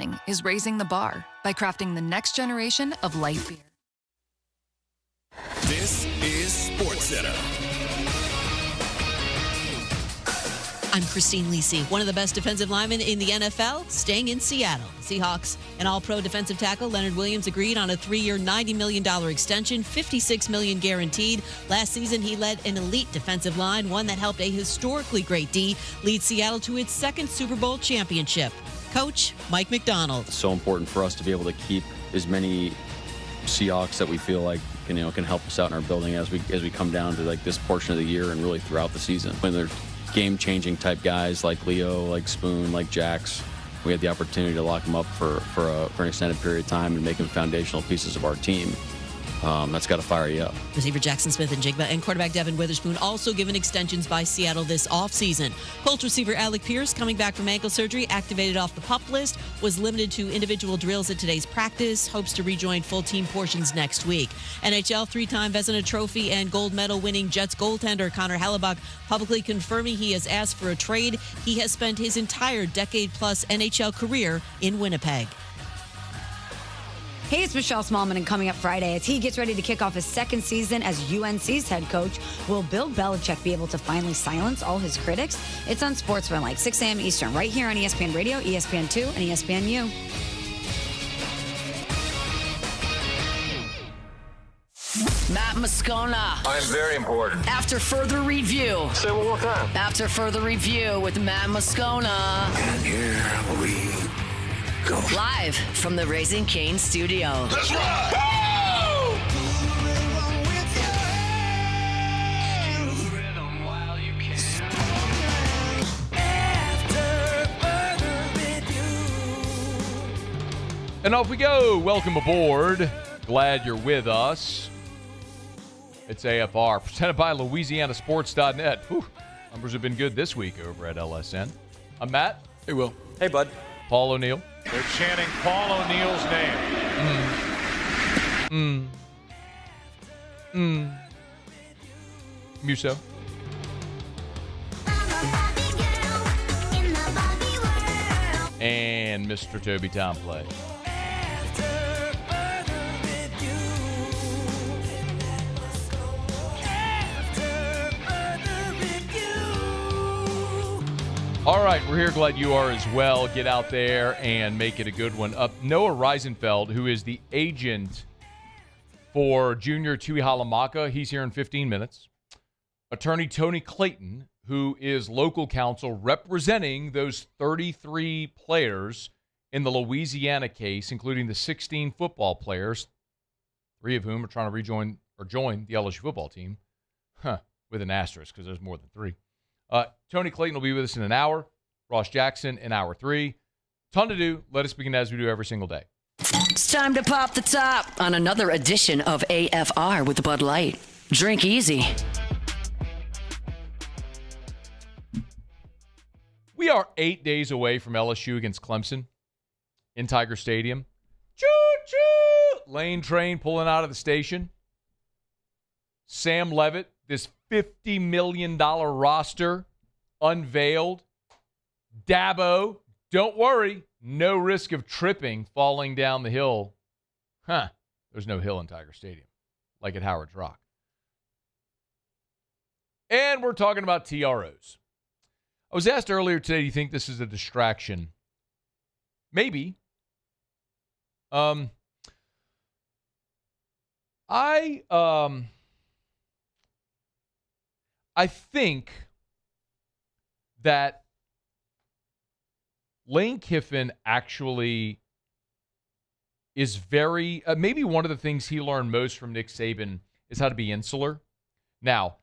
Bottling is raising the bar by crafting the next generation of light beer. This is SportsCenter. I'm Christine Lisi. One of the best defensive linemen in the NFL, staying in Seattle. Seahawks and All-Pro defensive tackle Leonard Williams agreed on a 3-year, $90 million extension, $56 million guaranteed. Last season, he led an elite defensive line, one that helped a historically great D lead Seattle to its second Super Bowl championship. Coach Mike McDonald. It's so important for us to be able to keep as many Seahawks that we feel like can help us out in our building as we come down to like this portion of the year and really throughout the season. When they're game-changing type guys like Leo, like Spoon, like Jax, we had the opportunity to lock them up for an extended period of time and make them foundational pieces of our team. That's got to fire you up. Receiver Jackson Smith-Njigba and quarterback Devin Witherspoon also given extensions by Seattle this offseason. Colts receiver Alec Pierce, coming back from ankle surgery, activated off the PUP list, was limited to individual drills at today's practice, hopes to rejoin full team portions next week. NHL three-time Vezina Trophy and gold medal winning Jets goaltender Connor Hellebuck publicly confirming he has asked for a trade. He has spent his entire decade-plus NHL career in Winnipeg. Hey, it's Michelle Smallman, and coming up Friday, as he gets ready to kick off his second season as UNC's head coach, will Bill Belichick be able to finally silence all his critics? It's on Sportsmanlike, 6 a.m. Eastern, right here on ESPN Radio, ESPN2, and ESPNU. Matt Moscona. I'm very important. After further review. Say it one more time. After further review with Matt Moscona. And here we go. Live from the Raising Cane studio. Let's ride! And off we go. Welcome aboard. Glad you're with us. It's AFR, presented by LouisianaSports.net. Whew, numbers have been good this week over at LSN. I'm Matt. Hey, Will. Hey, bud. Paul O'Neill. They're chanting Paul O'Neill's name. Muso. And Mr. Toby Tomplay. All right, we're here. Glad you are as well. Get out there and make it a good one. Noah Reisenfeld, who is the agent for Junior Tuihalamaka, he's here in 15 minutes. Attorney Tony Clayton, who is local counsel representing those 33 players in the Louisiana case, including the 16 football players, 3 of whom are trying to join the LSU football team, with an asterisk because there's more than 3. Tony Clayton will be with us in an hour. Ross Jackson in hour 3. Ton to do. Let us begin as we do every single day. It's time to pop the top on another edition of AFR with Bud Light. Drink easy. We are 8 days away from LSU against Clemson in Tiger Stadium. Choo-choo! Lane train pulling out of the station. Sam Leavitt, this $50 million roster unveiled. Dabo, don't worry, no risk of tripping falling down the hill. There's no hill in Tiger Stadium, like at Howard's Rock. And we're talking about TROs. I was asked earlier today, do you think this is a distraction? Maybe. I think that Lane Kiffin actually is very, maybe one of the things he learned most from Nick Saban is how to be insular. Now,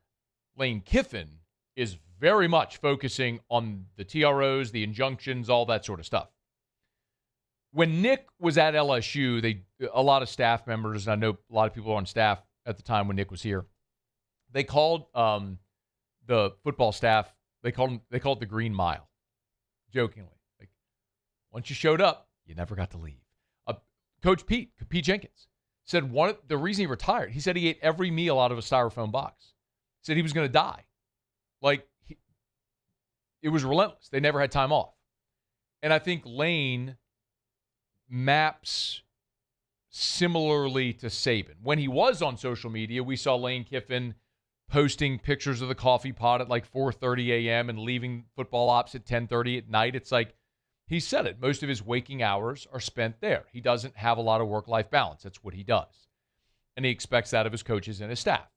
Lane Kiffin is very much focusing on the TROs, the injunctions, all that sort of stuff. When Nick was at LSU, a lot of staff members, and I know a lot of people on staff at the time when Nick was here, they called the football staff, they called it the Green Mile, jokingly. Like, once you showed up, you never got to leave. Coach Pete Jenkins, said the reason he retired, he said he ate every meal out of a styrofoam box. Said he was going to die. Like, it was relentless. They never had time off. And I think Lane maps similarly to Saban. When he was on social media, we saw Lane Kiffin posting pictures of the coffee pot at like 4:30 a.m. and leaving football ops at 10:30 at night. It's like, he said it. Most of his waking hours are spent there. He doesn't have a lot of work-life balance. That's what he does. And he expects that of his coaches and his staff.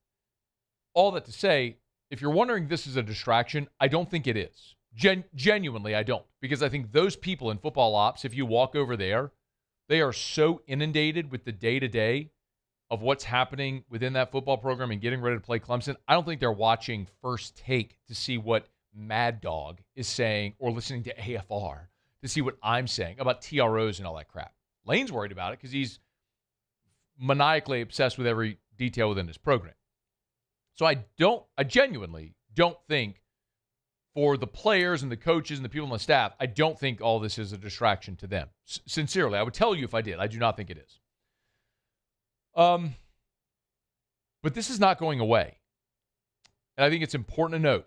All that to say, if you're wondering if this is a distraction, I don't think it is. Genuinely, I don't. Because I think those people in football ops, if you walk over there, they are so inundated with the day-to-day of what's happening within that football program and getting ready to play Clemson. I don't think they're watching First Take to see what Mad Dog is saying or listening to AFR to see what I'm saying about TROs and all that crap. Lane's worried about it because he's maniacally obsessed with every detail within his program. So I genuinely don't think, for the players and the coaches and the people on the staff, I don't think all this is a distraction to them. Sincerely, I would tell you if I did. I do not think it is. But this is not going away. And I think it's important to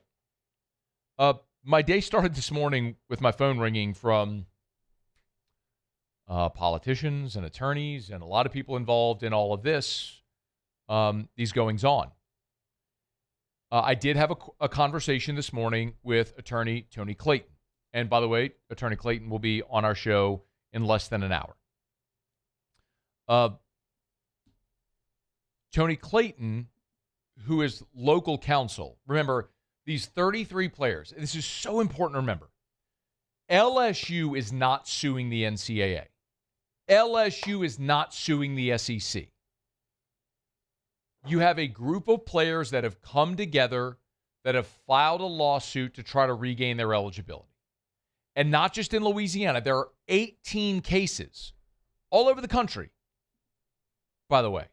note. My day started this morning with my phone ringing from politicians and attorneys and a lot of people involved in all of this, these goings-on. I did have a conversation this morning with Attorney Tony Clayton. And by the way, Attorney Clayton will be on our show in less than an hour. Tony Clayton, who is local counsel, remember, these 33 players, this is so important to remember. LSU is not suing the NCAA. LSU is not suing the SEC. You have a group of players that have come together, that have filed a lawsuit to try to regain their eligibility. And not just in Louisiana. There are 18 cases all over the country, by the way.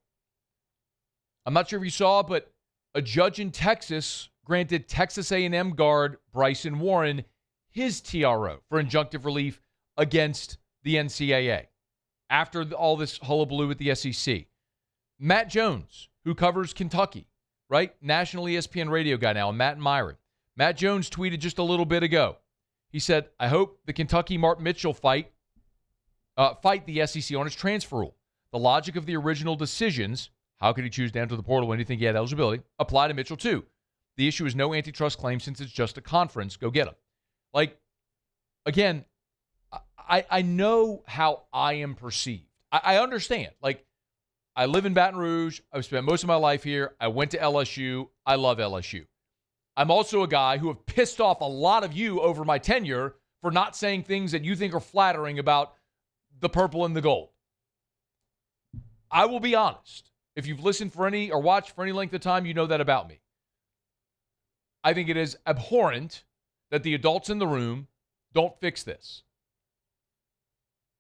I'm not sure if you saw, but a judge in Texas granted Texas A&M guard Bryson Warren his TRO for injunctive relief against the NCAA after all this hullabaloo with the SEC. Matt Jones, who covers Kentucky, right? National ESPN radio guy now, Matt and Myron. Matt Jones tweeted just a little bit ago. He said, I hope the Kentucky Mark Mitchell fight the SEC on its transfer rule. The logic of the original decisions, how could he choose to enter the portal when he think he had eligibility, apply to Mitchell too. The issue is no antitrust claim since it's just a conference. Go get him. Like, again, I know how I am perceived. I understand. Like, I live in Baton Rouge. I've spent most of my life here. I went to LSU. I love LSU. I'm also a guy who have pissed off a lot of you over my tenure for not saying things that you think are flattering about the purple and the gold. I will be honest. If you've listened for any or watched for any length of time, you know that about me. I think it is abhorrent that the adults in the room don't fix this.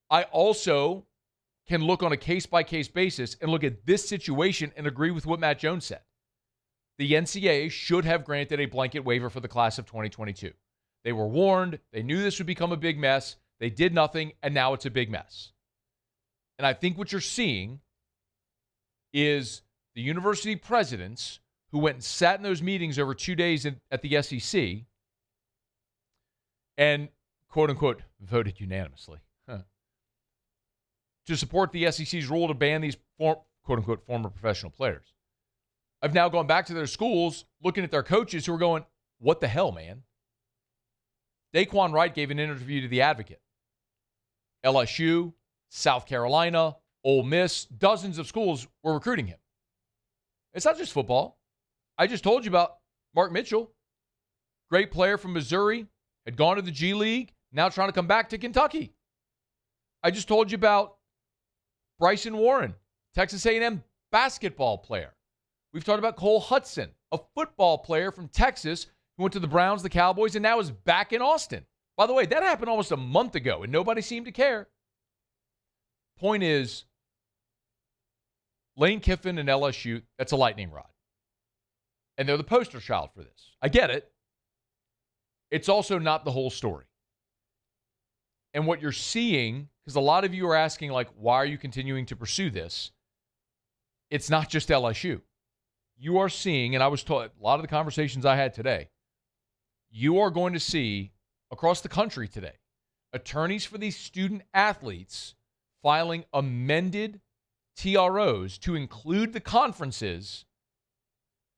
I also can look on a case-by-case basis and look at this situation and agree with what Matt Jones said. The NCAA should have granted a blanket waiver for the class of 2022. They were warned. They knew this would become a big mess. They did nothing, and now it's a big mess. And I think what you're seeing is the university presidents who went and sat in those meetings over 2 days at the SEC and, quote-unquote, voted unanimously to support the SEC's rule to ban these, quote-unquote, former professional players. I've now gone back to their schools, looking at their coaches who are going, what the hell, man? Daquan Wright gave an interview to The Advocate. LSU, South Carolina, Ole Miss, dozens of schools were recruiting him. It's not just football. I just told you about Mark Mitchell, great player from Missouri, had gone to the G League, now trying to come back to Kentucky. I just told you about Bryson Warren, Texas A&M basketball player. We've talked about Cole Hudson, a football player from Texas who went to the Browns, the Cowboys, and now is back in Austin. By the way, that happened almost a month ago, and nobody seemed to care. Point is, Lane Kiffin and LSU, that's a lightning rod. And they're the poster child for this. I get it. It's also not the whole story. And what you're seeing, because a lot of you are asking, like, why are you continuing to pursue this? It's not just LSU. You are seeing, and I was told a lot of the conversations I had today, you are going to see across the country today, attorneys for these student athletes filing amended TROs to include the conferences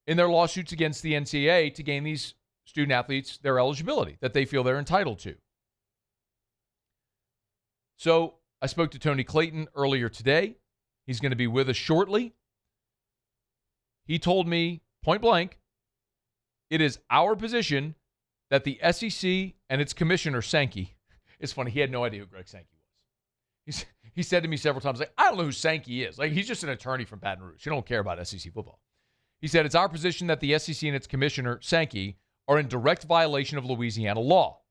in their lawsuits against the NCAA to gain these student athletes their eligibility that they feel they're entitled to. So I spoke to Tony Clayton earlier today. He's going to be with us shortly. He told me point blank, it is our position that the SEC and its commissioner, Sankey, it's funny, he had no idea who Greg Sankey was. He said to me several times, like, I don't know who Sankey is. Like, he's just an attorney from Baton Rouge. He don't care about SEC football. He said, it's our position that the SEC and its commissioner, Sankey, are in direct violation of Louisiana law.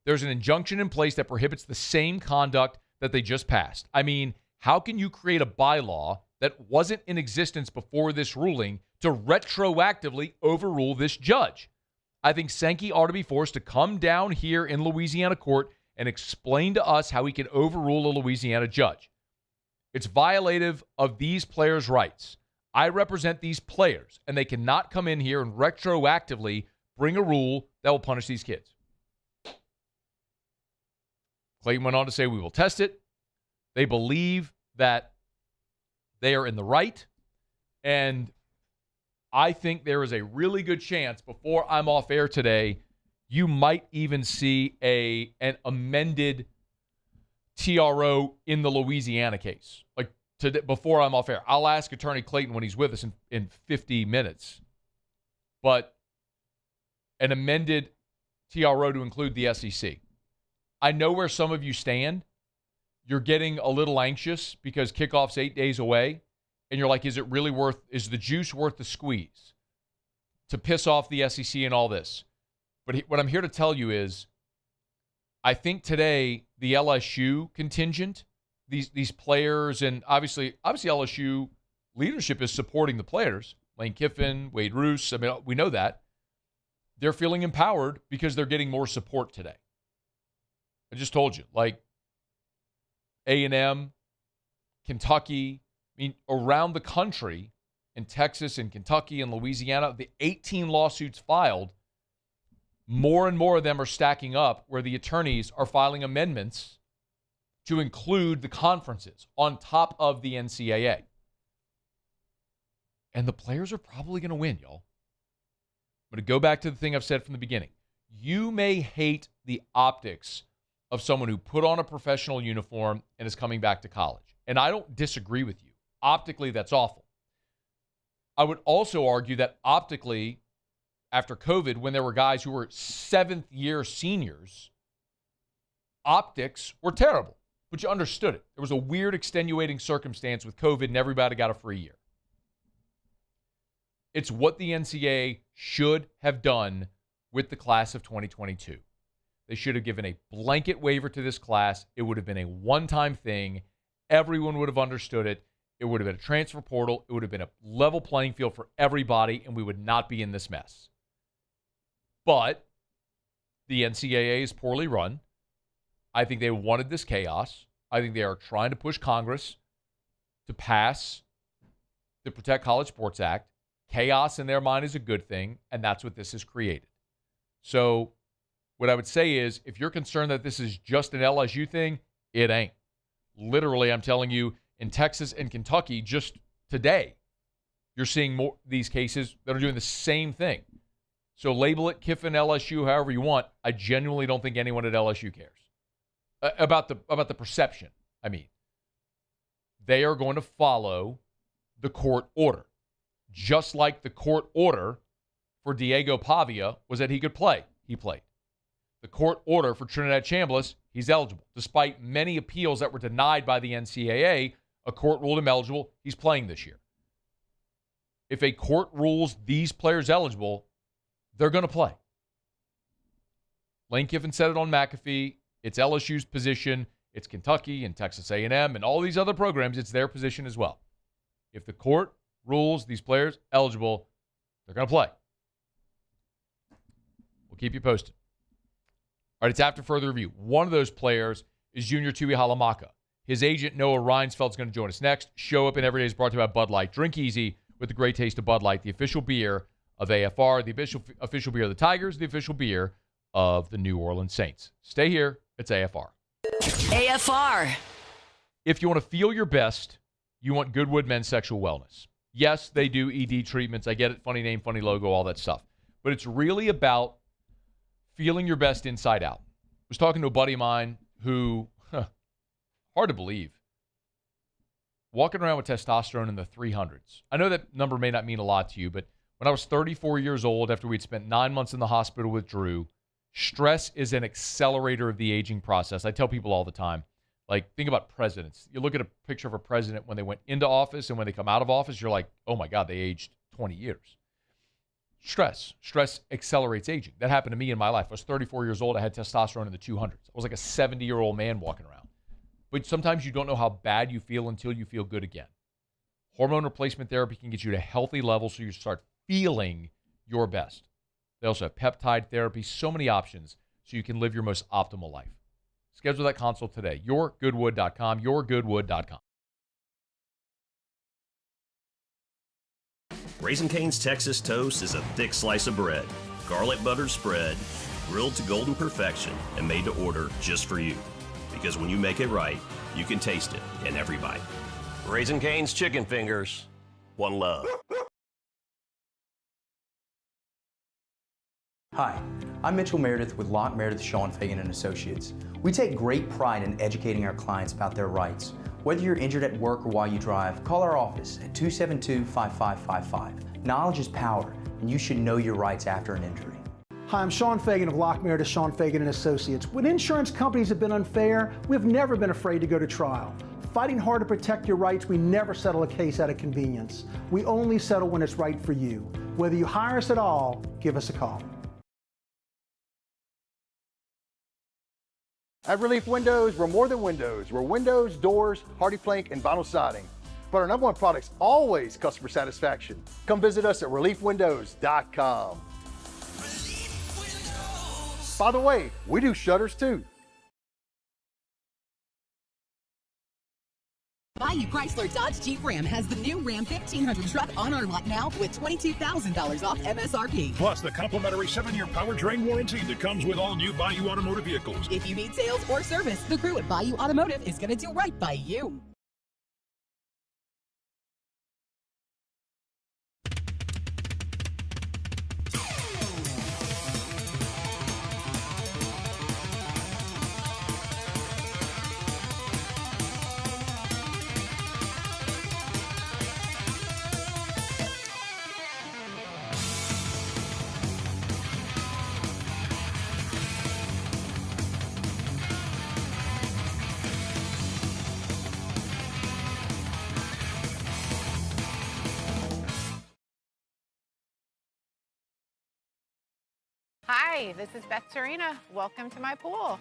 There's an injunction in place that prohibits the same conduct that they just passed. I mean, how can you create a bylaw that wasn't in existence before this ruling to retroactively overrule this judge? I think Sankey ought to be forced to come down here in Louisiana court and explain to us how he can overrule a Louisiana judge. It's violative of these players' rights. I represent these players, and they cannot come in here and retroactively bring a rule that will punish these kids. Clayton went on to say, we will test it. They believe that they are in the right, and I think there is a really good chance before I'm off air today, you might even see an amended TRO in the Louisiana case. Like today, before I'm off air, I'll ask Attorney Clayton when he's with us in 50 minutes. But an amended TRO to include the SEC. I know where some of you stand. You're getting a little anxious because kickoff's 8 days away. And you're like, is the juice worth the squeeze to piss off the SEC and all this? But what I'm here to tell you is, I think today the LSU contingent, these players, and obviously LSU leadership is supporting the players. Lane Kiffin, Wade Roos, I mean, we know that. They're feeling empowered because they're getting more support today. I just told you, like A&M, Kentucky, I mean, around the country, in Texas and Kentucky and Louisiana, the 18 lawsuits filed, more and more of them are stacking up where the attorneys are filing amendments to include the conferences on top of the NCAA. And the players are probably going to win, y'all. I'm going to go back to the thing I've said from the beginning. You may hate the optics of someone who put on a professional uniform and is coming back to college. And I don't disagree with you. Optically, that's awful. I would also argue that optically, after COVID, when there were guys who were seventh-year seniors, optics were terrible, but you understood it. There was a weird extenuating circumstance with COVID, and everybody got a free year. It's what the NCAA should have done with the class of 2022. They should have given a blanket waiver to this class. It would have been a one-time thing. Everyone would have understood it. It would have been a transfer portal. It would have been a level playing field for everybody, and we would not be in this mess. But the NCAA is poorly run. I think they wanted this chaos. I think they are trying to push Congress to pass the Protect College Sports Act. Chaos in their mind is a good thing, and that's what this has created. So what I would say is, if you're concerned that this is just an LSU thing, it ain't. Literally, I'm telling you, in Texas and Kentucky, just today, you're seeing more these cases that are doing the same thing. So label it Kiffin, LSU, however you want. I genuinely don't think anyone at LSU cares about the perception. I mean, they are going to follow the court order, just like the court order for Diego Pavia was that he could play. He played. The court order for Trinidad Chambliss, he's eligible. Despite many appeals that were denied by the NCAA, a court ruled him eligible. He's playing this year. If a court rules these players eligible, they're going to play. Lane Kiffin said it on McAfee. It's LSU's position. It's Kentucky and Texas A&M and all these other programs. It's their position as well. If the court rules these players eligible, they're going to play. We'll keep you posted. All right, it's after further review. One of those players is Junior Tuihalamaka. His agent, Noah Reisenfeld, is going to join us next. Show Up and Every Day is brought to you by Bud Light. Drink easy with the great taste of Bud Light, the official beer of AFR, the official beer of the Tigers, the official beer of the New Orleans Saints. Stay here. It's AFR. AFR. If you want to feel your best, you want Goodwood Men's Sexual Wellness. Yes, they do ED treatments. I get it. Funny name, funny logo, all that stuff. But it's really about feeling your best inside out. I was talking to a buddy of mine who, hard to believe, walking around with testosterone in the 300s. I know that number may not mean a lot to you, but when I was 34 years old, after we'd spent 9 months in the hospital with Drew, stress is an accelerator of the aging process. I tell people all the time, like, think about presidents. You look at a picture of a president when they went into office and when they come out of office, you're like, oh my God, they aged 20 years. Stress accelerates aging. That happened to me in my life. I was 34 years old. I had testosterone in the 200s. I was like a 70-year-old man walking around. But sometimes you don't know how bad you feel until you feel good again. Hormone replacement therapy can get you to healthy levels so you start feeling your best. They also have peptide therapy, so many options so you can live your most optimal life. Schedule that consult today. YourGoodwood.com, YourGoodwood.com. Raising Cane's Texas Toast is a thick slice of bread, garlic butter spread, grilled to golden perfection, and made to order just for you. Because when you make it right, you can taste it in every bite. Raising Cane's Chicken Fingers. One love. Hi, I'm Mitchell Meredith with Locke Meredith Sean Fagan and Associates. We take great pride in educating our clients about their rights. Whether you're injured at work or while you drive, call our office at 272-5555. Knowledge is power, and you should know your rights after an injury. Hi, I'm Sean Fagan of Locke Meredith Sean Fagan and Associates. When insurance companies have been unfair, we've never been afraid to go to trial. Fighting hard to protect your rights, we never settle a case out of convenience. We only settle when it's right for you. Whether you hire us at all, give us a call. At Relief Windows, we're more than windows. We're windows, doors, hardy plank, and vinyl siding. But our #1 product's always customer satisfaction. Come visit us at reliefwindows.com. By the way, we do shutters too. Bayou Chrysler Dodge Jeep Ram has the new Ram 1500 truck on our lot now with $22,000 off MSRP. Plus the complimentary 7-year powertrain warranty that comes with all new Bayou Automotive vehicles. If you need sales or service, the crew at Bayou Automotive is going to do right by you. Hi, this is Beth Serena. Welcome to my pool.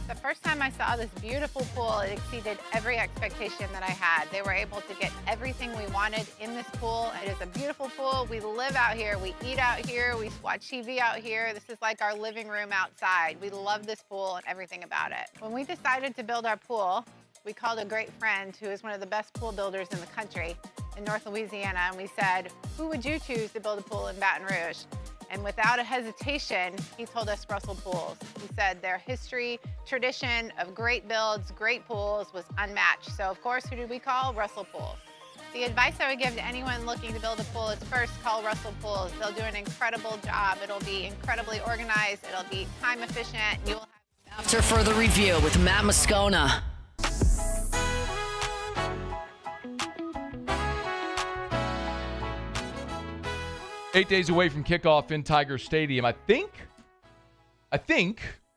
The first time I saw this beautiful pool, it exceeded every expectation that I had. They were able to get everything we wanted in this pool. It is a beautiful pool. We live out here, we eat out here, we watch TV out here. This is like our living room outside. We love this pool and everything about it. When we decided to build our pool, we called a great friend who is one of the best pool builders in the country in North Louisiana, and we said, who would you choose to build a pool in Baton Rouge? And without a hesitation, he told us Russell Pools. He said their history, tradition of great builds, great pools was unmatched. So of course, who did we call? Russell Pools. The advice I would give to anyone looking to build a pool is first call Russell Pools. They'll do an incredible job. It'll be incredibly organized. It'll be time efficient. You will have After further review with Matt Moscona. 8 days away from kickoff in Tiger Stadium. I think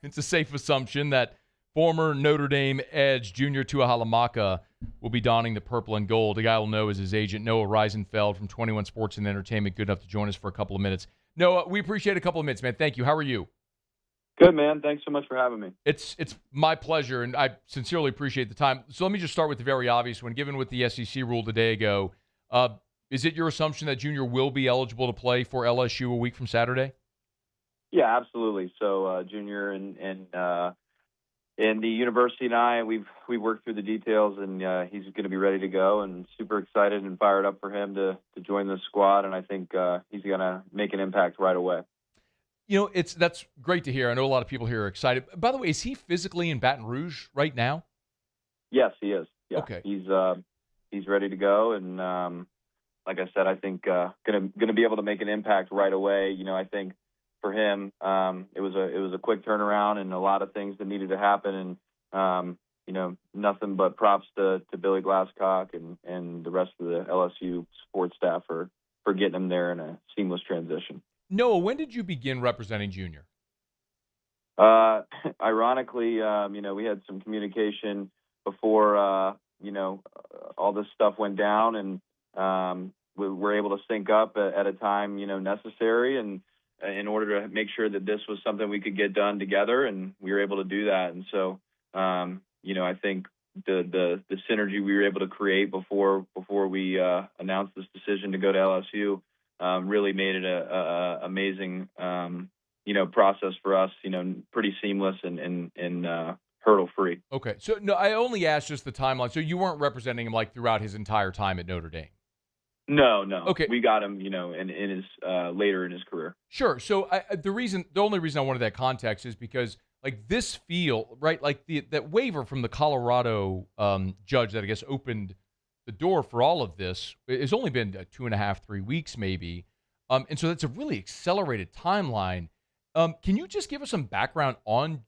it's a safe assumption that former Notre Dame Edge Junior Tuihalamaka will be donning the purple and gold. The guy will know is his agent, Noah Reisenfeld from 21 Sports and Entertainment. Good enough to join us for a couple of minutes. Noah, we appreciate a couple of minutes, man. Thank you. How are you? Good, man. Thanks so much for having me. It's my pleasure, and I sincerely appreciate the time. So let me just start with the very obvious one. Given what the SEC ruled a day ago, is it your assumption that Junior will be eligible to play for LSU a week from Saturday? Yeah, absolutely. So Junior and the university and I, we worked through the details, and he's going to be ready to go, and super excited and fired up for him to join the squad. And I think he's going to make an impact right away. That's great to hear. I know a lot of people here are excited. By the way, is he physically in Baton Rouge right now? Yes, he is. Yeah. Okay. He's ready to go, and like I said, I think gonna be able to make an impact right away. I think for him, it was a quick turnaround and a lot of things that needed to happen, and nothing but props to Billy Glasscock and the rest of the LSU sports staff for getting him there in a seamless transition. Noah, when did you begin representing Junior? Ironically, we had some communication before, all this stuff went down, and we were able to sync up at a time, necessary, and in order to make sure that this was something we could get done together, and we were able to do that. And so, I think the synergy we were able to create before we announced this decision to go to LSU really made it a amazing process for us. Pretty seamless and hurdle free. Okay, so no, I only asked just the timeline. So you weren't representing him like throughout his entire time at Notre Dame. No. Okay, we got him, in his later in his career. Sure. So the only reason I wanted that context is because like this feel right, like that waiver from the Colorado judge that I guess opened the door for all of this. It's only been 2.5, 3 weeks maybe, and so that's a really accelerated timeline. Can you just give us some background on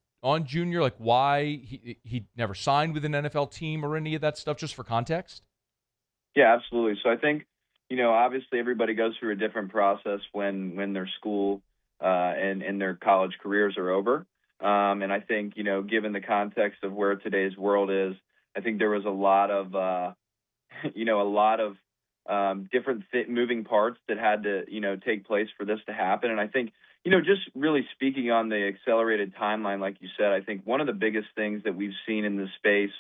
Junior, like why he never signed with an NFL team or any of that stuff, just for context? Yeah, absolutely. So I think, obviously everybody goes through a different process when their school and their college careers are over. And I think, given the context of where today's world is, I think there was a lot of, different moving parts that had to, take place for this to happen. And I think, just really speaking on the accelerated timeline, like you said, I think one of the biggest things that we've seen in this space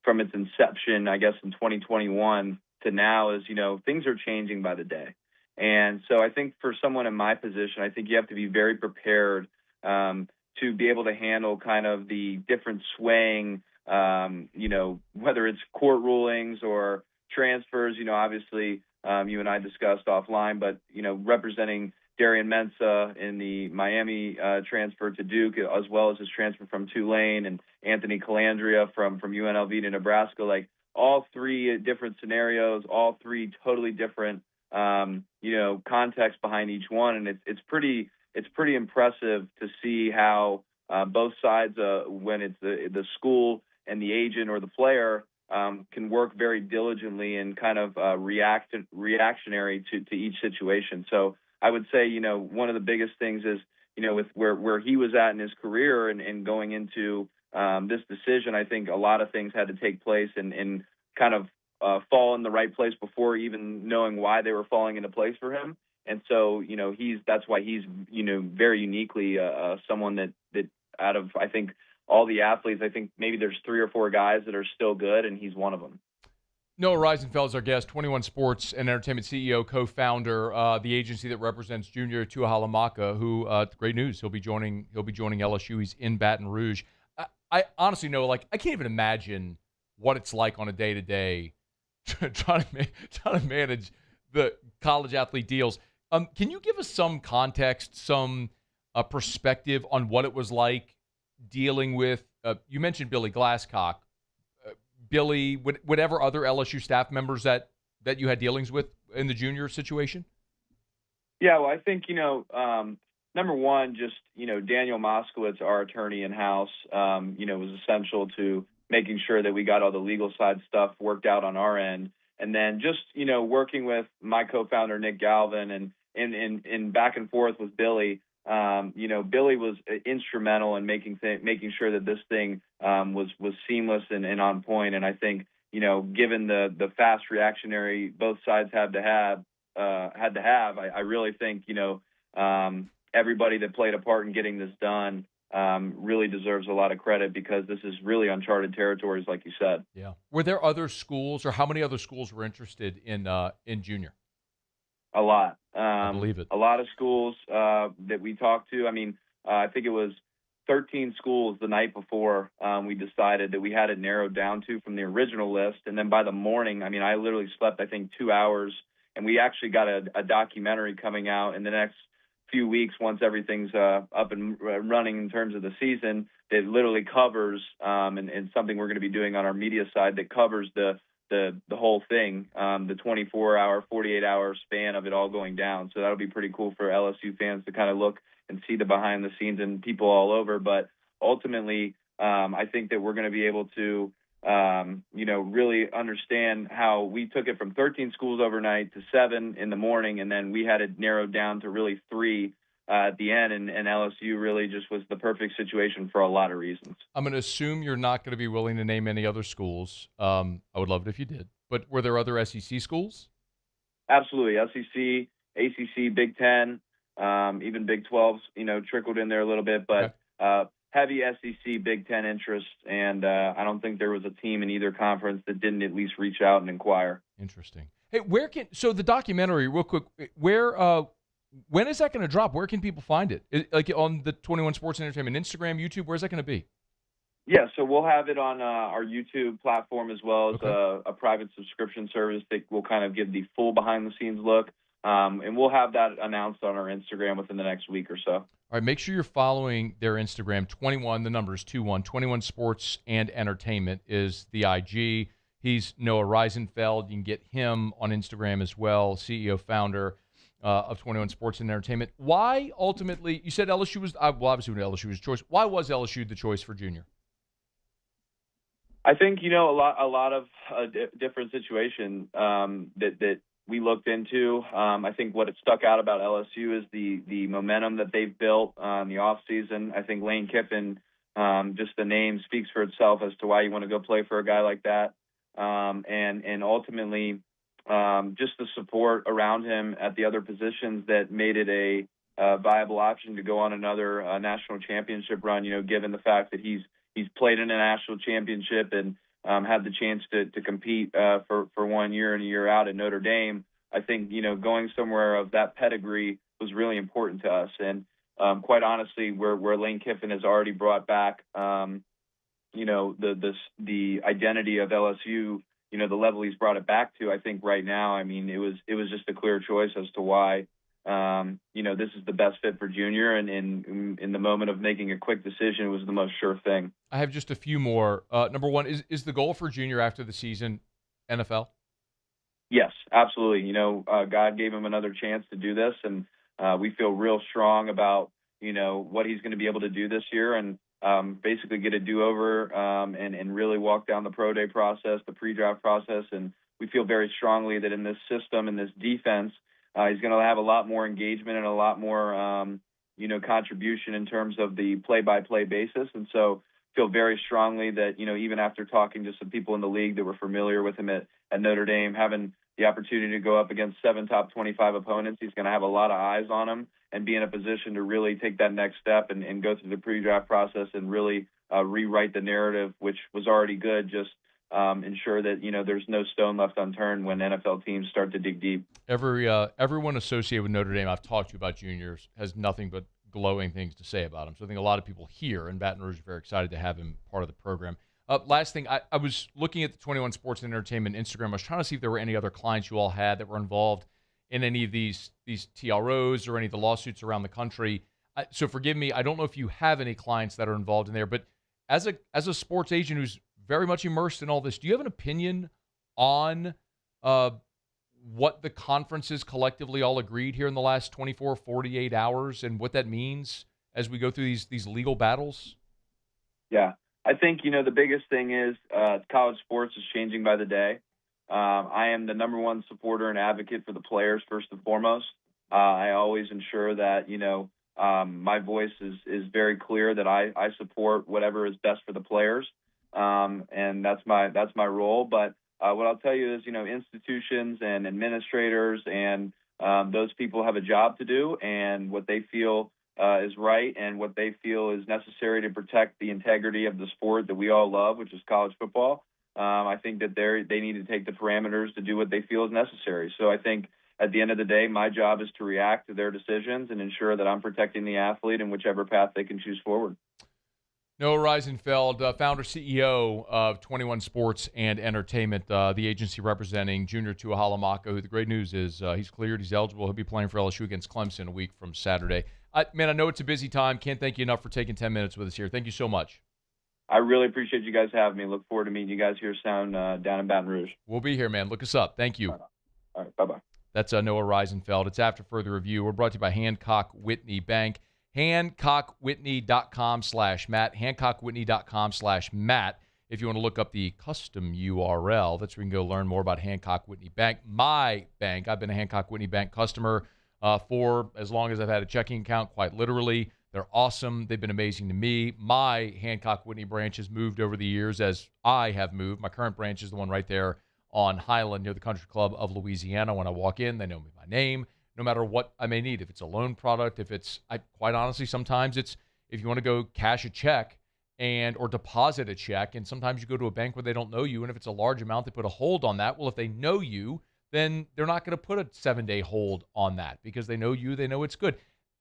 from its inception, I guess, in 2021 to now is, things are changing by the day. And so I think for someone in my position, I think you have to be very prepared to be able to handle kind of the different swaying, whether it's court rulings or transfers, obviously you and I discussed offline, but, representing Darian Mensah in the Miami transfer to Duke, as well as his transfer from Tulane, and Anthony Calandria from UNLV to Nebraska, like all three different scenarios, all three totally different, context behind each one. And it's pretty impressive to see how both sides, when it's the school and the agent or the player, can work very diligently and kind of reactionary to each situation. So I would say, one of the biggest things is, with where he was at in his career and going into this decision, I think a lot of things had to take place and kind of fall in the right place before even knowing why they were falling into place for him. And so, that's why he's, very uniquely someone that out of, I think, all the athletes, I think maybe there's 3 or 4 guys that are still good, and he's one of them. Noah Reisenfeld is our guest, 21 Sports and Entertainment CEO, co-founder, the agency that represents Junior Tuihalamaka, who, great news, he'll be joining LSU. He's in Baton Rouge. I honestly know, like, I can't even imagine what it's like on a day-to-day trying to manage the college athlete deals. Can you give us some context, some perspective on what it was like dealing with, you mentioned Billy Glasscock, Billy, whatever other LSU staff members that you had dealings with in the Junior situation? Yeah, well, I think, number one, just, Daniel Moskowitz, our attorney in-house, was essential to making sure that we got all the legal side stuff worked out on our end. And then just, working with my co-founder, Nick Galvin, and in back and forth with Billy, Billy was instrumental in making sure that this thing was seamless and on point. And I think, given the fast reactionary both sides had to have, I really think, everybody that played a part in getting this done really deserves a lot of credit, because this is really uncharted territories, like you said. Yeah. Were there other schools, or how many other schools were interested in Junior? A lot. I believe it. A lot of schools that we talked to. I mean, I think it was 13 schools the night before we decided that we had it narrowed down to from the original list. And then by the morning, I mean, I literally slept, I think, 2 hours. And we actually got a documentary coming out in the next few weeks, once everything's up and running in terms of the season, that literally covers and something we're going to be doing on our media side that covers the whole thing, the 24-hour, 48-hour span of it all going down. So that'll be pretty cool for LSU fans to kind of look and see the behind the scenes and people all over. But ultimately, I think that we're going to be able to, really understand how we took it from 13 schools overnight to 7 in the morning, and then we had it narrowed down to really 3 at the end, and LSU really just was the perfect situation for a lot of reasons. I'm going to assume you're not going to be willing to name any other schools. I would love it if you did. But were there other SEC schools? Absolutely. SEC, ACC, Big Ten, even Big 12s, trickled in there a little bit. But heavy SEC, Big Ten interest, and I don't think there was a team in either conference that didn't at least reach out and inquire. Interesting. Hey, so the documentary, real quick, when is that going to drop? Where can people find it? Like on the 21 Sports and Entertainment Instagram, YouTube, where's that going to be? Yeah, so we'll have it on our YouTube platform as well as a private subscription service that will kind of give the full behind-the-scenes look. And we'll have that announced on our Instagram within the next week or so. All right, make sure you're following their Instagram. 21, the number is 21 Sports and Entertainment is the IG. He's Noah Reisenfeld. You can get him on Instagram as well, CEO, founder of 21 Sports and Entertainment. Why ultimately, you said LSU was, obviously LSU was choice. Why was LSU the choice for Junior? I think, a lot of different situation that we looked into. I think what it stuck out about LSU is the momentum that they've built in the offseason. I think Lane Kiffin, just the name speaks for itself as to why you want to go play for a guy like that. And ultimately, just the support around him at the other positions that made it a viable option to go on another national championship run, given the fact that he's played in a national championship and had the chance to compete for 1 year in and year out at Notre Dame. I think, going somewhere of that pedigree was really important to us. And quite honestly, where Lane Kiffin has already brought back, the identity of LSU, the level he's brought it back to, I think right now, I mean, it was just a clear choice as to why, this is the best fit for Junior. And in the moment of making a quick decision, it was the most sure thing. I have just a few more. Number one, is the goal for Junior after the season NFL? Yes, absolutely. God gave him another chance to do this, and we feel real strong about, what he's going to be able to do this year and basically get a do-over and really walk down the pro day process, the pre-draft process. And we feel very strongly that in this system, in this defense, he's going to have a lot more engagement and a lot more, contribution in terms of the play-by-play basis. And so feel very strongly that, even after talking to some people in the league that were familiar with him at Notre Dame, having the opportunity to go up against 7 top 25 opponents, he's going to have a lot of eyes on him and be in a position to really take that next step and go through the pre-draft process and really rewrite the narrative, which was already good, just ensure that, there's no stone left unturned when NFL teams start to dig deep. Everyone associated with Notre Dame I've talked to about juniors has nothing but glowing things to say about him. So I think a lot of people here in Baton Rouge are very excited to have him part of the program. Last thing, I was looking at the 21 Sports and Entertainment Instagram. I was trying to see if there were any other clients you all had that were involved in any of these TROs or any of the lawsuits around the country. So forgive me, I don't know if you have any clients that are involved in there, but as a sports agent who's very much immersed in all this, do you have an opinion on what the conferences collectively all agreed here in the last 24, 48 hours and what that means as we go through these legal battles? Yeah, I think, the biggest thing is college sports is changing by the day. I am the number one supporter and advocate for the players first and foremost. I always ensure that, my voice is very clear that I support whatever is best for the players. And that's my role. But what I'll tell you is, institutions and administrators and those people have a job to do, and what they feel is right and what they feel is necessary to protect the integrity of the sport that we all love, which is college football. I think that they need to take the parameters to do what they feel is necessary. So I think at the end of the day, my job is to react to their decisions and ensure that I'm protecting the athlete in whichever path they can choose forward. Noah Reisenfeld, founder, CEO of 21 Sports and Entertainment, the agency representing Junior Tuihalamaka, who the great news is he's cleared, he's eligible, he'll be playing for LSU against Clemson a week from Saturday. Man, I know it's a busy time. Can't thank you enough for taking 10 minutes with us here. Thank you so much. I really appreciate you guys having me. Look forward to meeting you guys here soon down in Baton Rouge. We'll be here, man. Look us up. Thank you. All right, bye-bye. That's Noah Reisenfeld. It's After Further Review. We're brought to you by Hancock Whitney Bank. HancockWhitney.com/Matt. HancockWhitney.com/Matt. If you want to look up the custom URL, that's where you can go learn more about Hancock Whitney Bank. My bank. I've been a Hancock Whitney Bank customer for as long as I've had a checking account, quite literally. They're awesome. They've been amazing to me. My Hancock Whitney branch has moved over the years as I have moved. My current branch is the one right there on Highland near the Country Club of Louisiana. When I walk in, they know me by name. No matter what I may need, if it's a loan product, if it's, quite honestly, sometimes it's if you want to go cash a check or deposit a check, and sometimes you go to a bank where they don't know you, and if it's a large amount, they put a hold on that. Well, if they know you, then they're not going to put a 7-day hold on that because they know you, they know it's good.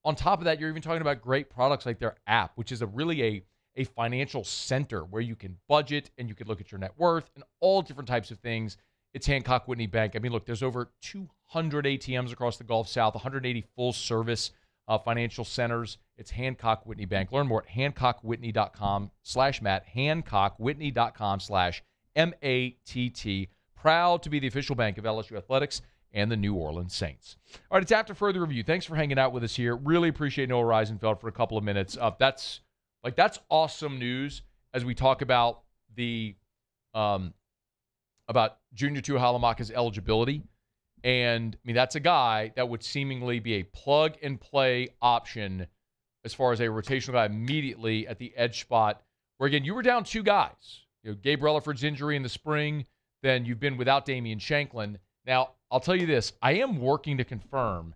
On top of that, you're even talking about great products like their app, which is really a financial center where you can budget and you can look at your net worth and all different types of things. It's Hancock Whitney Bank. I mean, look, there's over 200 ATMs across the Gulf South, 180 full-service financial centers. It's Hancock Whitney Bank. Learn more at HancockWhitney.com/Matt, HancockWhitney.com/MATT. Proud to be the official bank of LSU Athletics and the New Orleans Saints. All right, it's After Further Review. Thanks for hanging out with us here. Really appreciate Noah Reisenfeld for a couple of minutes. That's awesome news as we talk about about Junior Tuihalamaka's eligibility. And, I mean, that's a guy that would seemingly be a plug-and-play option as far as a rotational guy immediately at the edge spot, where, again, you were down 2 guys. Gabe Relaford's injury in the spring, then you've been without Damian Shanklin. Now, I'll tell you this. I am working to confirm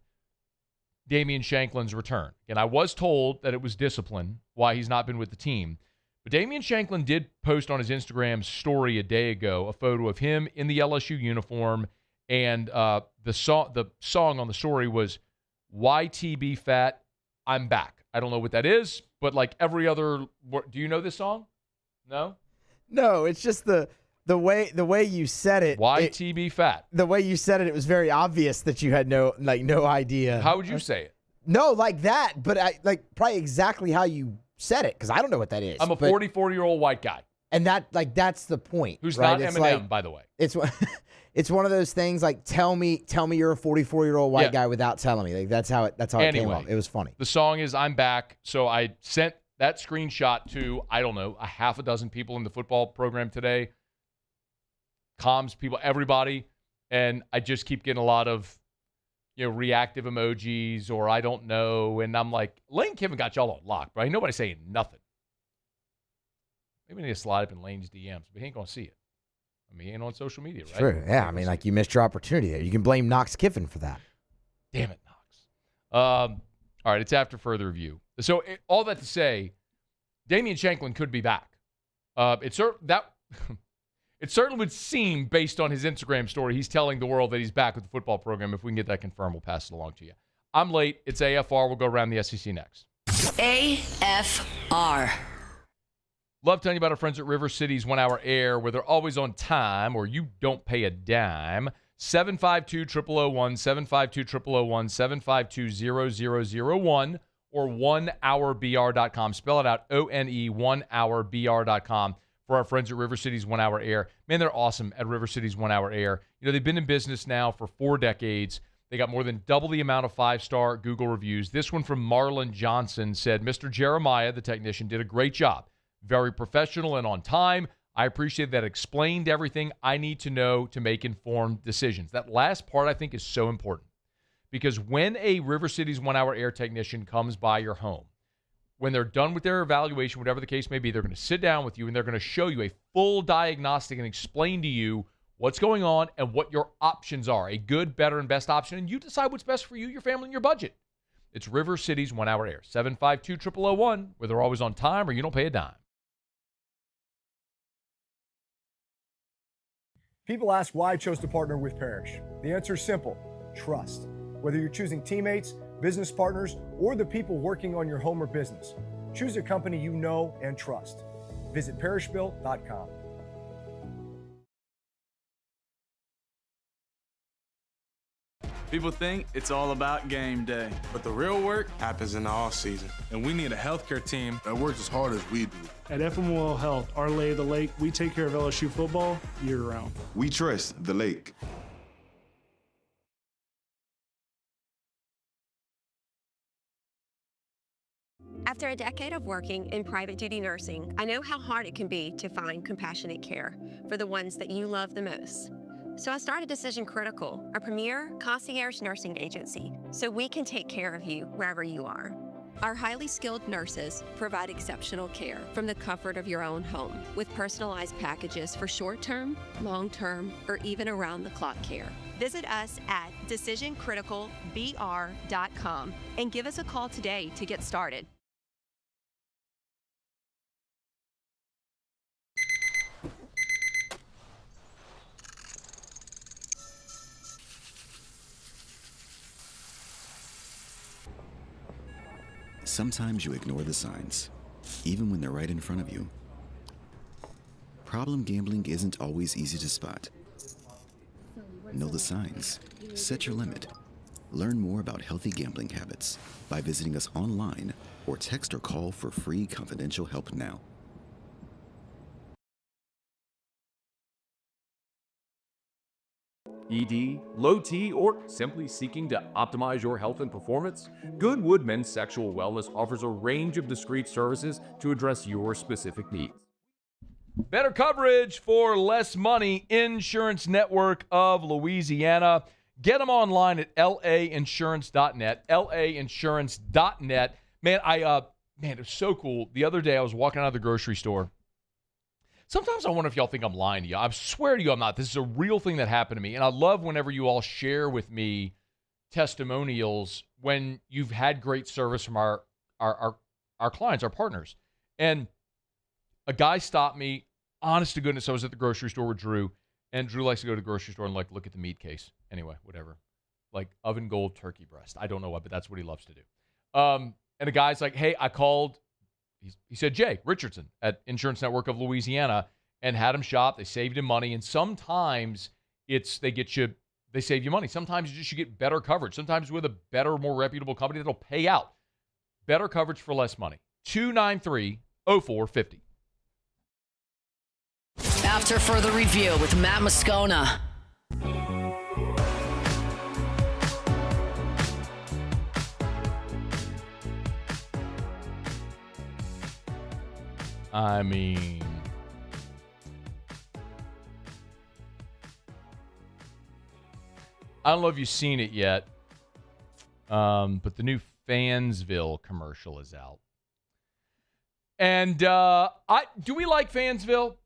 Damian Shanklin's return. And I was told that it was discipline, why he's not been with the team. But Damian Shanklin did post on his Instagram story a day ago a photo of him in the LSU uniform, and the song on the story was YTB Fat, I'm Back. I don't know what that is, but like every other – do you know this song? No? No, it's just the way you said it. YTB Fat. The way you said it, it was very obvious that you had no idea. How would you say it? No, like that, but probably exactly how you said it, because I don't know what that is. I'm a 44-year-old white guy. And that's the point. Who's right? not Eminem, by the way. It's one of those things like tell me you're a 44-year-old white guy without telling me. Like that's how it came off. It was funny. The song is I'm Back. So I sent that screenshot to, I don't know, a half a dozen people in the football program today. Comms people, everybody. And I just keep getting a lot of reactive emojis or I don't know. And I'm like, Lane Kiffin got y'all on lock, right? Nobody's saying nothing. Maybe we need to slide up in Lane's DMs, but he ain't going to see it. I mean, he ain't on social media, right? True. Yeah, I mean, like you missed your opportunity there. You can blame Knox Kiffin for that. Damn it, Knox. All right, it's After Further Review. So all that to say, Damian Shanklin could be back. It certainly would seem, based on his Instagram story, he's telling the world that he's back with the football program. If we can get that confirmed, we'll pass it along to you. I'm late. It's AFR. We'll go around the SEC next. AFR. Love telling you about our friends at River City's 1 Hour Air, where they're always on time or you don't pay a dime. 752-0001, 752-0001, 752-0001, or 1hourbr.com. Spell it out, O-N-E, 1hourbr.com for our friends at River City's 1 Hour Air. Man, they're awesome at River City's 1 Hour Air. They've been in business now for 4 decades. They got more than double the amount of 5-star Google reviews. This one from Marlon Johnson said, Mr. Jeremiah, the technician, did a great job. Very professional and on time. I appreciate that explained everything I need to know to make informed decisions. That last part I think is so important because when a River City's 1 Hour Air technician comes by your home, when they're done with their evaluation, whatever the case may be, they're going to sit down with you and they're going to show you a full diagnostic and explain to you what's going on and what your options are, a good, better, and best option, and you decide what's best for you, your family, and your budget. It's River City's 1 Hour Air, 752-0001, where they're always on time or you don't pay a dime. People ask why I chose to partner with Parrish. The answer is simple: trust. Whether you're choosing teammates, business partners, or the people working on your home or business, Choose a company you know and trust. Visit parishbuilt.com. People think it's all about game day, but the real work happens in the off season. And we need a healthcare team that works as hard as we do. At FML Health, our Lay of the Lake, we take care of LSU football year-round. We trust the lake. After a decade of working in private duty nursing, I know how hard it can be to find compassionate care for the ones that you love the most. So I started Decision Critical, a premier concierge nursing agency, so we can take care of you wherever you are. Our highly skilled nurses provide exceptional care from the comfort of your own home with personalized packages for short-term, long-term, or even around-the-clock care. Visit us at decisioncriticalbr.com and give us a call today to get started. Sometimes you ignore the signs, even when they're right in front of you. Problem gambling isn't always easy to spot. Know the signs. Set your limit. Learn more about healthy gambling habits by visiting us online or text or call for free confidential help now. ED, low T, or simply seeking to optimize your health and performance? Goodwood Men's Sexual Wellness offers a range of discreet services to address your specific needs. Better coverage for less money. Insurance Network of Louisiana. Get them online at lainsurance.net. lainsurance.net. Man, it was so cool. The other day I was walking out of the grocery store. Sometimes I wonder if y'all think I'm lying to you. I swear to you I'm not. This is a real thing that happened to me. And I love whenever you all share with me testimonials when you've had great service from our clients, our partners. And a guy stopped me. Honest to goodness, I was at the grocery store with Drew. And Drew likes to go to the grocery store and look at the meat case. Anyway, whatever. Like oven gold turkey breast. I don't know what, but that's what he loves to do. And the guy's like, hey, I called. He said, Jay Richardson at Insurance Network of Louisiana, and had him shop. They saved him money. And sometimes they save you money. Sometimes you get better coverage. Sometimes with a better, more reputable company that'll pay out. Better coverage for less money. 293-0450. After further review with Matt Moscona. I mean, I don't know if you've seen it yet, but the new Fansville commercial is out. And do we like Fansville?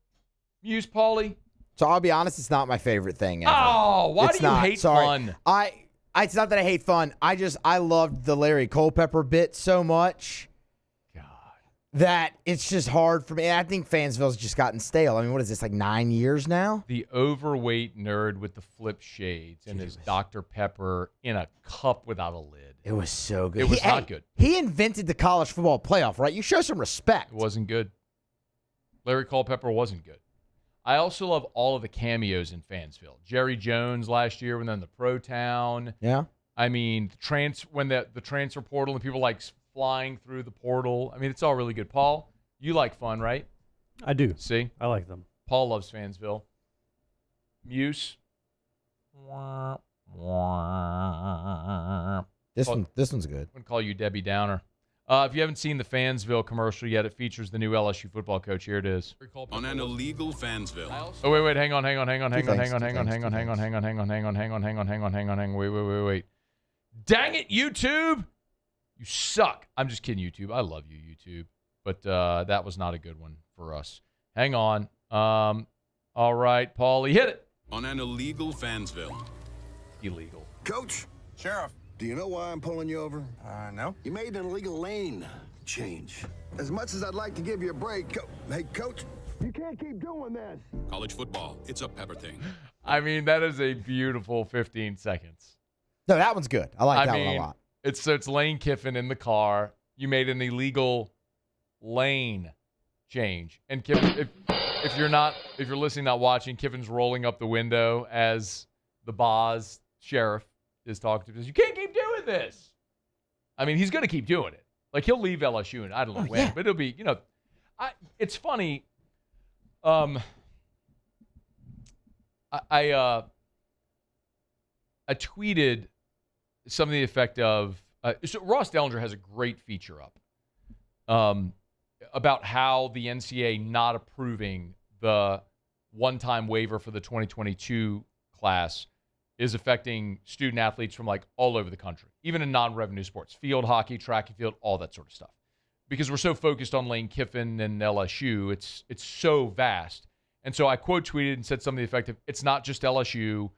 Use Paulie? So I'll be honest, it's not my favorite thing ever. Oh, why do you hate fun? It's not that I hate fun. I loved the Larry Culpepper bit so much. That it's just hard for me. I think Fansville's just gotten stale. I mean, what is this, like 9 years now? The overweight nerd with the flip shades and his Dr. Pepper in a cup without a lid. It was so good. It was not good. He invented the college football playoff, right? You show some respect. It wasn't good. Larry Culpepper wasn't good. I also love all of the cameos in Fansville. Jerry Jones last year when they're in the Pro Town. Yeah. I mean, when the transfer portal and people like flying through the portal. I mean, it's all really good. Paul, you like fun, right? I do. See? I like them. Paul loves Fansville. Muse. This one's good. I'm going to call you Debbie Downer. If you haven't seen the Fansville commercial yet, it features the new LSU football coach. Here it is. On an illegal Fansville. Oh, wait. Hang on. Wait. Dang it, YouTube. You suck. I'm just kidding, YouTube. I love you, YouTube. But that was not a good one for us. Hang on. All right, Paulie, hit it. On an illegal Fansville. Illegal. Coach. Sheriff. Do you know why I'm pulling you over? No. You made an illegal lane change. As much as I'd like to give you a break, hey, Coach, you can't keep doing this. College football, it's a Pepper thing. I mean, that is a beautiful 15 seconds. No, that one's good. I like that one a lot. It's Lane Kiffin in the car. You made an illegal lane change. And Kiffin, if you're listening, not watching, Kiffin's rolling up the window as the Boz sheriff is talking to him. You can't keep doing this. I mean, he's going to keep doing it. Like, he'll leave LSU, and I don't know when, but it'll be, it's funny. I tweeted something to the effect of, so Ross Dellinger has a great feature up about how the NCAA not approving the one-time waiver for the 2022 class is affecting student athletes from like all over the country, even in non-revenue sports, field hockey, track and field, all that sort of stuff. Because we're so focused on Lane Kiffin and LSU, it's so vast. And so I quote tweeted and said something to the effect of, it's not just LSU.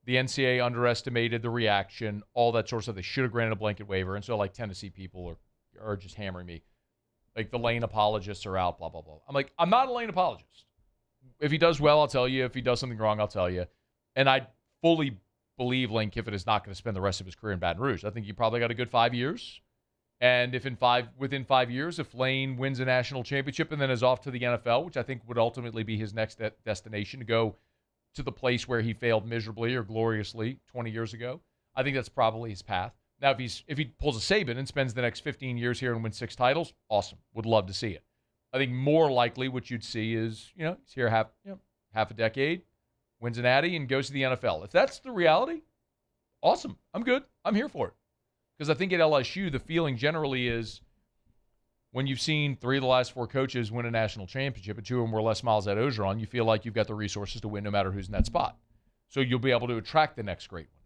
The NCAA underestimated the reaction, all that sort of stuff. They should have granted a blanket waiver. And so like Tennessee people are just hammering me. Like the Lane apologists are out, blah, blah, blah. I'm like, I'm not a Lane apologist. If he does well, I'll tell you. If he does something wrong, I'll tell you. And I fully believe Lane Kiffin is not going to spend the rest of his career in Baton Rouge. I think he probably got a good 5 years. And if within 5 years, if Lane wins a national championship and then is off to the NFL, which I think would ultimately be his next destination, to go to the place where he failed miserably or gloriously 20 years ago, I think that's probably his path. Now, if he pulls a Saban and spends the next 15 years here and wins 6 titles, awesome. Would love to see it. I think more likely what you'd see is, he's here half a decade, wins an Natty, and goes to the NFL. If that's the reality, awesome. I'm good. I'm here for it. Because I think at LSU, the feeling generally is when you've seen 3 of the last 4 coaches win a national championship, and 2 of them were Les Miles at Ogeron, you feel like you've got the resources to win no matter who's in that spot. So you'll be able to attract the next great one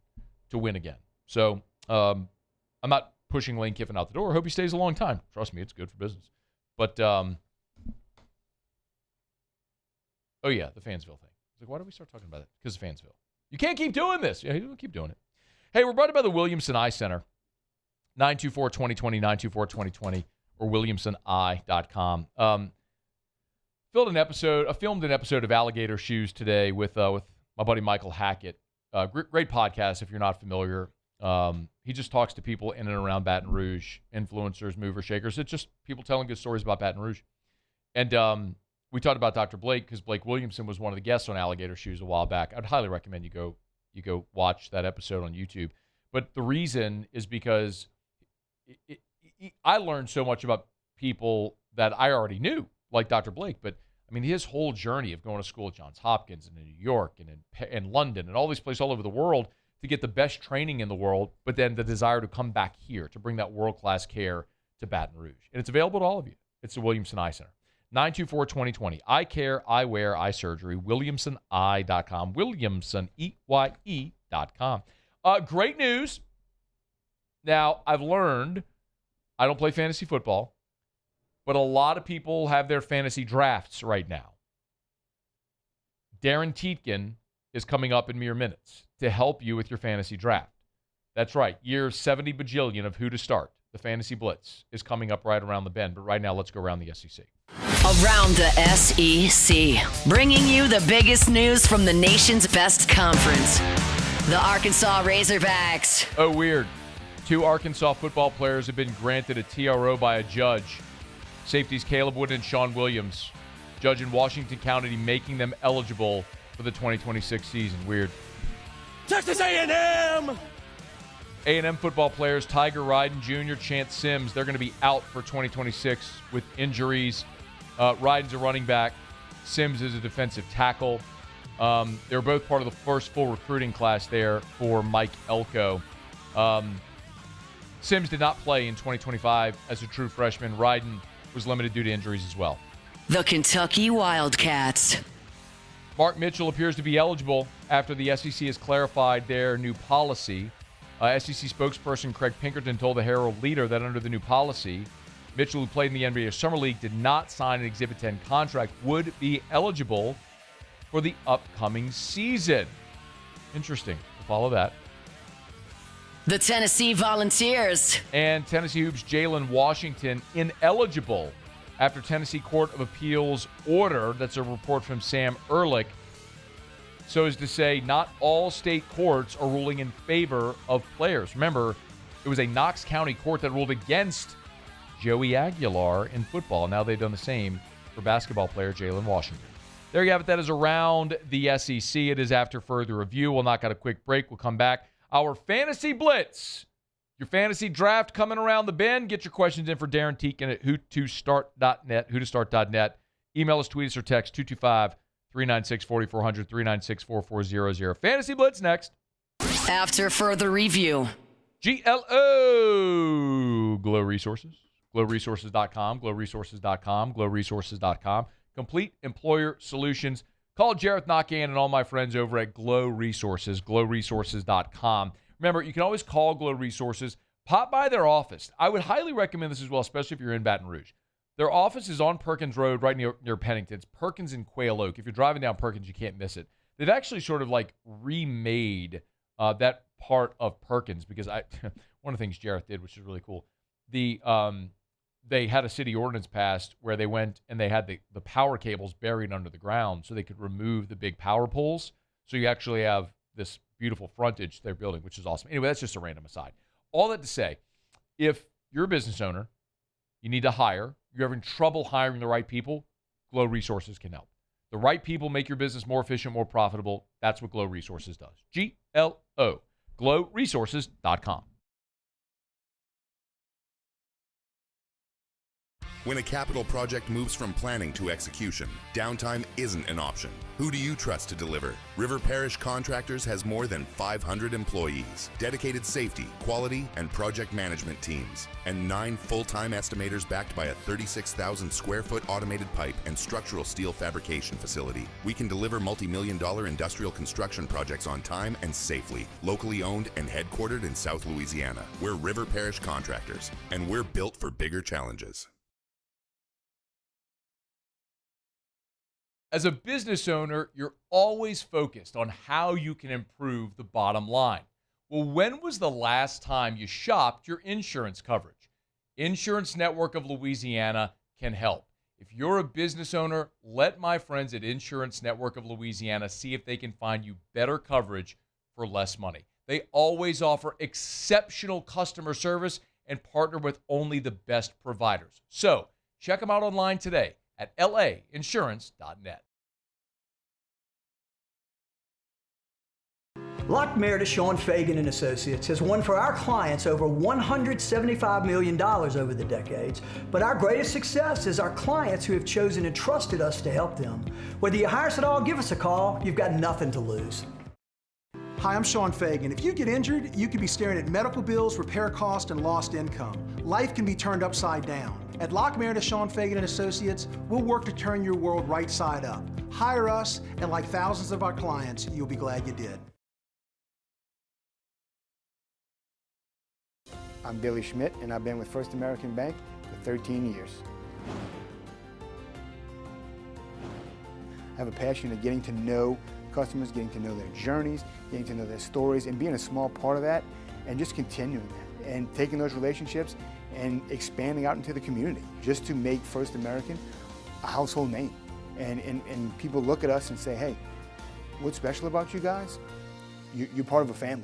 to win again. So I'm not pushing Lane Kiffin out the door. I hope he stays a long time. Trust me, it's good for business. But, the Fansville thing. It's like, why did we start talking about it? Because of Fansville. You can't keep doing this. Yeah, you keep doing it. Hey, we're brought to you by the Williamson Eye Center. 924-2020, 924-2020, or WilliamsonEye.com. Filmed an episode of Alligator Shoes today with my buddy Michael Hackett. Great podcast if you're not familiar. He just talks to people in and around Baton Rouge, influencers, movers, shakers. It's just people telling good stories about Baton Rouge. And we talked about Dr. Blake because Blake Williamson was one of the guests on Alligator Shoes a while back. I'd highly recommend you go watch that episode on YouTube. But the reason is because I learned so much about people that I already knew, like Dr. Blake. But, I mean, his whole journey of going to school at Johns Hopkins and in New York and in London and all these places all over the world to get the best training in the world, but then the desire to come back here to bring that world-class care to Baton Rouge. And it's available to all of you. It's the Williamson Eye Center. 924-2020. Eye care, eyewear, eye surgery. WilliamsonEye.com. Williamson, EYE.com. Great news. Now, I've learned I don't play fantasy football, but a lot of people have their fantasy drafts right now. Darren Tietgen is coming up in mere minutes to help you with your fantasy draft. That's right. Year 70 bajillion of who to start. The Fantasy Blitz is coming up right around the bend. But right now, let's go around the SEC. Around the SEC, bringing you the biggest news from the nation's best conference. The Arkansas Razorbacks. Oh, weird. 2 Arkansas football players have been granted a TRO by a judge. Safeties Caleb Wood and Sean Williams. Judge in Washington County making them eligible for the 2026 season. Weird. Texas A&M! A&M football players Tiger Ryden Jr., Chance Sims, they're going to be out for 2026 with injuries. Ryden's a running back. Sims is a defensive tackle. They're both part of the first full recruiting class there for Mike Elko. Sims did not play in 2025 as a true freshman. Ryden was limited due to injuries as well. The Kentucky Wildcats. Mark Mitchell appears to be eligible after the SEC has clarified their new policy. SEC spokesperson Craig Pinkerton told the Herald Leader that under the new policy, Mitchell, who played in the NBA Summer League, did not sign an Exhibit 10 contract, would be eligible for the upcoming season. Interesting. We'll follow that. The Tennessee Volunteers. And Tennessee Hoops Jalen Washington ineligible after Tennessee Court of Appeals order. That's a report from Sam Ehrlich. So as to say, not all state courts are ruling in favor of players. Remember, it was a Knox County court that ruled against Joey Aguilar in football. Now they've done the same for basketball player Jalen Washington. There you have it. That is around the SEC. It is after further review. We'll knock out a quick break. We'll come back. Our Fantasy Blitz. Your fantasy draft coming around the bend. Get your questions in for Darren Teakin at whotostart.net, whotostart.net. Email us, tweet us, or text 225-396-4400, 396-4400. Fantasy Blitz next. After further review. GLO. Glow Resources. GlowResources.com. GlowResources.com. GlowResources.com. Complete employer solutions. Call Jareth Nakan and all my friends over at Glow Resources. GlowResources.com. Remember, you can always call Glow Resources. Pop by their office. I would highly recommend this as well, especially if you're in Baton Rouge. Their office is on Perkins Road, right near Pennington. It's Perkins and Quail Oak. If you're driving down Perkins, you can't miss it. They've actually sort of like remade that part of Perkins because one of the things Jareth did, which is really cool, they had a city ordinance passed where they went and they had the power cables buried under the ground so they could remove the big power poles. So you actually have this beautiful frontage they're building, which is awesome. Anyway, that's just a random aside. All that to say, if you're a business owner, you need to hire, you're having trouble hiring the right people, Glow Resources can help. The right people make your business more efficient, more profitable. That's what Glow Resources does. GLO. GlowResources.com. When a capital project moves from planning to execution, downtime isn't an option. Who do you trust to deliver? River Parish Contractors has more than 500 employees, dedicated safety, quality, and project management teams, and 9 full-time estimators backed by a 36,000 square foot automated pipe and structural steel fabrication facility. We can deliver multi-million-dollar industrial construction projects on time and safely. Locally owned and headquartered in South Louisiana. We're River Parish Contractors, and we're built for bigger challenges. As a business owner, you're always focused on how you can improve the bottom line. Well, when was the last time you shopped your insurance coverage? Insurance Network of Louisiana can help. If you're a business owner, let my friends at Insurance Network of Louisiana see if they can find you better coverage for less money. They always offer exceptional customer service and partner with only the best providers. So check them out online today at lainsurance.net. Lock Meredith, Sean Fagan and Associates has won for our clients over $175 million over the decades, but our greatest success is our clients who have chosen and trusted us to help them. Whether you hire us at all, give us a call. You've got nothing to lose. Hi, I'm Sean Fagan. If you get injured, you could be staring at medical bills, repair costs, and lost income. Life can be turned upside down. At Lock Meredith, Sean Fagan and Associates, we'll work to turn your world right side up. Hire us, and like thousands of our clients, you'll be glad you did. I'm Billy Schmidt, and I've been with First American Bank for 13 years. I have a passion of getting to know customers, getting to know their journeys, getting to know their stories, and being a small part of that, and just continuing that, and taking those relationships and expanding out into the community, just to make First American a household name. And people look at us and say, hey, what's special about you guys? You're part of a family.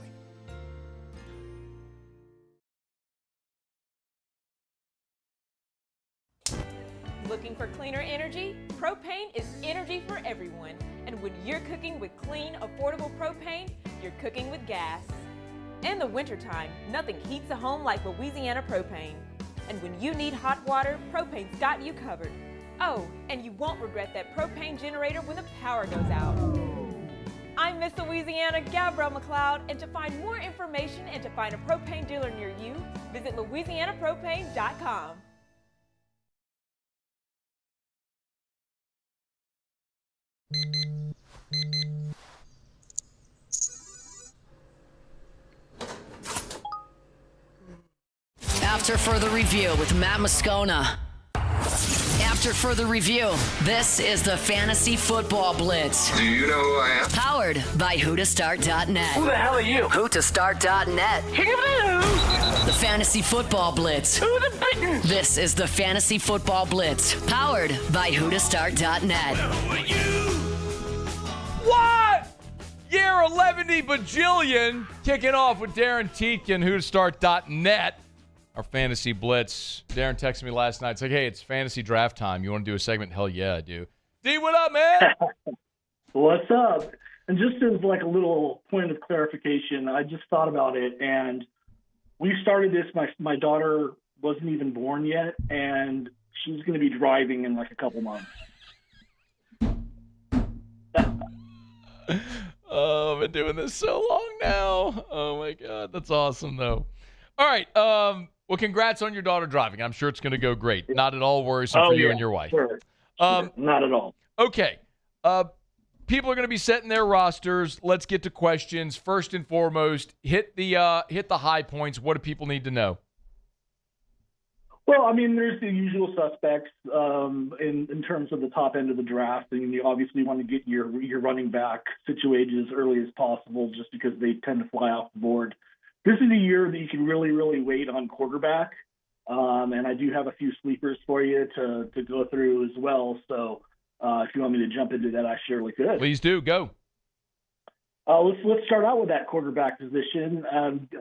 Looking for cleaner energy? Propane is energy for everyone. And when you're cooking with clean, affordable propane, you're cooking with gas. In the wintertime, nothing heats a home like Louisiana propane. And when you need hot water, propane's got you covered. Oh, and you won't regret that propane generator when the power goes out. I'm Miss Louisiana, Gabrielle McLeod, and to find more information and to find a propane dealer near you, visit louisianapropane.com. After further review with Matt Moscona. After further review, this is the Fantasy Football Blitz. Do you know who I am? Powered by whotostart.net. Who the hell are you? Whotostart.net. The Fantasy Football Blitz. This is the Fantasy Football Blitz. Powered by whotostart.net. What? Year 11 bajillion. Kicking off with Darren Teakin, whotostart.net. our fantasy blitz. Darren texted me last night. It's like, hey, it's fantasy draft time. You want to do a segment? Hell yeah, I do. D, what up, man? What's up? And just as like a little point of clarification, I just thought about it, and we started this. My daughter wasn't even born yet, and she's going to be driving in like a couple months. Oh, I've been doing this so long now. Oh my God, that's awesome though. All right, well, congrats on your daughter driving. I'm sure it's going to go great. Not at all worrisome for you and your wife. Sure. Not at all. Okay, people are going to be setting their rosters. Let's get to questions. First and foremost, hit the high points. What do people need to know? Well, I mean, there's the usual suspects in terms of the top end of the draft. I mean, you obviously want to get your running back situated as early as possible, just because they tend to fly off the board. This is a year that you can really, really wait on quarterback, and I do have a few sleepers for you to go through as well. So if you want me to jump into that, I surely could. Please do. Go. Let's start out with that quarterback position.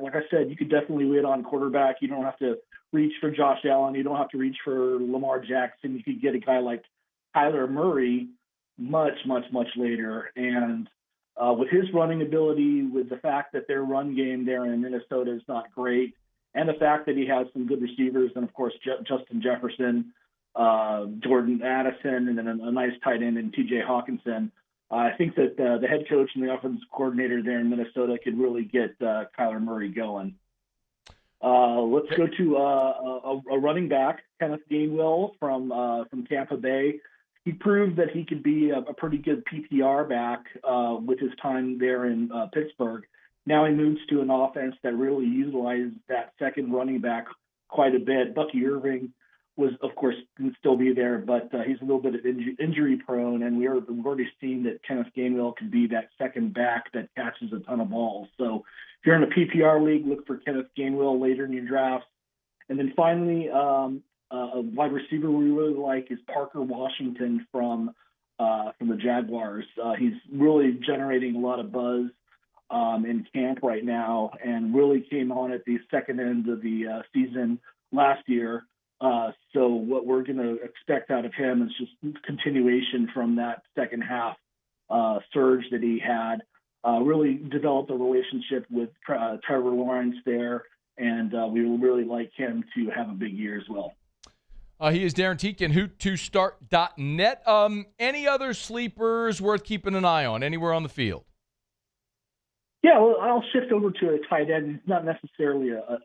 Like I said, you could definitely wait on quarterback. You don't have to reach for Josh Allen. You don't have to reach for Lamar Jackson. You could get a guy like Kyler Murray much, much, much later. And with his running ability, with the fact that their run game there in Minnesota is not great, and the fact that he has some good receivers, and of course Justin Jefferson, Jordan Addison, and then a nice tight end in T.J. Hawkinson, I think that the head coach and the offensive coordinator there in Minnesota could really get Kyler Murray going. Let's go to a running back, Kenneth Gainwell from Tampa Bay. He proved that he could be a pretty good PPR back with his time there in Pittsburgh. Now he moves to an offense that really utilizes that second running back quite a bit. Bucky Irving was, of course, can still be there, but he's a little bit injury prone, and we've already seen that Kenneth Gainwell can be that second back that catches a ton of balls. So if you're in a PPR league, look for Kenneth Gainwell later in your drafts. And then finally, a wide receiver we really like is Parker Washington from the Jaguars. He's really generating a lot of buzz in camp right now, and really came on at the second end of the season last year. So what we're going to expect out of him is just continuation from that second half surge that he had. Really developed a relationship with Trevor Lawrence there, and we really like him to have a big year as well. He is Darren Teakin, hoot2start.net. Any other sleepers worth keeping an eye on anywhere on the field? Yeah, well, I'll shift over to a tight end. He's not necessarily a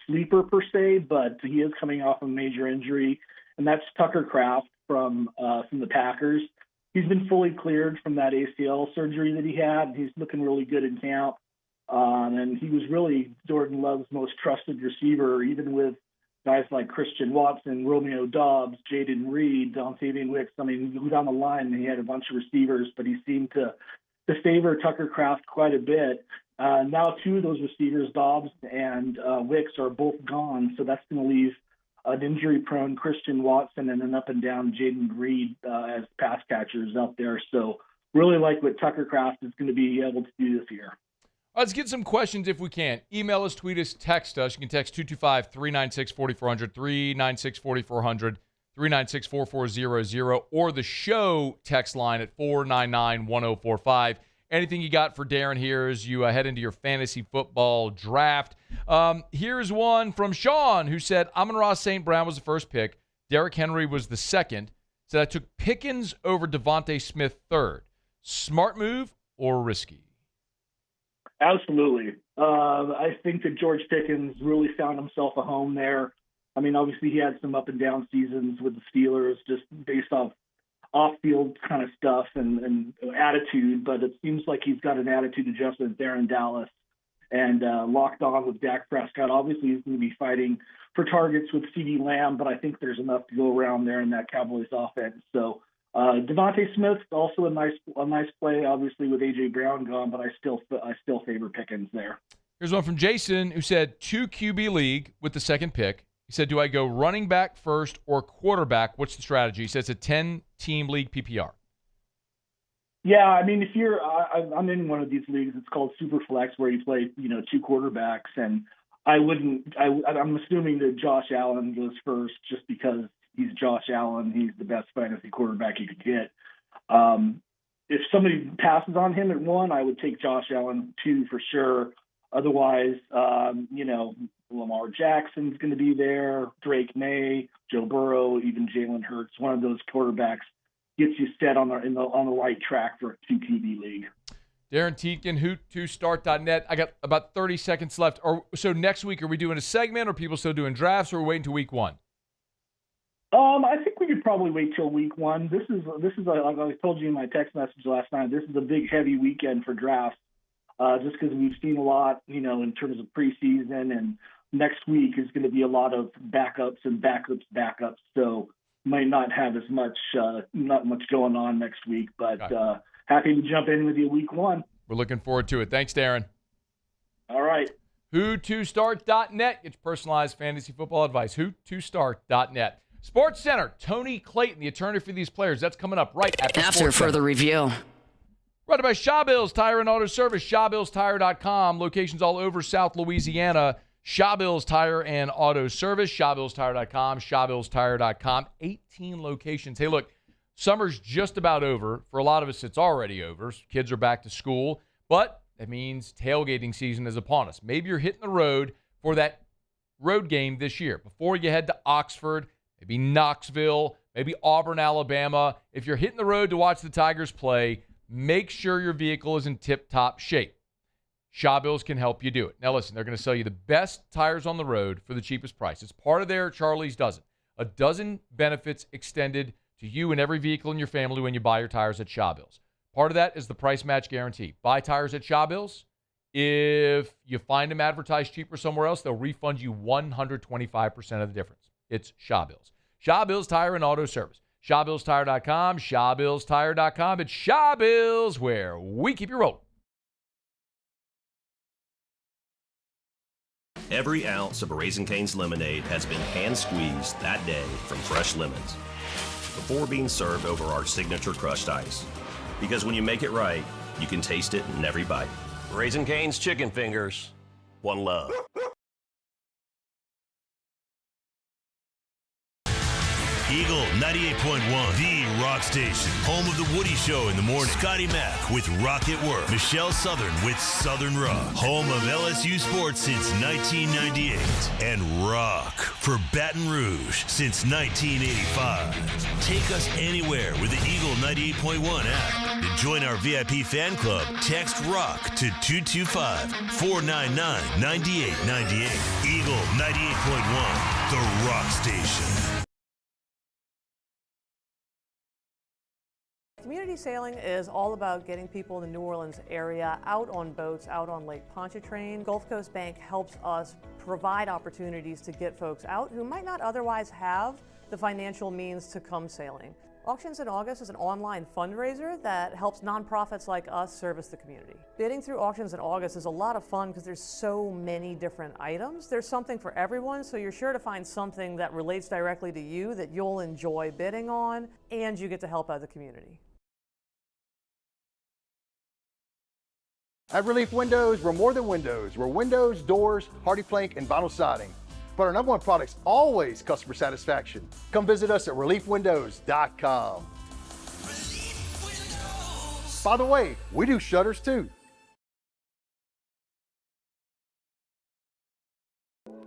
sleeper per se, but he is coming off a major injury, and that's Tucker Kraft from the Packers. He's been fully cleared from that ACL surgery that he had. He's looking really good in camp, and he was really Jordan Love's most trusted receiver, even with guys like Christian Watson, Romeo Doubs, Jaden Reed, Dontavian Wicks. I mean, down the line, he had a bunch of receivers, but he seemed to favor Tucker Kraft quite a bit. Now two of those receivers, Dobbs and Wicks, are both gone, so that's going to leave an injury-prone Christian Watson and an up-and-down Jaden Reed as pass catchers out there. So really like what Tucker Kraft is going to be able to do this year. Let's get some questions if we can. Email us, tweet us, text us. You can text 225-396-4400, 396-4400, 396-4400, or the show text line at 499-1045. Anything you got for Darren here as you head into your fantasy football draft? Here's one from Sean, who said, Amon-Ra St. Brown was the first pick. Derrick Henry was the second. So I took Pickens over Devontae Smith third. Smart move or risky? Absolutely. I think that George Pickens really found himself a home there. I mean, obviously he had some up and down seasons with the Steelers just based off-field kind of stuff and attitude, but it seems like he's got an attitude adjustment there in Dallas and locked on with Dak Prescott. Obviously he's going to be fighting for targets with CeeDee Lamb, but I think there's enough to go around there in that Cowboys offense. So Devontae Smith, also a nice play, obviously with A.J. Brown gone, but I still favor Pickens there. Here's one from Jason, who said 2 QB league with the second pick. He said, do I go running back first or quarterback? What's the strategy? He says it's a 10-team league PPR. Yeah, I mean, if you're I'm in one of these leagues, it's called Superflex, where you play, 2 quarterbacks, and I'm assuming that Josh Allen goes first just because he's Josh Allen. He's the best fantasy quarterback you could get. If somebody passes on him at 1, I would take Josh Allen 2 for sure. Otherwise, Lamar Jackson's going to be there, Drake May, Joe Burrow, even Jalen Hurts. One of those quarterbacks gets you set on the right track for a 2 QB league. Darren Tietgen, hoot2start.net. I got about 30 seconds left. So next week, are we doing a segment? Or are people still doing drafts? Or are we waiting until week 1? I think we could probably wait till week 1. This is like I told you in my text message last night. This is a big, heavy weekend for drafts, just because we've seen a lot, in terms of preseason. And next week is going to be a lot of backups and backups. So might not have as much, not much going on next week. But happy to jump in with you week 1. We're looking forward to it. Thanks, Darren. All right. Who2start.net. Get your personalized fantasy football advice. Who2start.net. Sports Center, Tony Clayton, the attorney for these players. That's coming up right after further review. Brought to you by Shawbills Tire and Auto Service, ShawBillsTire.com. Locations all over South Louisiana. Shawbills Tire and Auto Service, ShawBillsTire.com, ShawBillsTire.com. 18 locations. Hey, look, summer's just about over. For a lot of us, it's already over. Kids are back to school, but that means tailgating season is upon us. Maybe you're hitting the road for that road game this year. Before you head to Oxford, maybe Knoxville, maybe Auburn, Alabama. If you're hitting the road to watch the Tigers play, make sure your vehicle is in tip-top shape. Shawbills can help you do it. Now listen, they're going to sell you the best tires on the road for the cheapest price. It's part of their Charlie's Dozen. A dozen benefits extended to you and every vehicle in your family when you buy your tires at Shawbills. Part of that is the price match guarantee. Buy tires at Shawbills. If you find them advertised cheaper somewhere else, they'll refund you 125% of the difference. It's Shawbills. Shawbills Tire and Auto Service. ShawBillsTire.com, ShawBillsTire.com. It's Shawbills, where we keep you rolling. Every ounce of Raisin Cane's lemonade has been hand-squeezed that day from fresh lemons before being served over our signature crushed ice. Because when you make it right, you can taste it in every bite. Raisin Cane's Chicken Fingers. One love. Eagle 98.1, the rock station. Home of the Woody Show in the morning. Scotty Mack with Rock at Work. Michelle Southern with Southern Rock. Home of LSU sports since 1998. And rock for Baton Rouge since 1985. Take us anywhere with the Eagle 98.1 app. To join our VIP fan club, text ROCK to 225-499-9898. Eagle 98.1, the rock station. Community sailing is all about getting people in the New Orleans area out on boats, out on Lake Pontchartrain. Gulf Coast Bank helps us provide opportunities to get folks out who might not otherwise have the financial means to come sailing. Auctions in August is an online fundraiser that helps nonprofits like us service the community. Bidding through Auctions in August is a lot of fun because there's so many different items. There's something for everyone, so you're sure to find something that relates directly to you that you'll enjoy bidding on, and you get to help out the community. At Relief Windows, we're more than windows. We're windows, doors, hardy plank, and vinyl siding. But our number one product's always customer satisfaction. Come visit us at reliefwindows.com. By the way, we do shutters too.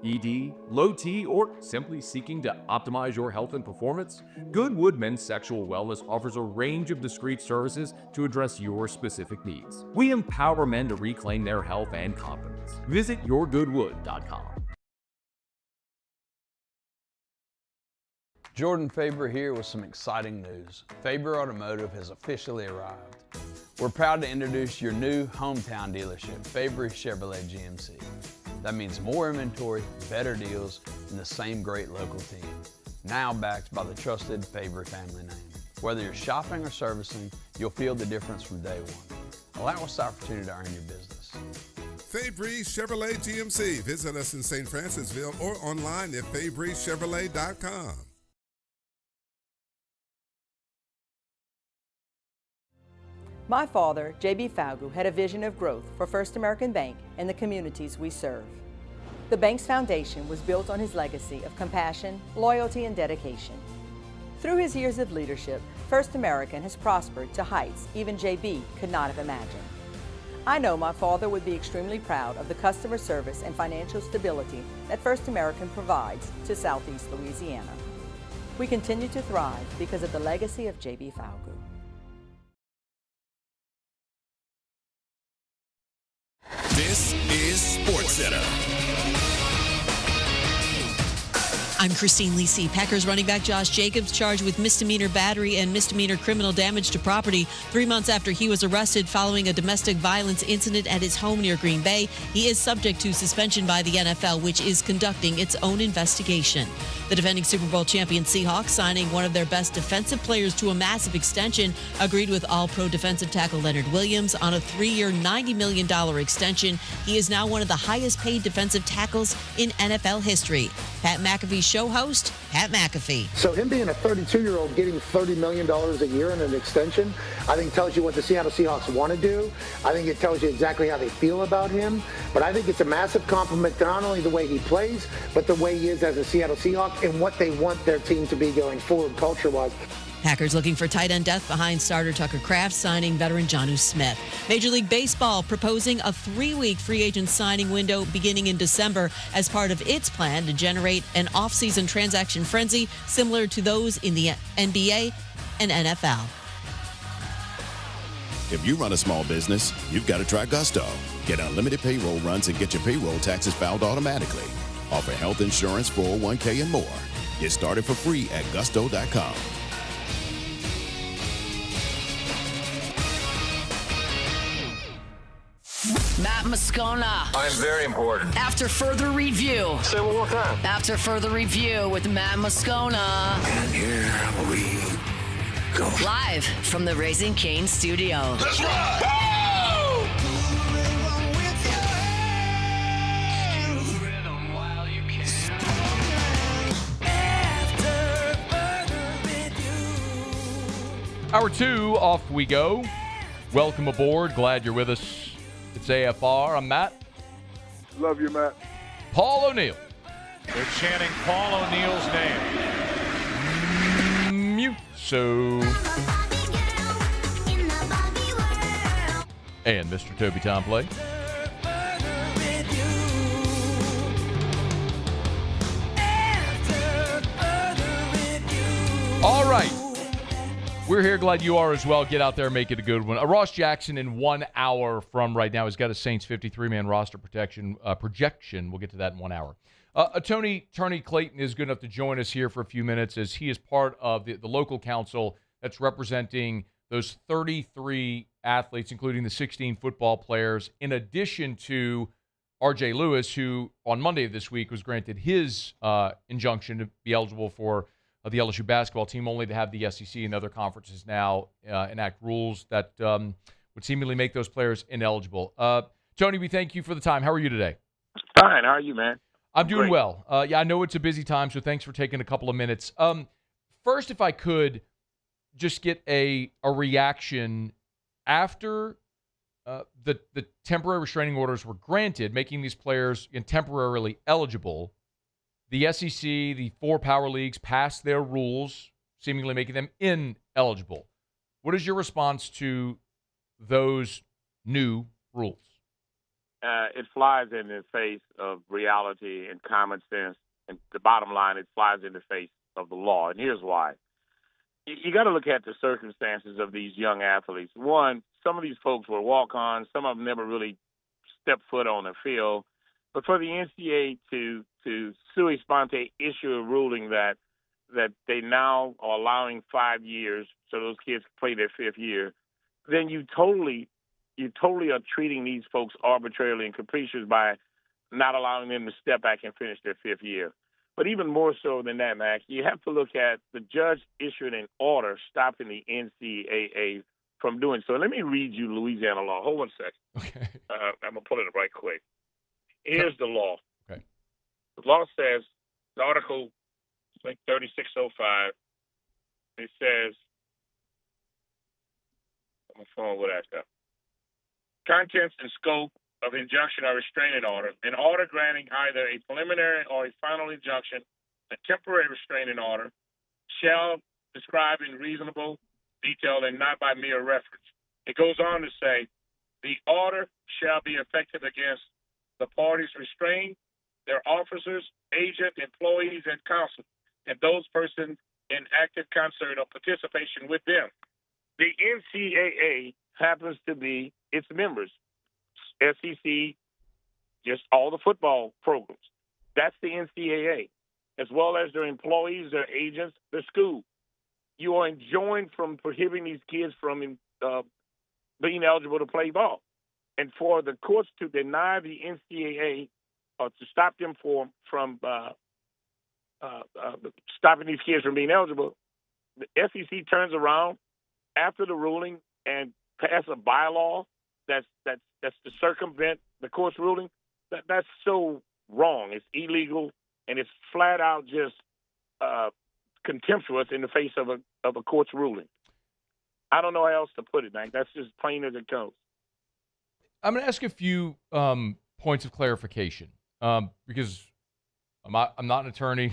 ED, low T, or simply seeking to optimize your health and performance? Goodwood Men's Sexual Wellness offers a range of discreet services to address your specific needs. We empower men to reclaim their health and confidence. Visit yourgoodwood.com. Jordan Faber here with some exciting news. Faber Automotive has officially arrived. We're proud to introduce your new hometown dealership, Faber Chevrolet GMC. That means more inventory, better deals, and the same great local team. Now backed by the trusted Faber family name. Whether you're shopping or servicing, you'll feel the difference from day one. Allow us the opportunity to earn your business. Fabry Chevrolet GMC. Visit us in St. Francisville or online at FabryChevrolet.com. My father, J.B. Falgu, had a vision of growth for First American Bank and the communities we serve. The bank's foundation was built on his legacy of compassion, loyalty, and dedication. Through his years of leadership, First American has prospered to heights even JB could not have imagined. I know my father would be extremely proud of the customer service and financial stability that First American provides to Southeast Louisiana. We continue to thrive because of the legacy of JB Falgout. This is SportsCenter. I'm Christine Lisi. Packers running back Josh Jacobs charged with misdemeanor battery and misdemeanor criminal damage to property 3 months after he was arrested following a domestic violence incident at his home near Green Bay. He is subject to suspension by the NFL, which is conducting its own investigation. The defending Super Bowl champion Seahawks, signing one of their best defensive players to a massive extension, agreed with All-Pro defensive tackle Leonard Williams on a 3-year, $90 million extension. He is now one of the highest-paid defensive tackles in NFL history. Pat McAfee show host, Pat McAfee. So him being a 32-year-old getting $30 million a year in an extension, I think tells you what the Seattle Seahawks want to do. I think it tells you exactly how they feel about him. But I think it's a massive compliment to not only the way he plays, but the way he is as a Seattle Seahawk and what they want their team to be going forward culture-wise. Packers looking for tight end depth behind starter Tucker Kraft, signing veteran Jonnu Smith. Major League Baseball proposing a 3-week free agent signing window beginning in December as part of its plan to generate an off-season transaction frenzy similar to those in the NBA and NFL. If you run a small business, you've got to try Gusto. Get unlimited payroll runs and get your payroll taxes filed automatically. Offer health insurance, 401k, and more. Get started for free at gusto.com. Matt Moscona. I'm very important. After further review. Say it one more time. After further review with Matt Moscona. And here we go. Live from the Raising Cane studio. That's right. Hour 2, off we go. Welcome aboard. Glad you're with us. It's AFR. I'm Matt. Love you, Matt. Paul O'Neill. They're chanting Paul O'Neill's name. Mute. So. And Mr. Toby Tomplay. All right. We're here. Glad you are as well. Get out there, make it a good one. Ross Jackson in 1 hour from right now has got a Saints 53-man roster projection. We'll get to that in 1 hour. Attorney Tony Clayton is good enough to join us here for a few minutes as he is part of the local council that's representing those 33 athletes, including the 16 football players, in addition to R.J. Lewis, who on Monday of this week was granted his injunction to be eligible for the LSU basketball team, only to have the SEC and other conferences now enact rules that would seemingly make those players ineligible. Tony, we thank you for the time. How are you today? Fine. How are you, man? I'm doing Great. well. I know it's a busy time, so thanks for taking a couple of minutes. First, if I could just get a reaction after the temporary restraining orders were granted, making these players temporarily eligible. The SEC, the 4 power leagues, passed their rules, seemingly making them ineligible. What is your response to those new rules? It flies in the face of reality and common sense. And the bottom line, it flies in the face of the law. And here's why. You got to look at the circumstances of these young athletes. One, some of these folks were walk-ons. Some of them never really stepped foot on the field. But for the NCAA to sui sponte issue a ruling that they now are allowing 5 years so those kids can play their 5th year, then you totally are treating these folks arbitrarily and capricious by not allowing them to step back and finish their 5th year. But even more so than that, Max, you have to look at the judge issued an order stopping the NCAA from doing so. Let me read you Louisiana law. Hold on a second. Okay. I'm going to pull it up right quick. Here's the law. Okay. The law says, Article 3605, it says, my phone would ask that. Contents and scope of injunction or restraining order, an order granting either a preliminary or a final injunction, a temporary restraining order, shall describe in reasonable detail and not by mere reference. It goes on to say, the order shall be effective against the parties restrained, their officers, agents, employees, and counsel, and those persons in active concert or participation with them. The NCAA happens to be its members. SEC, just all the football programs. That's the NCAA, as well as their employees, their agents, their school. You are enjoined from prohibiting these kids from being eligible to play ball. And for the courts to deny the NCAA or to stop them from stopping these kids from being eligible, the SEC turns around after the ruling and pass a bylaw that's to circumvent the court's ruling. That's so wrong. It's illegal, and it's flat out just contemptuous in the face of a court's ruling. I don't know how else to put it, Hank. That's just plain as it goes. I'm going to ask a few points of clarification because I'm not an attorney.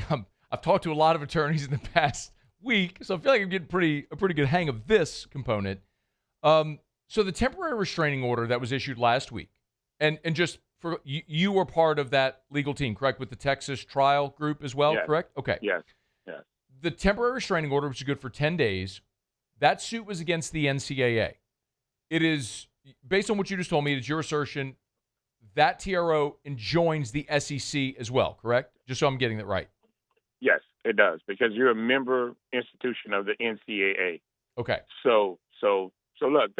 I've talked to a lot of attorneys in the past week, so I feel like I'm getting a pretty good hang of this component. So the temporary restraining order that was issued last week, and just for you were part of that legal team, correct, with the Texas trial group as well, yes. Correct? Okay. Yes. The temporary restraining order, which is good for 10 days, that suit was against the NCAA. It is, based on what you just told me, it is your assertion that TRO enjoins the SEC as well, correct? Just so I'm getting that right. Yes, it does, because you're a member institution of the NCAA. Okay. So look,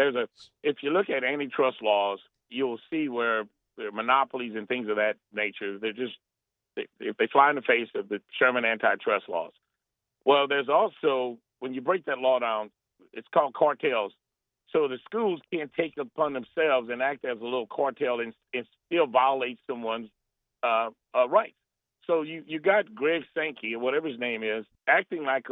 if you look at antitrust laws, you'll see where there are monopolies and things of that nature. They fly in the face of the Sherman antitrust laws. Well, there's also, when you break that law down, it's called cartels. So the schools can't take it upon themselves and act as a little cartel and still violate someone's rights. So you got Greg Sankey, or whatever his name is, acting like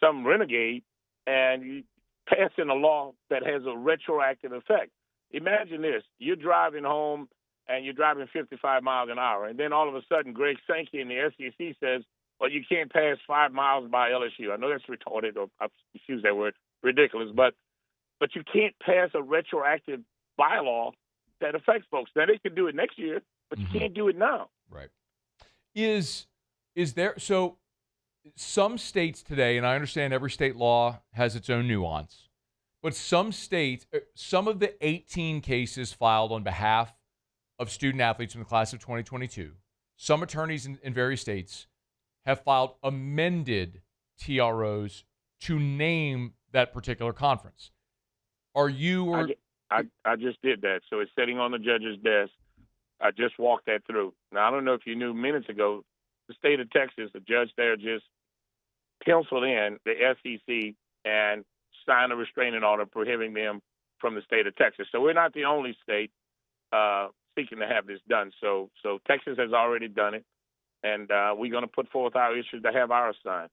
some renegade, and you passing a law that has a retroactive effect. Imagine this. You're driving home, and you're driving 55 miles an hour, and then all of a sudden Greg Sankey in the SEC says, well, you can't pass 5 miles by LSU. I know that's retarded, or I've used that word, ridiculous, but you can't pass a retroactive bylaw that affects folks. Now, they can do it next year, but you can't do it now. Right. Is there, so some states today, and I understand every state law has its own nuance, but some states, some of the 18 cases filed on behalf of student athletes from the class of 2022, some attorneys in various states have filed amended TROs to name that particular conference. Are you or I just did that, so it's sitting on the judge's desk. I just walked that through. Now, I don't know if you knew minutes ago, the state of Texas, the judge there just penciled in the SEC and signed a restraining order prohibiting them from the state of Texas. So we're not the only state seeking to have this done. So Texas has already done it, and we're going to put forth our issues to have ours signed.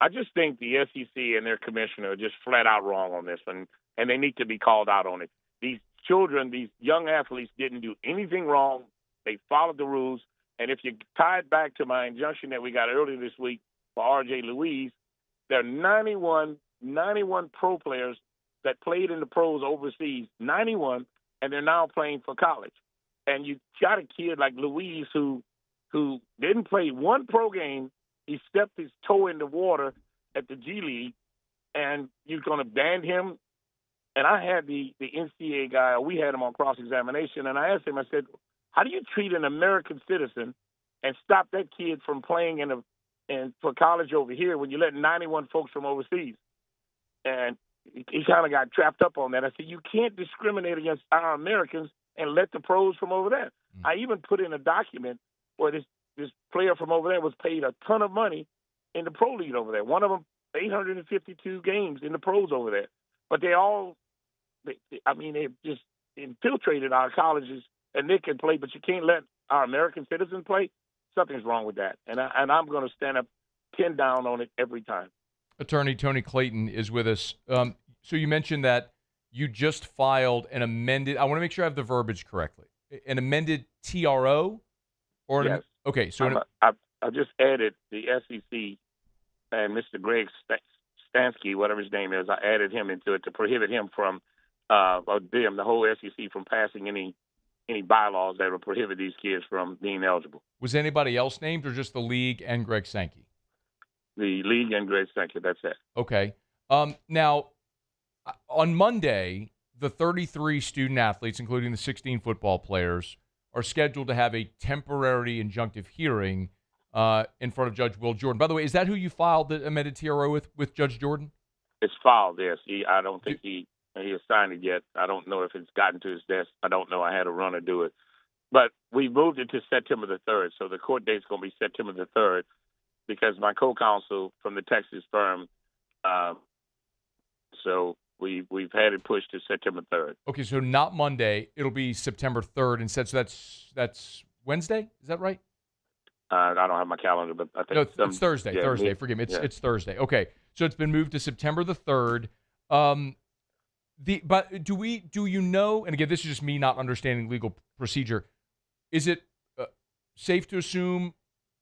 I just think the SEC and their commissioner are just flat out wrong on this, and they need to be called out on it. These children, these young athletes didn't do anything wrong. They followed the rules. And if you tie it back to my injunction that we got earlier this week for R.J. Louise, there are 91 pro players that played in the pros overseas, 91, and they're now playing for college. And you got a kid like Louise who didn't play one pro game. He stepped his toe in the water at the G League, and you're going to ban him. And I had the NCAA guy, we had him on cross-examination, and I asked him, I said, how do you treat an American citizen and stop that kid from playing for college over here when you let 91 folks from overseas? And he kind of got trapped up on that. I said, you can't discriminate against our Americans and let the pros from over there. I even put in a document where this player from over there was paid a ton of money in the pro league over there. One of them, 852 games in the pros over there. But they've just infiltrated our colleges, and they can play, but you can't let our American citizens play. Something's wrong with that. And I'm going to stand up 10 down on it every time. Attorney Tony Clayton is with us. So you mentioned that you just filed an amended. I want to make sure I have the verbiage correctly. An amended TRO, or Yes. okay. So I just added the SEC and Mr. Greg Stansky, whatever his name is. I added him into it to prohibit him from, or them, the whole SEC, from passing any bylaws that would prohibit these kids from being eligible. was anybody else named, or just the league and Greg Sankey? The league and Greg Sankey. That's it. Okay. Now, on Monday, the 33 student athletes, including the 16 football players, are scheduled to have a temporary injunctive hearing in front of Judge Will Jordan. By the way, is that who you filed the amended TRO with Judge Jordan? It's filed, yes. I don't think he has signed it yet. I don't know if it's gotten to his desk. I don't know. I had a runner do it. But we moved it to September the 3rd, so the court date's going to be September the 3rd because my co-counsel from the Texas firm, so we've had it pushed to September 3rd. Okay, so not Monday. It'll be September 3rd instead. So that's Wednesday? Is that right? I don't have my calendar, but I think it's Thursday. Yeah, Thursday. Forgive me. It's Thursday. Okay, so it's been moved to September the 3rd. But do you know? And again, this is just me not understanding legal procedure. Is it safe to assume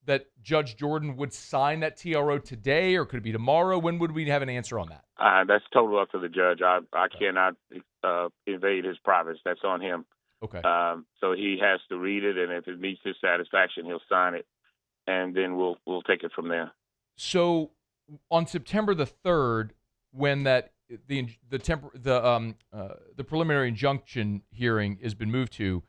that Judge Jordan would sign that TRO today, or could it be tomorrow? When would we have an answer on that? That's totally up to the judge. I cannot invade his privacy. That's on him. Okay. So he has to read it, and if it meets his satisfaction, he'll sign it, and then we'll take it from there. So on September the 3rd, when the preliminary injunction hearing has been moved to,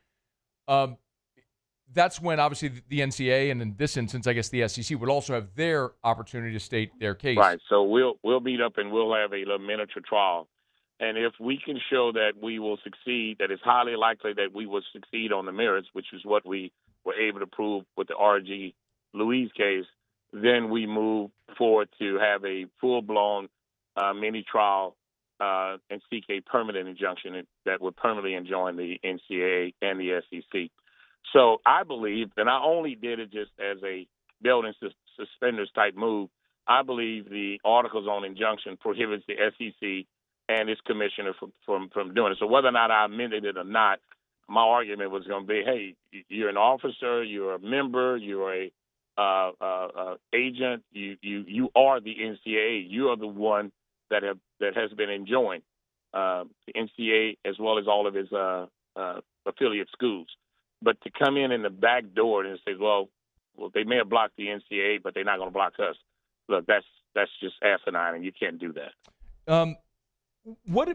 that's when obviously the NCAA, and in this instance, I guess the SEC, would also have their opportunity to state their case. Right. So we'll meet up and we'll have a little miniature trial. And if we can show that we will succeed, that it's highly likely that we will succeed on the merits, which is what we were able to prove with the R.G. Louise case, then we move forward to have a full-blown mini trial and seek a permanent injunction that would permanently enjoin the NCAA and the SEC. So I believe, and I only did it just as a belt and suspenders type move, I believe the articles on injunction prohibits the SEC and its commissioner from doing it. So whether or not I amended it or not, my argument was going to be, hey, you're an officer, you're a member, you're a agent, you are the NCAA. You are the one that has been enjoined, the NCAA as well as all of its affiliate schools. But to come in the back door and say, well, they may have blocked the NCAA, but they're not going to block us. Look, that's just asinine, and you can't do that. What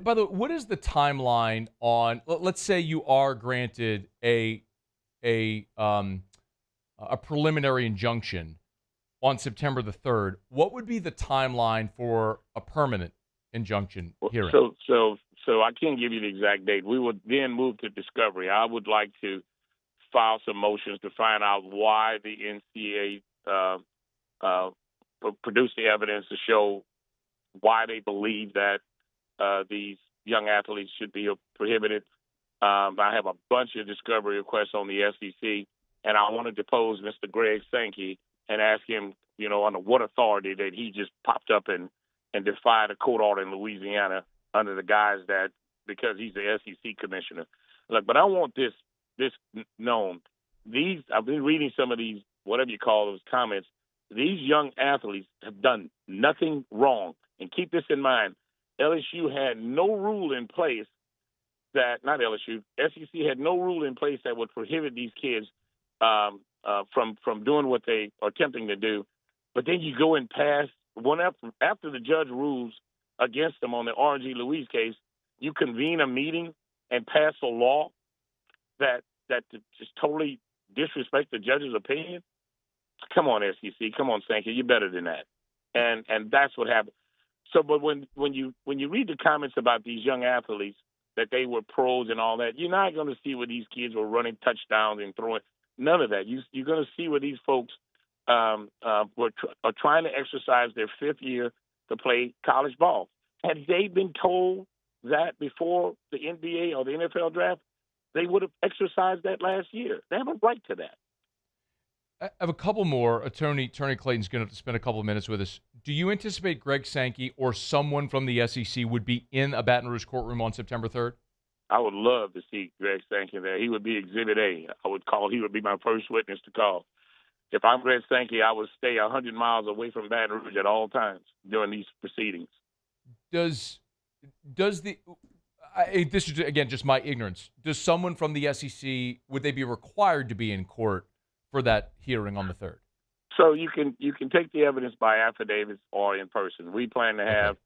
is the timeline on? Let's say you are granted a preliminary injunction on September the 3rd. What would be the timeline for a permanent injunction hearing? So I can't give you the exact date. We would then move to discovery. I would like to file some motions to find out why the NCAA produced the evidence to show why they believe that these young athletes should be prohibited. I have a bunch of discovery requests on the SEC, and I want to depose Mr. Greg Sankey and ask him, under what authority that he just popped up and defied a court order in Louisiana under the guise that because he's the SEC commissioner. Look, but I want this known. I've been reading some of these, whatever you call those comments. These young athletes have done nothing wrong. And keep this in mind, LSU had no rule in place SEC had no rule in place that would prohibit these kids from doing what they are attempting to do. But then you go and pass one after the judge rules against them on the R.G. Louise case, you convene a meeting and pass a law that just totally disrespect the judge's opinion. Come on, SEC. Come on, Sankey. You're better than that. And that's what happened. So, but when you read the comments about these young athletes, that they were pros and all that, you're not going to see where these kids were running touchdowns and throwing. None of that. You're going to see where these folks are trying to exercise their fifth year to play college ball. Had they been told that before the NBA or the NFL draft, they would have exercised that last year. They have a right to that. I have a couple more. Attorney Clayton's going to have to spend a couple of minutes with us. Do you anticipate Greg Sankey or someone from the SEC would be in a Baton Rouge courtroom on September 3rd? I would love to see Greg Sankey there. He would be Exhibit A. He would be my first witness to call. If I'm Greg Sankey, I would stay 100 miles away from Baton Rouge at all times during these proceedings. Does the this is, again, just my ignorance. Does someone from the SEC, would they be required to be in court for that hearing on the 3rd? So you can take the evidence by affidavits or in person. We plan to have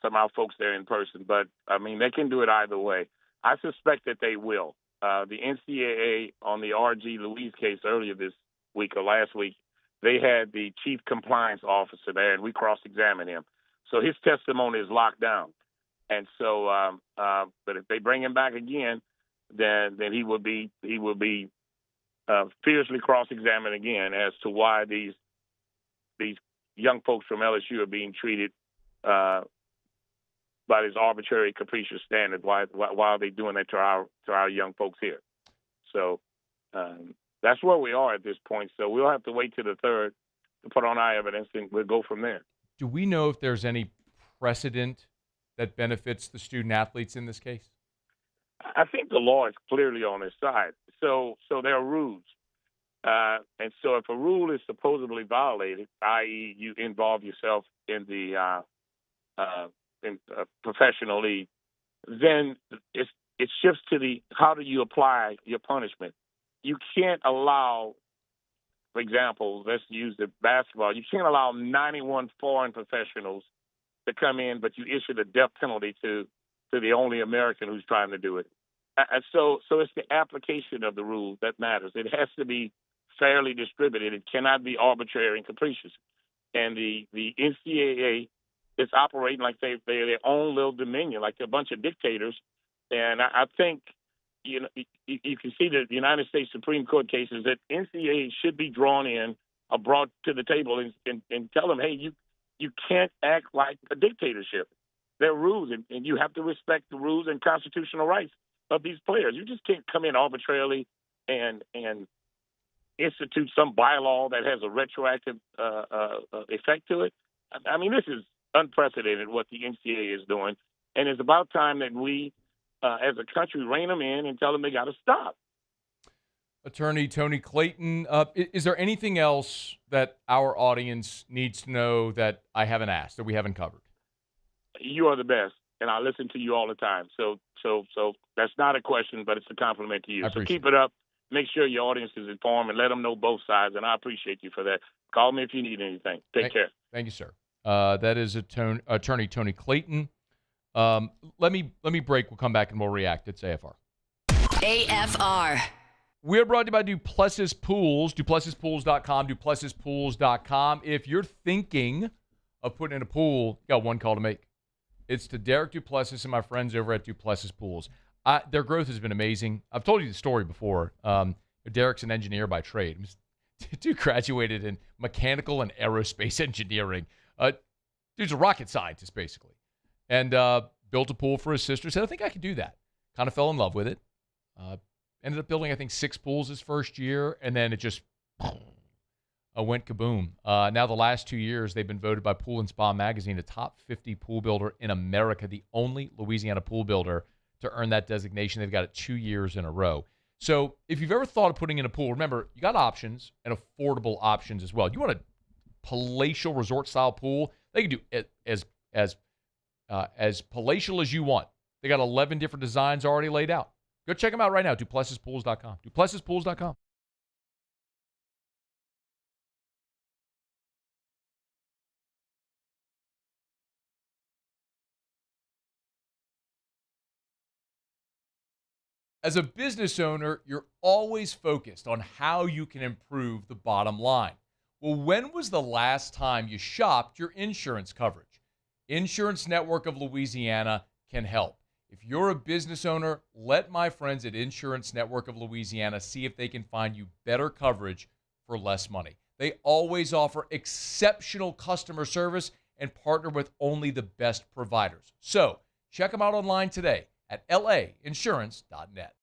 some of our folks there in person, but, I mean, they can do it either way. I suspect that they will. The NCAA on the R.G. Louise case earlier this week or last week, they had the chief compliance officer there, and we cross-examined him. So his testimony is locked down. And so, but if they bring him back again, then he will be fiercely cross-examined again as to why these young folks from LSU are being treated by this arbitrary, capricious standard. Why are they doing that to our young folks here? So that's where we are at this point. So we'll have to wait till the 3rd to put on our evidence, and we'll go from there. Do we know if there's any precedent that benefits the student athletes in this case? I think the law is clearly on his side. So there are rules. And so if a rule is supposedly violated, i.e. you involve yourself in the professional league, then it shifts to how do you apply your punishment? You can't allow, for example, let's use the basketball, you can't allow 91 foreign professionals to come in, but you issue the death penalty to the only American who's trying to do it. So it's the application of the rules that matters. It has to be fairly distributed. It cannot be arbitrary and capricious. And the NCAA is operating like they're their own little dominion, like they're a bunch of dictators. And I think you can see the United States Supreme Court cases that NCAA should be drawn in, brought to the table, and tell them, hey, you can't act like a dictatorship. There are rules, and you have to respect the rules and constitutional rights of these players. You just can't come in arbitrarily and institute some bylaw that has a retroactive effect to it. I mean, this is unprecedented what the NCAA is doing, and it's about time that we, as a country, rein them in and tell them they got to stop. Attorney Tony Clayton, is there anything else that our audience needs to know that I haven't asked, that we haven't covered? You are the best, and I listen to you all the time. So that's not a question, but it's a compliment to you. So keep it up. Make sure your audience is informed and let them know both sides, and I appreciate you for that. Call me if you need anything. Take care. Thank you, sir. That is Attorney Tony Clayton. Let me break. We'll come back and we'll react. It's AFR. AFR. We're brought to you by Duplessis Pools, DuplessisPools.com, DuplessisPools.com. If you're thinking of putting in a pool, you got one call to make. It's to Derek Duplessis and my friends over at Duplessis Pools. Their growth has been amazing. I've told you the story before. Derek's an engineer by trade. Dude graduated in mechanical and aerospace engineering. Dude's a rocket scientist, basically. And built a pool for his sister. Said, I think I could do that. Kind of fell in love with it. Ended up building, I think, 6 pools his first year. And then it just went kaboom. Now the last 2 years, they've been voted by Pool & Spa Magazine a top 50 pool builder in America, the only Louisiana pool builder to earn that designation. They've got it 2 years in a row. So if you've ever thought of putting in a pool, remember, you got options and affordable options as well. You want a palatial resort-style pool, they can do it as palatial as you want. They got 11 different designs already laid out. Go check them out right now, DuplessisPools.com. DuplessisPools.com. As a business owner, you're always focused on how you can improve the bottom line. Well, when was the last time you shopped your insurance coverage? Insurance Network of Louisiana can help. If you're a business owner, let my friends at Insurance Network of Louisiana see if they can find you better coverage for less money. They always offer exceptional customer service and partner with only the best providers. So check them out online today at lainsurance.net.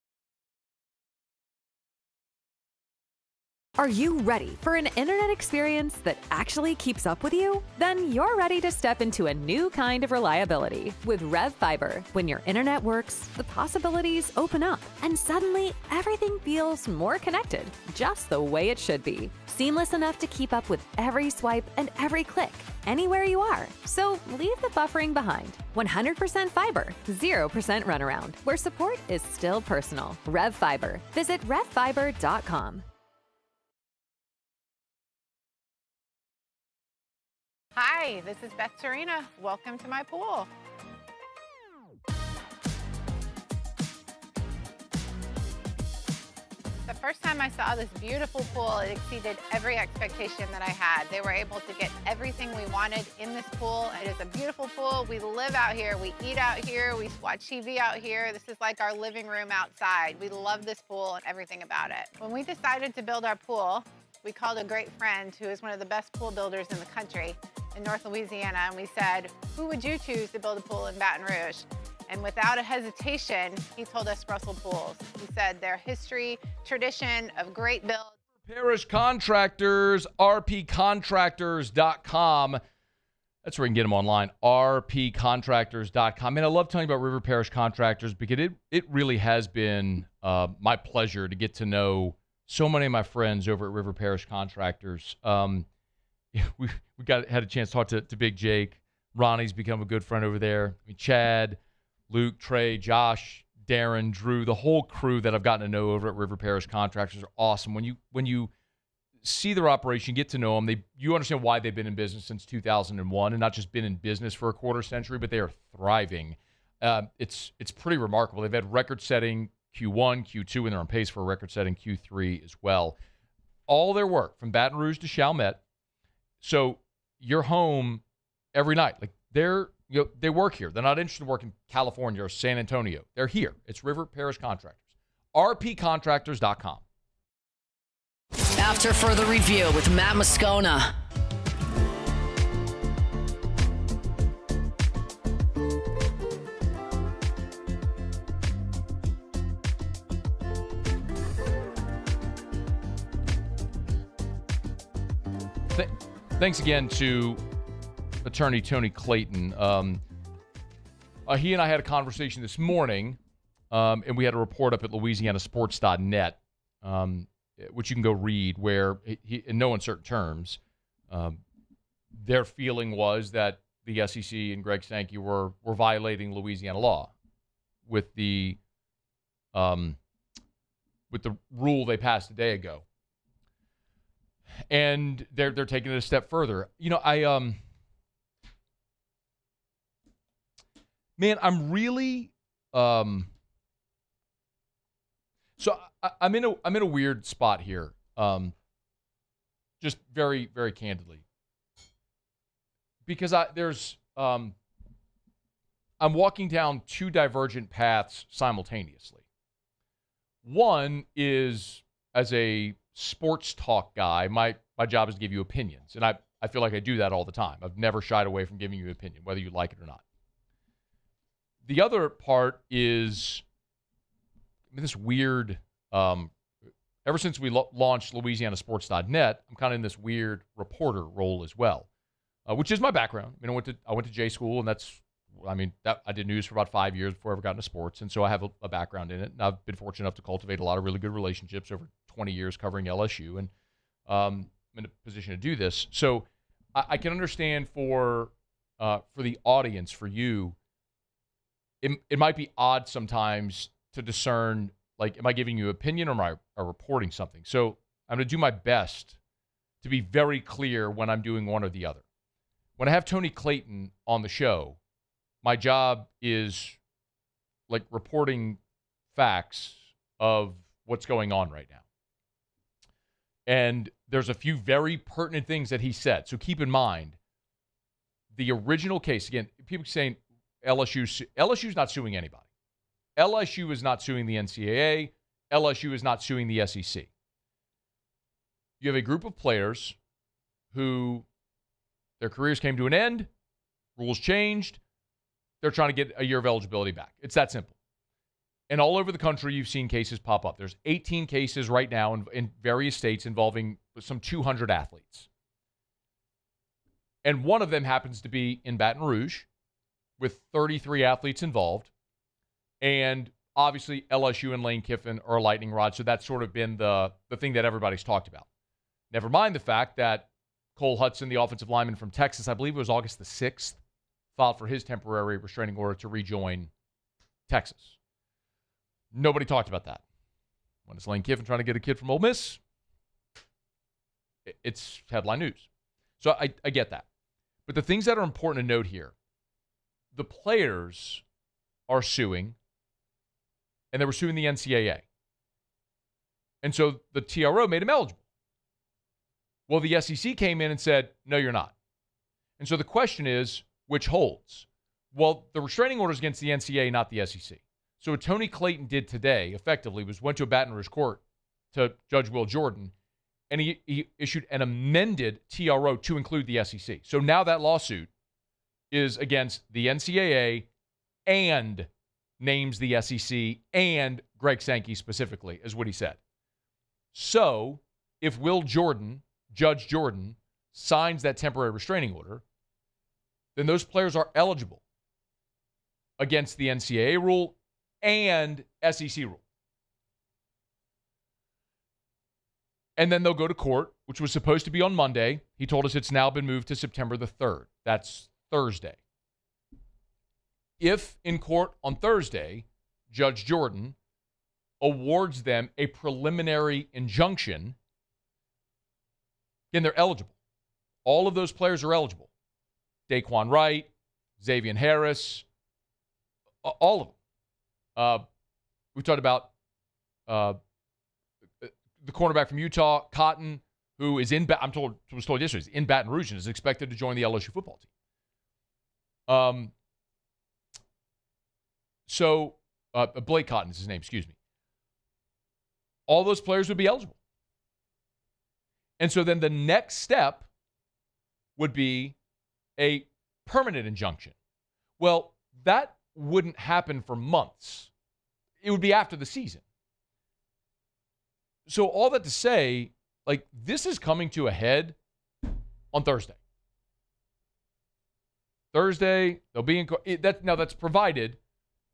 Are you ready for an internet experience that actually keeps up with you? Then you're ready to step into a new kind of reliability with RevFiber. When your internet works, the possibilities open up, and suddenly everything feels more connected, just the way it should be. Seamless enough to keep up with every swipe and every click, anywhere you are. So leave the buffering behind. 100% fiber, 0% runaround, where support is still personal. RevFiber. Visit revfiber.com. Hi, this is Beth Serena. Welcome to my pool. The first time I saw this beautiful pool, it exceeded every expectation that I had. They were able to get everything we wanted in this pool. It is a beautiful pool. We live out here, we eat out here, we watch TV out here. This is like our living room outside. We love this pool and everything about it. When we decided to build our pool, we called a great friend who is one of the best pool builders in the country in North Louisiana, and we said, who would you choose to build a pool in Baton Rouge? And without a hesitation, he told us Russell Pools. He said their history, tradition of great builds. Parish Contractors, rpcontractors.com. That's where you can get them online, rpcontractors.com. And I love telling you about River Parish Contractors because it really has been my pleasure to get to know so many of my friends over at River Parish Contractors. We had a chance to talk to Big Jake. Ronnie's become a good friend over there. I mean, Chad, Luke, Trey, Josh, Darren, Drew, the whole crew that I've gotten to know over at River Parish Contractors are awesome. When you see their operation, get to know them, you understand why they've been in business since 2001 and not just been in business for a quarter century, but they are thriving. It's pretty remarkable. They've had record-setting Q1, Q2, and they're on pace for a record-setting Q3 as well. All their work from Baton Rouge to Chalmette. So you're home every night. Like they work here. They're not interested in working in California or San Antonio. They're here. It's River Parish Contractors. rpcontractors.com. After further review with Matt Moscona. Thanks again to Attorney Tony Clayton. He and I had a conversation this morning, and we had a report up at louisianasports.net, which you can go read, where he, in no uncertain terms, their feeling was that the SEC and Greg Sankey were violating Louisiana law with the rule they passed a day ago. And they're taking it a step further. You know, I'm really so I'm in a weird spot here. Just very, very candidly, because I'm walking down two divergent paths simultaneously. One is, as a sports talk guy, my job is to give you opinions, and I feel like I do that all the time. I've never shied away from giving you an opinion, whether you like it or not. The other part is this weird, ever since we launched louisianasports.net, I'm kind of in this weird reporter role as well, which is my background. I mean, I went to J school, and I did news for about 5 years before I ever got into sports, and so I have a background in it, and I've been fortunate enough to cultivate a lot of really good relationships over 20 years covering LSU, and I'm in a position to do this. So I can understand for the audience, for you, it might be odd sometimes to discern, like, am I giving you an opinion or am I reporting something? So I'm going to do my best to be very clear when I'm doing one or the other. When I have Tony Clayton on the show, my job is like reporting facts of what's going on right now. And there's a few very pertinent things that he said. So keep in mind, the original case, again, people saying LSU's not suing anybody. LSU is not suing the NCAA. LSU is not suing the SEC. You have a group of players who their careers came to an end, rules changed, they're trying to get a year of eligibility back. It's that simple. And all over the country, you've seen cases pop up. There's 18 cases right now in various states involving some 200 athletes. And one of them happens to be in Baton Rouge with 33 athletes involved. And obviously, LSU and Lane Kiffin are a lightning rod, so that's sort of been the thing that everybody's talked about. Never mind the fact that Cole Hudson, the offensive lineman from Texas, I believe it was August the 6th, filed for his temporary restraining order to rejoin Texas. Nobody talked about that. When it's Lane Kiffin trying to get a kid from Ole Miss, it's headline news. So I get that. But the things that are important to note here, the players are suing, and they were suing the NCAA. And so the TRO made them eligible. Well, the SEC came in and said, no, you're not. And so the question is, which holds? Well, the restraining order is against the NCAA, not the SEC. So what Tony Clayton did today, effectively, was went to a Baton Rouge court to Judge Will Jordan, and he issued an amended TRO to include the SEC. So now that lawsuit is against the NCAA and names the SEC and Greg Sankey specifically, is what he said. So if Judge Jordan, signs that temporary restraining order, then those players are eligible against the NCAA rule and SEC rule. And then they'll go to court, which was supposed to be on Monday. He told us it's now been moved to September the 3rd. That's Thursday. If in court on Thursday, Judge Jordan awards them a preliminary injunction, then they're eligible. All of those players are eligible. Daquan Wright, Xavier Harris, all of them. We talked about the cornerback from Utah, Cotton, who is was told yesterday, is in Baton Rouge and is expected to join the LSU football team. So Blake Cotton is his name, excuse me. All those players would be eligible. And so then the next step would be a permanent injunction. Well, that wouldn't happen for months. It would be after the season. So all that to say, like, this is coming to a head on Thursday. Thursday, they'll be in court. Now, that's provided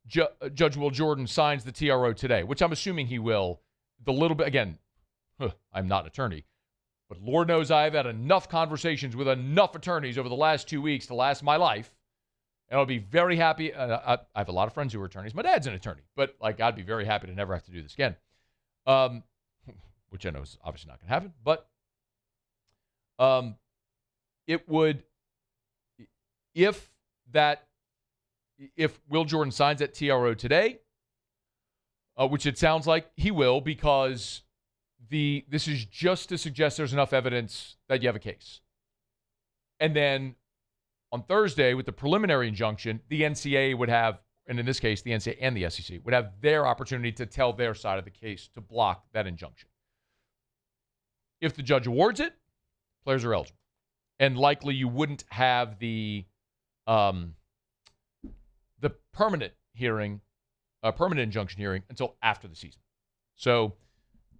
Judge Will Jordan signs the TRO today, which I'm assuming he will. The little bit, again, I'm not an attorney, but Lord knows I've had enough conversations with enough attorneys over the last 2 weeks to last my life. And I'll be very happy. I have a lot of friends who are attorneys. My dad's an attorney, but I'd be very happy to never have to do this again. Which I know is obviously not going to happen, but it would, if Will Jordan signs that TRO today, which it sounds like he will, because this is just to suggest there's enough evidence that you have a case. And then on Thursday, with the preliminary injunction, the NCAA would have, and in this case, the NCAA and the SEC would have their opportunity to tell their side of the case to block that injunction. If the judge awards it, players are eligible. And likely you wouldn't have the permanent hearing, permanent injunction hearing until after the season. So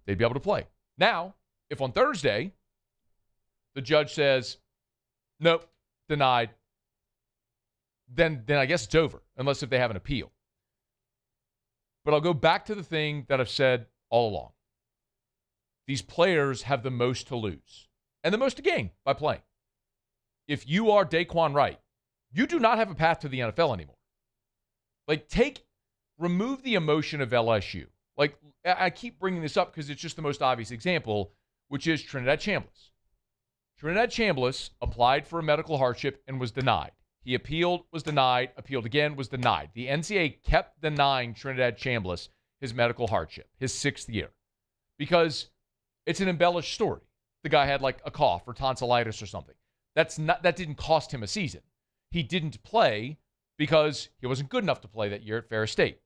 they'd be able to play. Now, if on Thursday the judge says, nope, denied, then I guess it's over, unless if they have an appeal. But I'll go back to the thing that I've said all along. These players have the most to lose and the most to gain by playing. If you are Daquan Wright, you do not have a path to the NFL anymore. Remove the emotion of LSU. I keep bringing this up because it's just the most obvious example, which is Trinidad Chambliss. Trinidad Chambliss applied for a medical hardship and was denied. He appealed, was denied, appealed again, was denied. The NCAA kept denying Trinidad Chambliss his medical hardship, his 6th year, because it's an embellished story. The guy had a cough or tonsillitis or something. That didn't cost him a season. He didn't play because he wasn't good enough to play that year at Ferris State.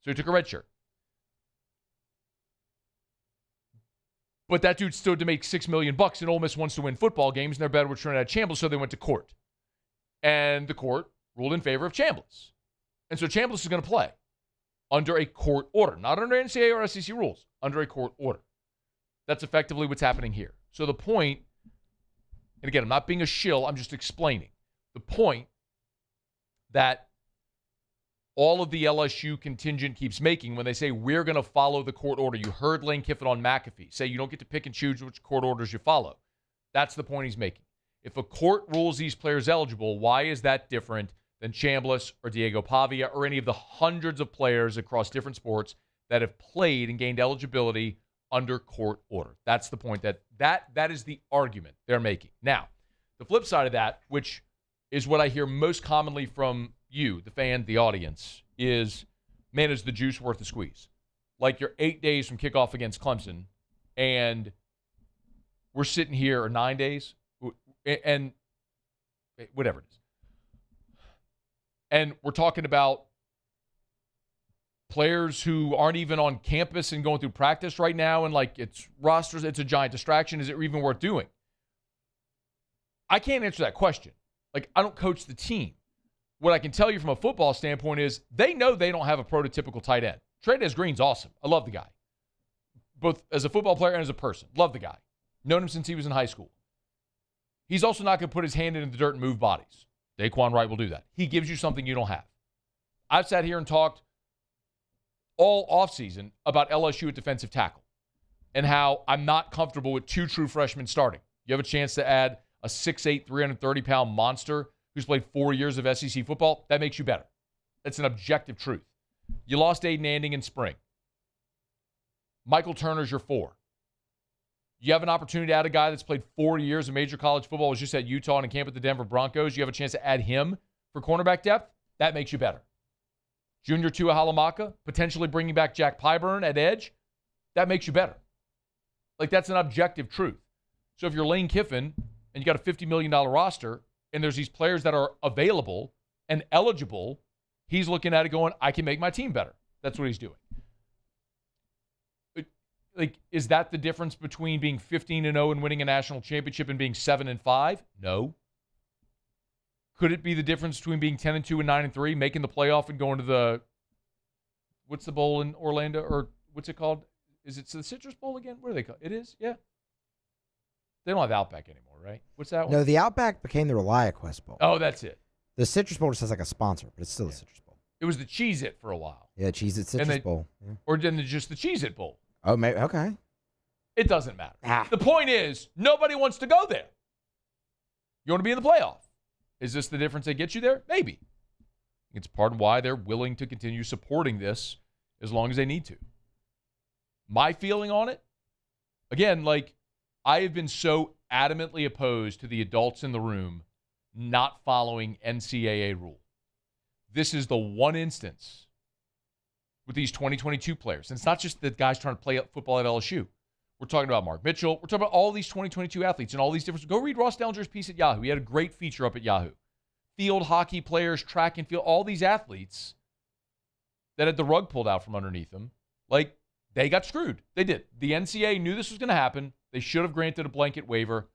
So he took a red shirt. But that dude stood to make $6 million, and Ole Miss wants to win football games, and they're better with Trinidad Chambliss, so they went to court. And the court ruled in favor of Chambliss. And so Chambliss is going to play under a court order, not under NCAA or SEC rules, under a court order. That's effectively what's happening here. So the point, and again, I'm not being a shill, I'm just explaining. The point that all of the LSU contingent keeps making when they say we're going to follow the court order. You heard Lane Kiffin on McAfee say you don't get to pick and choose which court orders you follow. That's the point he's making. If a court rules these players eligible, why is that different than Chambliss or Diego Pavia or any of the hundreds of players across different sports that have played and gained eligibility under court order? That's the point. That is the argument they're making. Now, the flip side of that, which is what I hear most commonly from you, the fan, the audience, is, man, is the juice worth the squeeze? Like you're 8 days from kickoff against Clemson, and we're sitting here, or 9 days, and whatever it is. And we're talking about players who aren't even on campus and going through practice right now, and like it's rosters, it's a giant distraction. Is it even worth doing? I can't answer that question. Like, I don't coach the team. What I can tell you from a football standpoint is they know they don't have a prototypical tight end. Trey'Dez Green's awesome. I love the guy. Both as a football player and as a person. Love the guy. Known him since he was in high school. He's also not going to put his hand in the dirt and move bodies. Daquan Wright will do that. He gives you something you don't have. I've sat here and talked all offseason about LSU at defensive tackle and how I'm not comfortable with two true freshmen starting. You have a chance to add a 6'8", 330-pound monster who's played 4 years of SEC football. That makes you better. That's an objective truth. You lost Aiden Anding in spring. Michael Turner's your 4. You have an opportunity to add a guy that's played 4 years of major college football, was just at Utah and in camp with the Denver Broncos. You have a chance to add him for cornerback depth. That makes you better. Junior Tuihalamaka, potentially bringing back Jack Pyburn at edge. That makes you better. Like, that's an objective truth. So if you're Lane Kiffin and you got a $50 million roster and there's these players that are available and eligible, he's looking at it going, I can make my team better. That's what he's doing. Like, is that the difference between being 15-0 and winning a national championship and being 7-5? No. Could it be the difference between being 10-2 and 9-3, making the playoff and going to the, what's the bowl in Orlando, or what's it called? Is it the Citrus Bowl again? What are they called? It is? Yeah. They don't have Outback anymore, right? What's that one? No, the Outback became the ReliaQuest Bowl. Oh, that's it. The Citrus Bowl just has like a sponsor, but it's still the Citrus Bowl. It was the Cheez-It for a while. Yeah, Cheez-It Citrus Bowl. Yeah. Or then just the Cheez-It Bowl. Oh, maybe, okay. It doesn't matter. The point is, nobody wants to go there. You want to be in the playoff. Is this the difference that gets you there? Maybe. It's part of why they're willing to continue supporting this as long as they need to. My feeling on it, again, like, I have been so adamantly opposed to the adults in the room not following NCAA rule. This is the one instance with these 2022 players. And it's not just the guys trying to play football at LSU. We're talking about Mark Mitchell. We're talking about all these 2022 athletes and all these different. Go read Ross Dellinger's piece at Yahoo. He had a great feature up at Yahoo. Field hockey players, track and field, all these athletes that had the rug pulled out from underneath them. Like, they got screwed. They did. The NCAA knew this was going to happen. They should have granted a blanket waiver.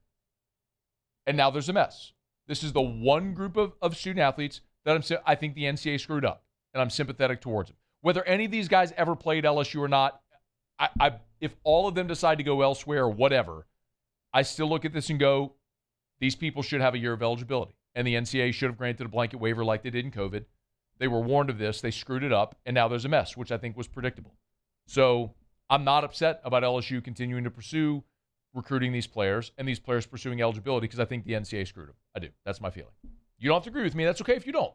And now there's a mess. This is the one group of student athletes that I think the NCAA screwed up. And I'm sympathetic towards them. Whether any of these guys ever played LSU or not, if all of them decide to go elsewhere or whatever, I still look at this and go, these people should have a year of eligibility. And the NCAA should have granted a blanket waiver like they did in COVID. They were warned of this. They screwed it up. And now there's a mess, which I think was predictable. So I'm not upset about LSU continuing to pursue recruiting these players and these players pursuing eligibility because I think the NCAA screwed them. I do. That's my feeling. You don't have to agree with me. That's okay if you don't.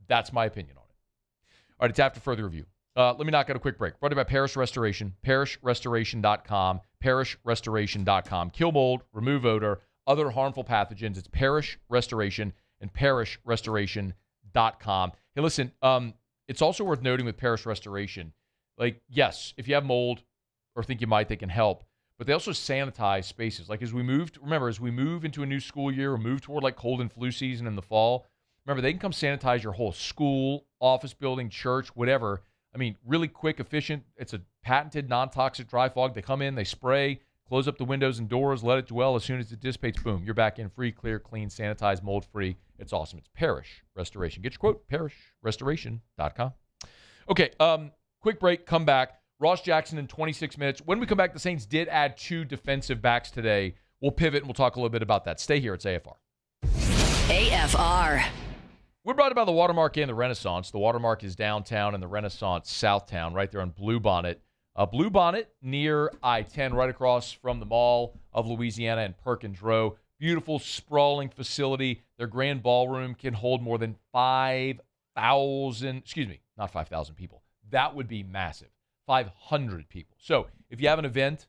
That's my opinion on it. All right, it's after further review. Let me knock out a quick break. Brought to you by Parish Restoration, parishrestoration.com, parishrestoration.com. Kill mold, remove odor, other harmful pathogens. It's Parish Restoration and parishrestoration.com. Hey, listen, it's also worth noting with Parish Restoration, like, yes, if you have mold or think you might, they can help. But they also sanitize spaces. Like, as we move into a new school year or move toward like cold and flu season in the fall, remember, they can come sanitize your whole school, office building, church, whatever. I mean, really quick, efficient. It's a patented non-toxic dry fog. They come in, they spray, close up the windows and doors, let it dwell. As soon as it dissipates, boom, you're back in free, clear, clean, sanitized, mold-free. It's awesome. It's Parish Restoration. Get your quote, parishrestoration.com. All Okay, quick break, come back. Ross Jackson in 26 minutes. When we come back, the Saints did add 2 defensive backs today. We'll pivot and we'll talk a little bit about that. Stay here. It's AFR. AFR. We're brought to you by the Watermark and the Renaissance. The Watermark is downtown and the Renaissance Southtown, right there on Bluebonnet. Bluebonnet near I-10, right across from the Mall of Louisiana and Perkins Row. Beautiful, sprawling facility. Their grand ballroom can hold more than 5,000, not 5,000 people. That would be massive. 500 people. So if you have an event,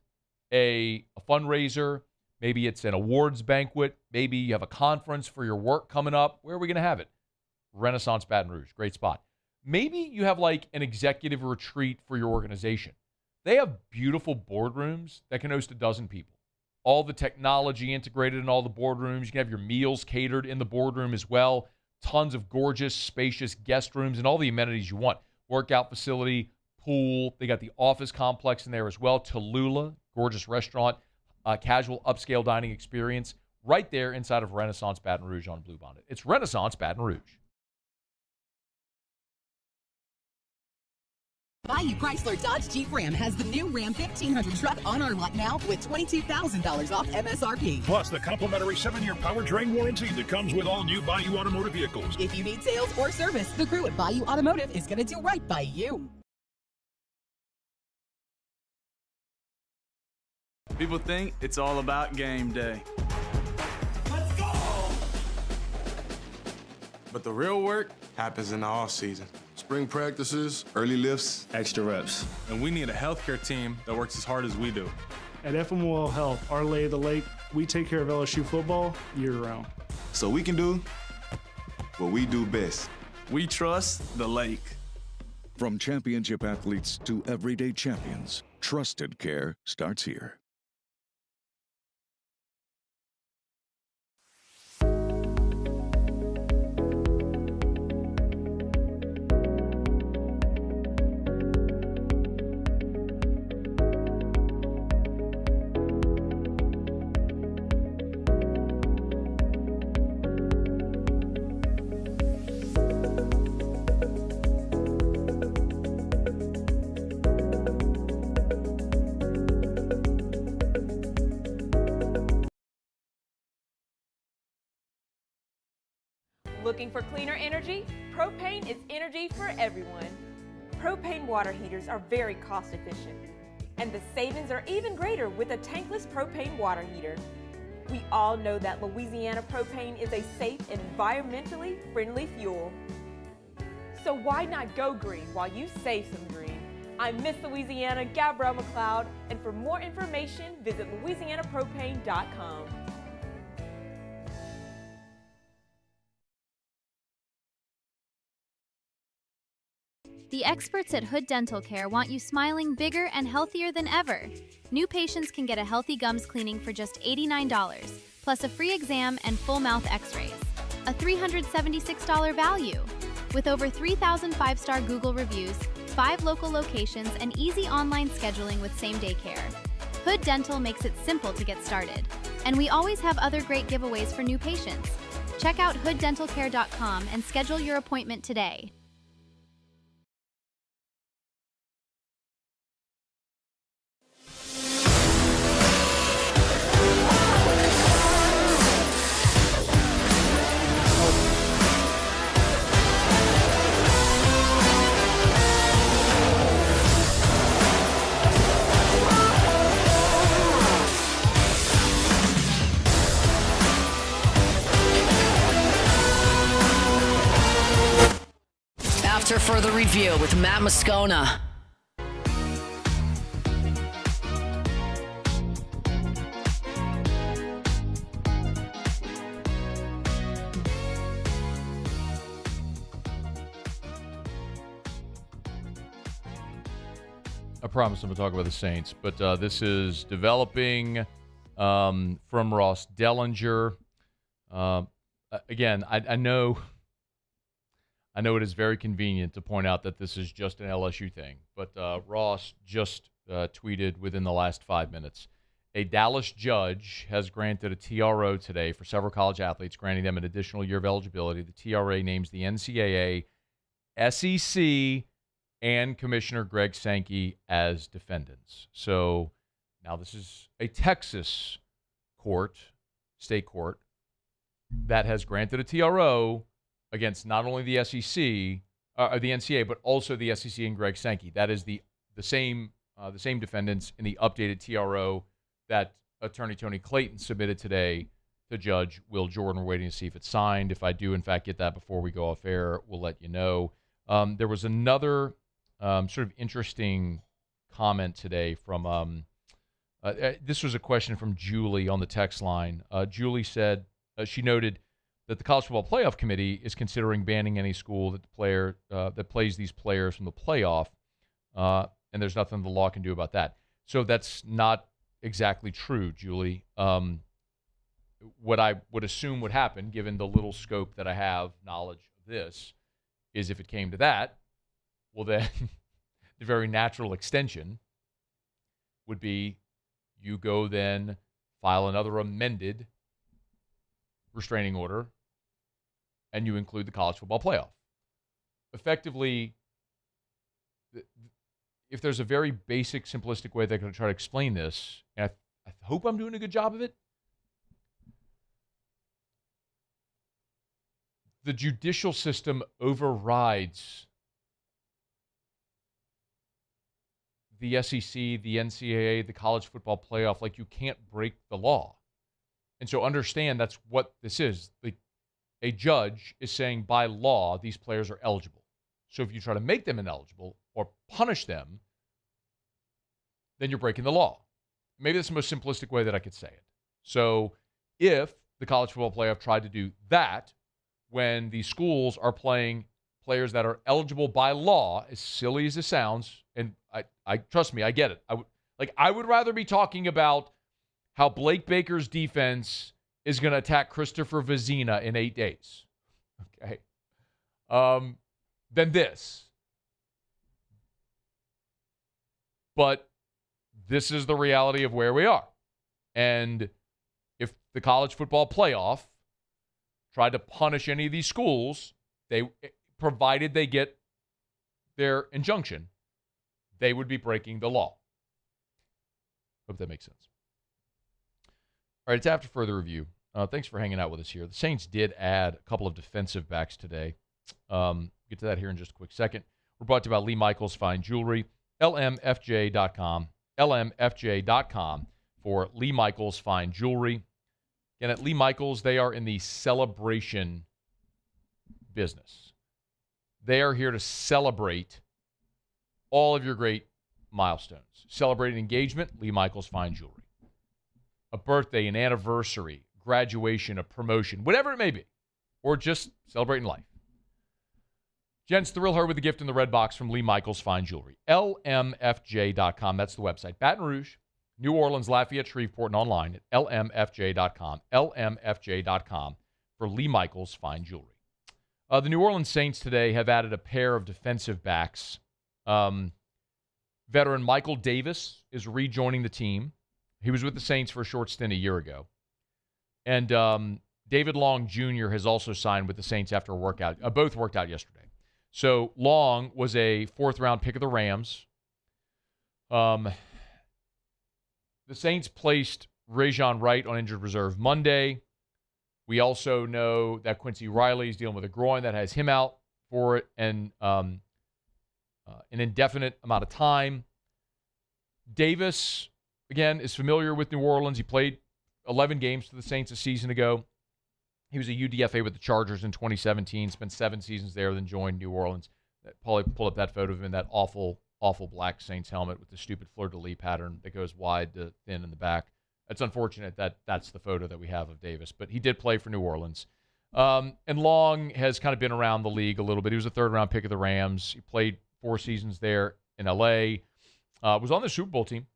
a fundraiser, maybe it's an awards banquet, maybe you have a conference for your work coming up, where are we going to have it? Renaissance Baton Rouge, great spot. Maybe you have like an executive retreat for your organization. They have beautiful boardrooms that can host 12 people. All the technology integrated in all the boardrooms. You can have your meals catered in the boardroom as well. Tons of gorgeous, spacious guest rooms and all the amenities you want. Workout facility, pool. They got the office complex in there as well. Tallulah, gorgeous restaurant, casual upscale dining experience right there inside of Renaissance Baton Rouge on Bluebonnet. It's Renaissance Baton Rouge. Bayou Chrysler Dodge Jeep Ram has the new Ram 1500 truck on our lot now with $22,000 off MSRP. Plus the complimentary 7-year powertrain warranty that comes with all new Bayou Automotive vehicles. If you need sales or service, the crew at Bayou Automotive is going to do right by you. People think it's all about game day. Let's go! But the real work happens in the off season. Spring practices, early lifts, Extra reps. And we need a healthcare team that works as hard as we do. At FMOL Health, our lay of the lake, we take care of LSU football year-round. So we can do what we do best. We trust the lake. From championship athletes to everyday champions, trusted care starts here. Looking for cleaner energy? Propane is energy for everyone. Propane water heaters are very cost efficient, and the savings are even greater with a tankless propane water heater. We all know that Louisiana propane is a safe and environmentally friendly fuel. So why not go green while you save some green? I'm Miss Louisiana, Gabrielle McLeod, and for more information, visit louisianapropane.com. The experts at Hood Dental Care want you smiling bigger and healthier than ever. New patients can get a healthy gums cleaning for just $89, plus a free exam and full mouth x-rays. A $376 value. With over 3,000 5-star Google reviews, 5 local locations, and easy online scheduling with same-day care. Hood Dental makes it simple to get started. And we always have other great giveaways for new patients. Check out hooddentalcare.com and schedule your appointment today. After further review with Matt Moscona. I promise I'm going to talk about the Saints, but this is developing from Ross Dellinger. Again, I know it is very convenient to point out that this is just an LSU thing, but Ross just tweeted within the last 5 minutes. A Dallas judge has granted a TRO today for several college athletes, granting them an additional year of eligibility. The TRA names the NCAA, SEC, and Commissioner Greg Sankey as defendants. So now this is a Texas court, state court, that has granted a TRO against not only the SEC, the NCAA, but also the SEC and Greg Sankey. That is the same defendants in the updated TRO that Attorney Tony Clayton submitted today to Judge Will Jordan. We're waiting to see if it's signed. If I do, in fact, get that before we go off air, we'll let you know. There was another sort of interesting comment today from this was a question from Julie on the text line. Julie said she noted that the College Football Playoff Committee is considering banning any school that plays these players from the playoff, and there's nothing the law can do about that. So that's not exactly true, Julie. What I would assume would happen, given the little scope that I have knowledge of this, is if it came to that, well then the very natural extension would be you go then file another amended restraining order and you include the college football playoff. Effectively, if there's a very basic, simplistic way they're going to try to explain this, and I hope I'm doing a good job of it, the judicial system overrides the SEC, the NCAA, the college football playoff. Like, you can't break the law. And so understand that's what this is. A judge is saying by law these players are eligible. So if you try to make them ineligible or punish them, then you're breaking the law. Maybe that's the most simplistic way that I could say it. So if the college football playoff tried to do that when the schools are playing players that are eligible by law, as silly as it sounds, and I trust me, I get it. I would rather be talking about how Blake Baker's defense is going to attack Christopher Vizina in 8 days, okay, than this. But this is the reality of where we are. And if the college football playoff tried to punish any of these schools, provided they get their injunction, they would be breaking the law. Hope that makes sense. All right, it's after further review. Thanks for hanging out with us here. The Saints did add a couple of defensive backs today. Get to that here in just a quick second. We're brought to you by Lee Michaels Fine Jewelry, lmfj.com, lmfj.com for Lee Michaels Fine Jewelry. And at Lee Michaels, they are in the celebration business. They are here to celebrate all of your great milestones. Celebrate an engagement, Lee Michaels Fine Jewelry. A birthday, an anniversary, graduation, a promotion, whatever it may be, or just celebrating life. Gents, thrill her with a gift in the red box from Lee Michaels Fine Jewelry. lmfj.com, that's the website. Baton Rouge, New Orleans, Lafayette, Shreveport, and online at lmfj.com. lmfj.com for Lee Michaels Fine Jewelry. The New Orleans Saints today have added a pair of defensive backs. Veteran Michael Davis is rejoining the team. He was with the Saints for a short stint a year ago. And David Long Jr. has also signed with the Saints after a workout. Both worked out yesterday. So Long was a fourth-round pick of the Rams. The Saints placed Rajon Wright on injured reserve Monday. We also know that Quincy Riley is dealing with a groin that has him out for it and an indefinite amount of time. Davis, again, is familiar with New Orleans. He played 11 games for the Saints a season ago. He was a UDFA with the Chargers in 2017, spent 7 seasons there, then joined New Orleans. Probably pull up that photo of him in that awful black Saints helmet with the stupid fleur-de-lis pattern that goes wide to thin in the back. It's unfortunate that that's the photo that we have of Davis, but he did play for New Orleans. And Long has kind of been around the league a little bit. He was a third-round pick of the Rams. He played 4 seasons there in L.A., was on the Super Bowl team,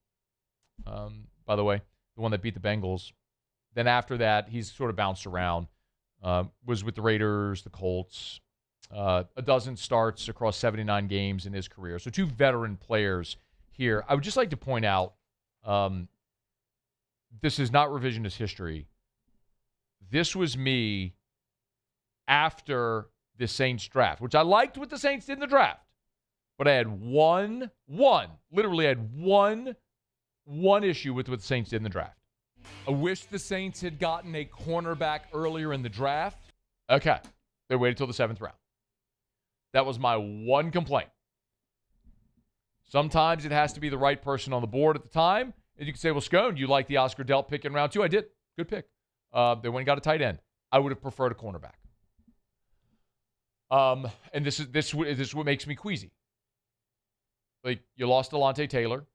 by the way, the one that beat the Bengals. Then after that, he's sort of bounced around. Was with the Raiders, the Colts, a dozen starts across 79 games in his career. So 2 veteran players here. I would just like to point out, this is not revisionist history. This was me after the Saints draft, which I liked what the Saints did in the draft. But I had literally had one issue with what the Saints did in the draft. I wish the Saints had gotten a cornerback earlier in the draft. Okay. They waited till the 7th round. That was my one complaint. Sometimes it has to be the right person on the board at the time. And you can say, well, Scone, you like the Oscar Delp pick in round 2? I did. Good pick. They went and got a tight end. I would have preferred a cornerback. And this is what makes me queasy. Like, you lost Alontae Taylor,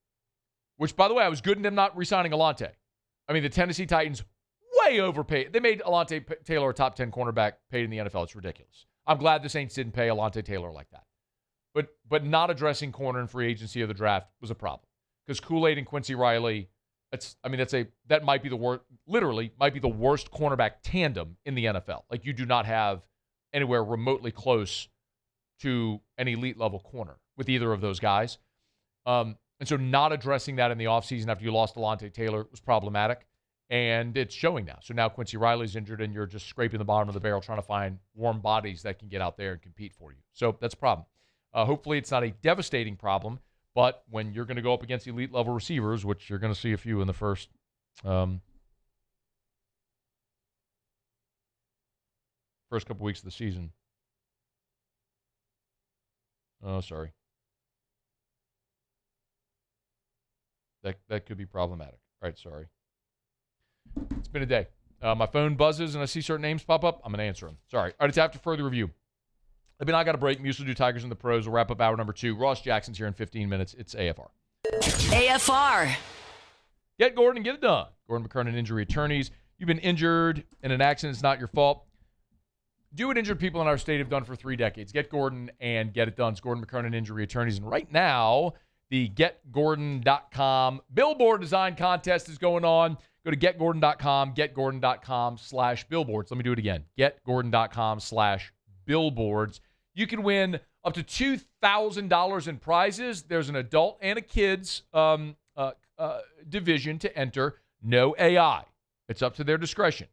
which, by the way, I was good in them not re-signing Alontae. I mean, the Tennessee Titans way overpaid. They made Alontae Taylor a top 10 cornerback paid in the NFL. It's ridiculous. I'm glad the Saints didn't pay Alontae Taylor like that. But not addressing corner in free agency of the draft was a problem. Because Kool-Aid and Quincy Riley, that might be the worst, literally might be the worst cornerback tandem in the NFL. Like, you do not have anywhere remotely close to an elite level corner with either of those guys. And so not addressing that in the offseason after you lost Alontae Taylor was problematic. And it's showing now. So now Quincy Riley's injured and you're just scraping the bottom of the barrel trying to find warm bodies that can get out there and compete for you. So that's a problem. Hopefully it's not a devastating problem, but when you're going to go up against elite level receivers, which you're going to see a few in the first couple weeks of the season. Oh, sorry. That could be problematic. All right, sorry. It's been a day. My phone buzzes and I see certain names pop up. I'm going to answer them. Sorry. All right, it's after further review. I got a break. Musil do Tigers and the Pros. We'll wrap up hour number 2. Ross Jackson's here in 15 minutes. It's AFR. AFR. Get Gordon and get it done. Gordon McKernan Injury Attorneys. You've been injured in an accident. It's not your fault. Do what injured people in our state have done for 3 decades. Get Gordon and get it done. It's Gordon McKernan Injury Attorneys. And right now, the GetGordon.com billboard design contest is going on. Go to GetGordon.com, GetGordon.com/billboards. Let me do it again. GetGordon.com/billboards. You can win up to $2,000 in prizes. There's an adult and a kids division to enter. No AI. It's up to their discretion.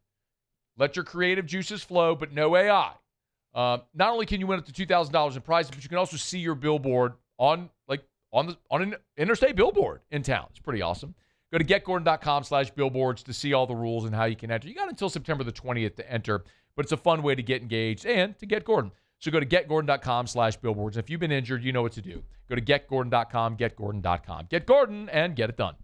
Let your creative juices flow, but no AI. Not only can you win up to $2,000 in prizes, but you can also see your billboard on an interstate billboard in town. It's pretty awesome. Go to GetGordon.com/billboards to see all the rules and how you can enter. You got until September the 20th to enter, but it's a fun way to get engaged and to get Gordon. So go to GetGordon.com/billboards. If you've been injured, you know what to do. Go to GetGordon.com, GetGordon.com. Get Gordon and get it done.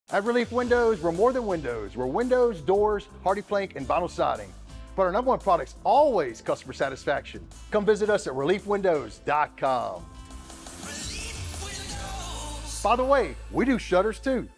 At Relief Windows, we're more than windows. We're windows, doors, hardy plank, and vinyl siding. But our #1 product's always customer satisfaction. Come visit us at reliefwindows.com. By the way, we do shutters too.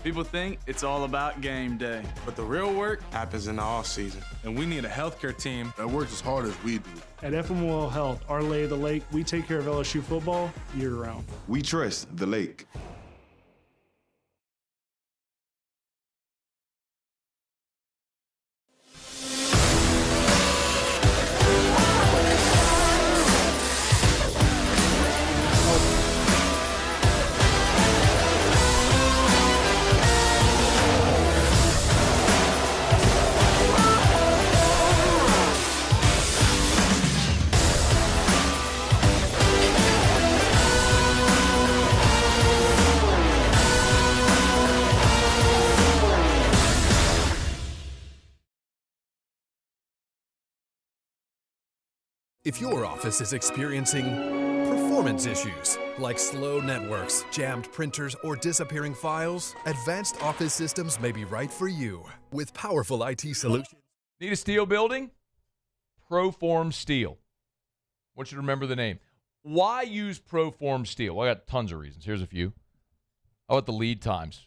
People think it's all about game day, but the real work happens in the off season. And we need a healthcare team that works as hard as we do. At FML Health, our Lay of the Lake, we take care of LSU football year-round. We trust the lake. If your office is experiencing performance issues like slow networks, jammed printers, or disappearing files, Advanced Office Systems may be right for you. With powerful IT solutions. Need a steel building? Proform Steel. I want you to remember the name. Why use Proform Steel? Well, I got tons of reasons. Here's a few. How about the lead times?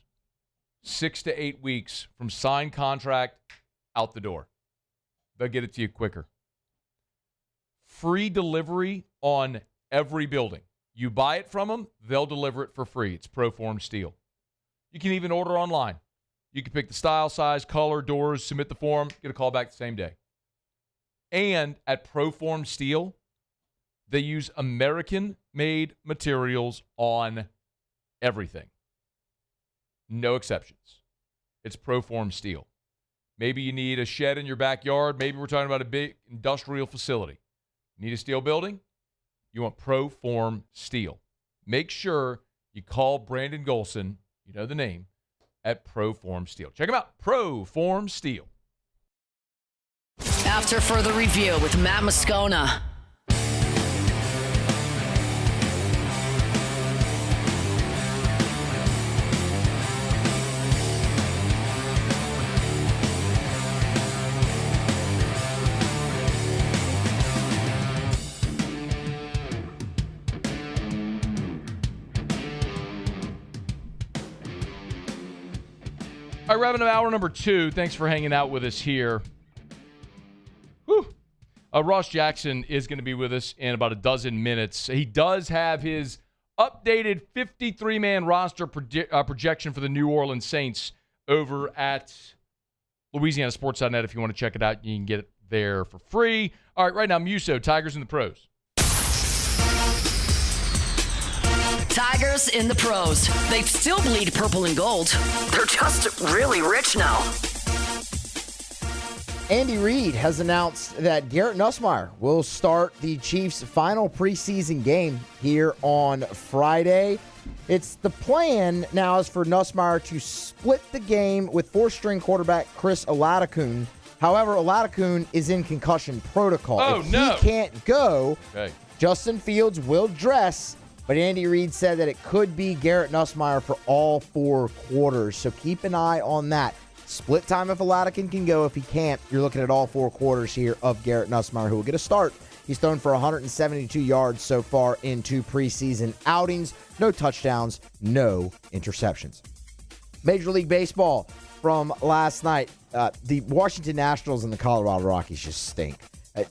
6 to 8 weeks from signed contract out the door. They'll get it to you quicker. Free delivery on every building. You buy it from them, they'll deliver it for free. It's Proform Steel. You can even order online. You can pick the style, size, color, doors, submit the form, get a call back the same day. And at Proform Steel, they use American-made materials on everything. No exceptions. It's Proform Steel. Maybe you need a shed in your backyard. Maybe we're talking about a big industrial facility. Need a steel building? You want Proform Steel. Make sure you call Brandon Golson, you know the name, at Proform Steel. Check them out, Proform Steel. After further review with Matt Moscona. All right, wrapping up hour number 2. Thanks for hanging out with us here. Whew. Ross Jackson is going to be with us in about a dozen minutes. He does have his updated 53-man roster projection for the New Orleans Saints over at LouisianaSports.net. If you want to check it out, you can get it there for free. All right, right now, Muso, Tigers in the pros. Tigers in the pros. They still bleed purple and gold. They're just really rich now. Andy Reid has announced that Garrett Nussmeier will start the Chiefs' final preseason game here on Friday. It's the plan now is for Nussmeier to split the game with fourth-string quarterback Chris Oladokun. However, Oladokun is in concussion protocol. If he can't go, Justin Fields will dress. But Andy Reid said that it could be Garrett Nussmeier for all 4 quarters. So keep an eye on that. Split time if Oladokun can go. If he can't, you're looking at all 4 quarters here of Garrett Nussmeier, who will get a start. He's thrown for 172 yards so far in 2 preseason outings. No touchdowns, no interceptions. Major League Baseball from last night. The Washington Nationals and the Colorado Rockies just stink.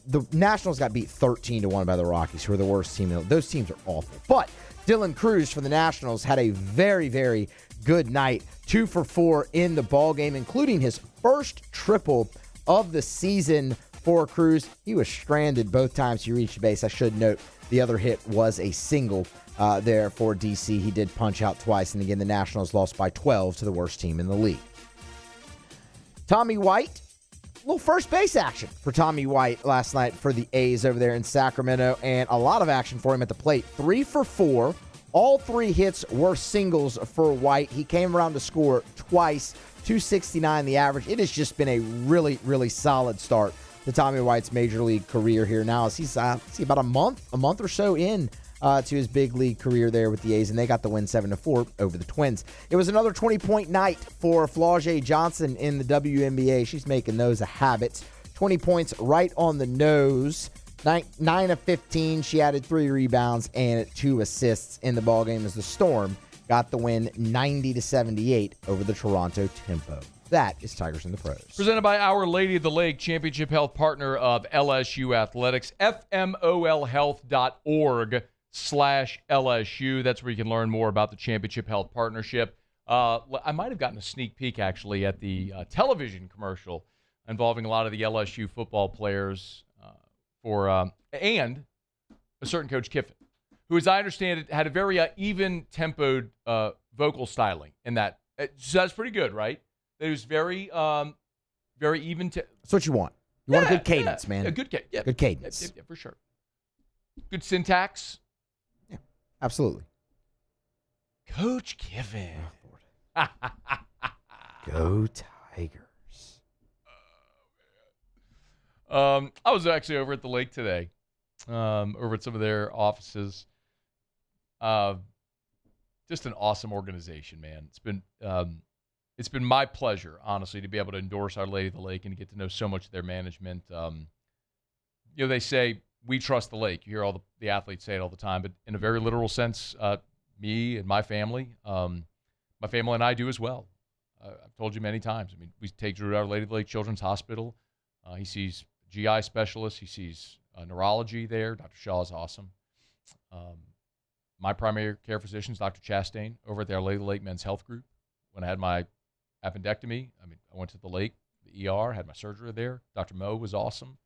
The Nationals got beat 13-1 by the Rockies, who are the worst team. Those teams are awful. But Dylan Cruz for the Nationals had a very, very good night. 2 for 4 in the ballgame, including his first triple of the season for Cruz. He was stranded both times he reached base. I should note the other hit was a single there for DC. He did punch out twice, and again, the Nationals lost by 12 to the worst team in the league. Tommy White. A little first base action for Tommy White last night for the A's over there in Sacramento, and a lot of action for him at the plate. 3 for 4. All 3 hits were singles for White. He came around to score twice, 269 the average. It has just been a really, really solid start to Tommy White's major league career here now. As he's about a month or so in to his big league career there with the A's, and they got the win 7-4 over the Twins. It was another 20-point night for Flau'jae Johnson in the WNBA. She's making those a habit. 20 points right on the nose. 9 of 15. She added 3 rebounds and 2 assists in the ballgame as the Storm got the win 90-78 over the Toronto Tempo. That is Tigers in the Pros. Presented by Our Lady of the Lake, championship health partner of LSU Athletics, fmolhealth.org/LSU. That's where you can learn more about the Championship Health Partnership. I might have gotten a sneak peek, actually, at the television commercial involving a lot of the LSU football players and a certain Coach Kiffin, who, as I understand it, had a very even-tempoed vocal styling in that. So that's pretty good, right? It was very even. That's what you want. You want a good cadence, man. A good cadence. Yeah. Good cadence. Yeah, for sure. Good syntax. Yeah, absolutely. Coach Kiffin. Oh, Go Tigers. I was actually over at the lake today, over at some of their offices. Just an awesome organization, man. It's been my pleasure, honestly, to be able to endorse Our Lady of the Lake and to get to know so much of their management. They say, we trust the lake. You hear all the athletes say it all the time, but in a very literal sense, me and my family, My family and I do as well. I've told you many times. I mean, we take Drew to Our Lady of the Lake Children's Hospital. He sees GI specialists. He sees neurology there. Dr. Shaw is awesome. My primary care physician is Dr. Chastain over at the Our Lady of the Lake Men's Health Group. When I had my appendectomy, I went to the lake, the ER, had my surgery there. Dr. Moe was awesome.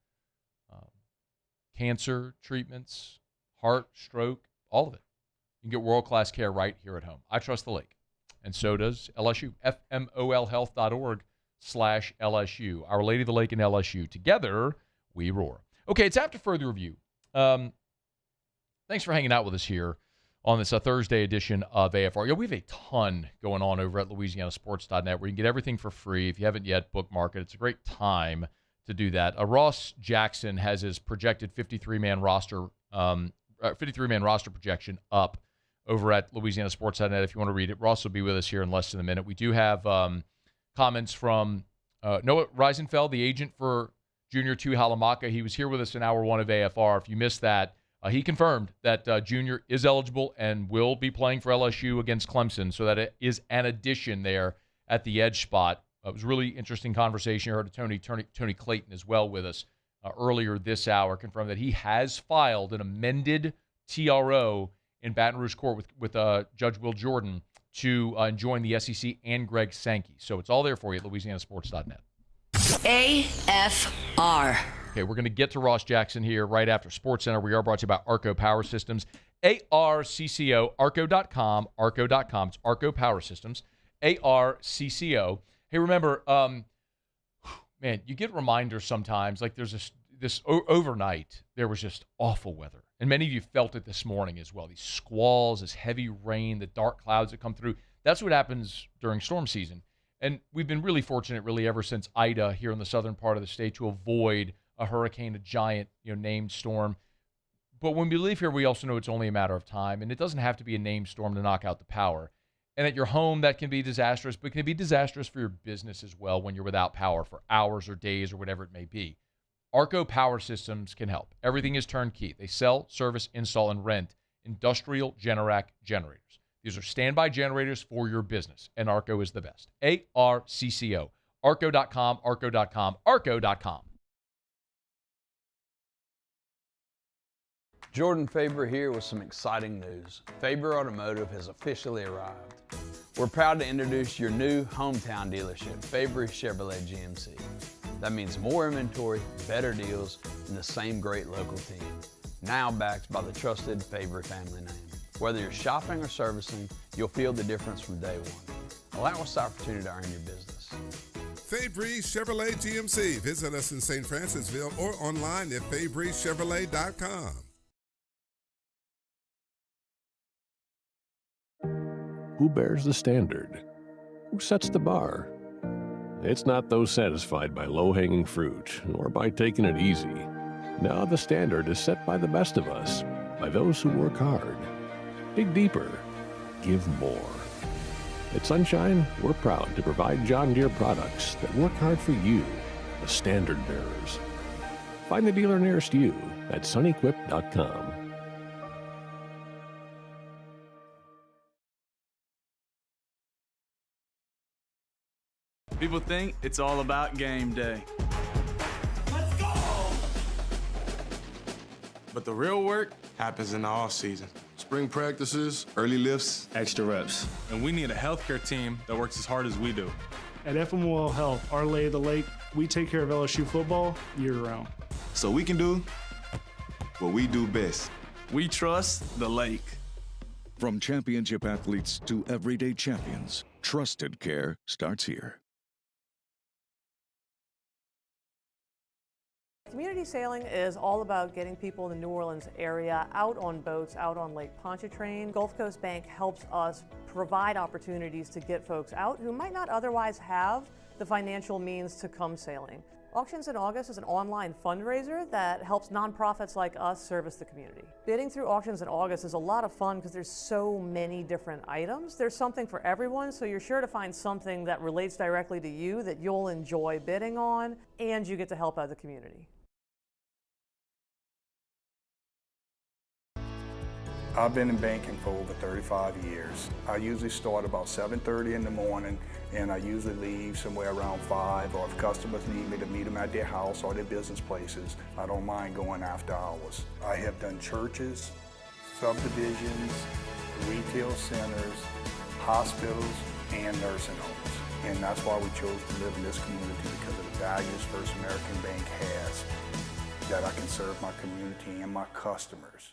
Cancer treatments, heart, stroke, all of it. You can get world-class care right here at home. I trust the lake. And so does LSU. FMOLhealth.org/LSU. Our Lady of the Lake and LSU. Together, we roar. Okay, it's after further review. Thanks for hanging out with us here on this Thursday edition of AFR. We have a ton going on over at LouisianaSports.net where you can get everything for free. If you haven't yet, bookmark it. It's a great time to do that. Ross Jackson has his projected 53-man roster projection up over at LouisianaSports.net if you want to read it. Ross will be with us here in less than a minute. We do have comments from Noah Reisenfeld, the agent for Junior Tuihalamaka. He was here with us in hour one of AFR. If you missed that, he confirmed that Junior is eligible and will be playing for LSU against Clemson, so that it is an addition there at the edge spot. It was a really interesting conversation. You heard Tony Clayton as well with us earlier this hour, confirmed that he has filed an amended TRO in Baton Rouge Court with Judge Will Jordan to join the SEC and Greg Sankey. So it's all there for you at LouisianaSports.net. AFR. Okay, we're going to get to Ross Jackson here right after SportsCenter. We are brought to you by Arco Power Systems. ARCCO, Arco.com, Arco.com. It's Arco Power Systems, ARCCO. Hey, remember, man, you get reminders sometimes. Like there's this overnight, there was just awful weather. And many of you felt it this morning as well. These squalls, this heavy rain, the dark clouds that come through. That's what happens during storm season. And we've been really fortunate, really, ever since Ida here in the southern part of the state to avoid a hurricane, a giant, named storm. But when we leave here, we also know it's only a matter of time. And it doesn't have to be a named storm to knock out the power. And at your home, that can be disastrous, but it can be disastrous for your business as well when you're without power for hours or days or whatever it may be. Arco Power Systems can help. Everything is turnkey. They sell, service, install, and rent industrial Generac generators. These are standby generators for your business, and Arco is the best. ARCCO. Arco.com, Arco.com, Arco.com. Jordan Faber here with some exciting news. Faber Automotive has officially arrived. We're proud to introduce your new hometown dealership, Faber Chevrolet GMC. That means more inventory, better deals, and the same great local team. Now backed by the trusted Faber family name. Whether you're shopping or servicing, you'll feel the difference from day one. Allow us the opportunity to earn your business. Fabry Chevrolet GMC. Visit us in St. Francisville or online at FabryChevrolet.com. Who bears the standard? Who sets the bar? It's not those satisfied by low-hanging fruit or by taking it easy. Now the standard is set by the best of us, by those who work hard. Dig deeper. Give more. At Sunshine, we're proud to provide John Deere products that work hard for you, the standard bearers. Find the dealer nearest you at sunequip.com. People think it's all about game day. Let's go! But the real work happens in the off season. Spring practices, early lifts, extra reps. And we need a healthcare team that works as hard as we do. At FMOL Health, Our Lady of the Lake, we take care of LSU football year-round. So we can do what we do best. We trust the lake. From championship athletes to everyday champions, trusted care starts here. Community sailing is all about getting people in the New Orleans area out on boats, out on Lake Pontchartrain. Gulf Coast Bank helps us provide opportunities to get folks out who might not otherwise have the financial means to come sailing. Auctions in August is an online fundraiser that helps nonprofits like us service the community. Bidding through Auctions in August is a lot of fun because there's so many different items. There's something for everyone, so you're sure to find something that relates directly to you that you'll enjoy bidding on, and you get to help out the community. I've been in banking for over 35 years. I usually start about 7:30 in the morning, and I usually leave somewhere around 5, or if customers need me to meet them at their house or their business places, I don't mind going after hours. I have done churches, subdivisions, retail centers, hospitals, and nursing homes. And that's why we chose to live in this community, because of the values First American Bank has, that I can serve my community and my customers.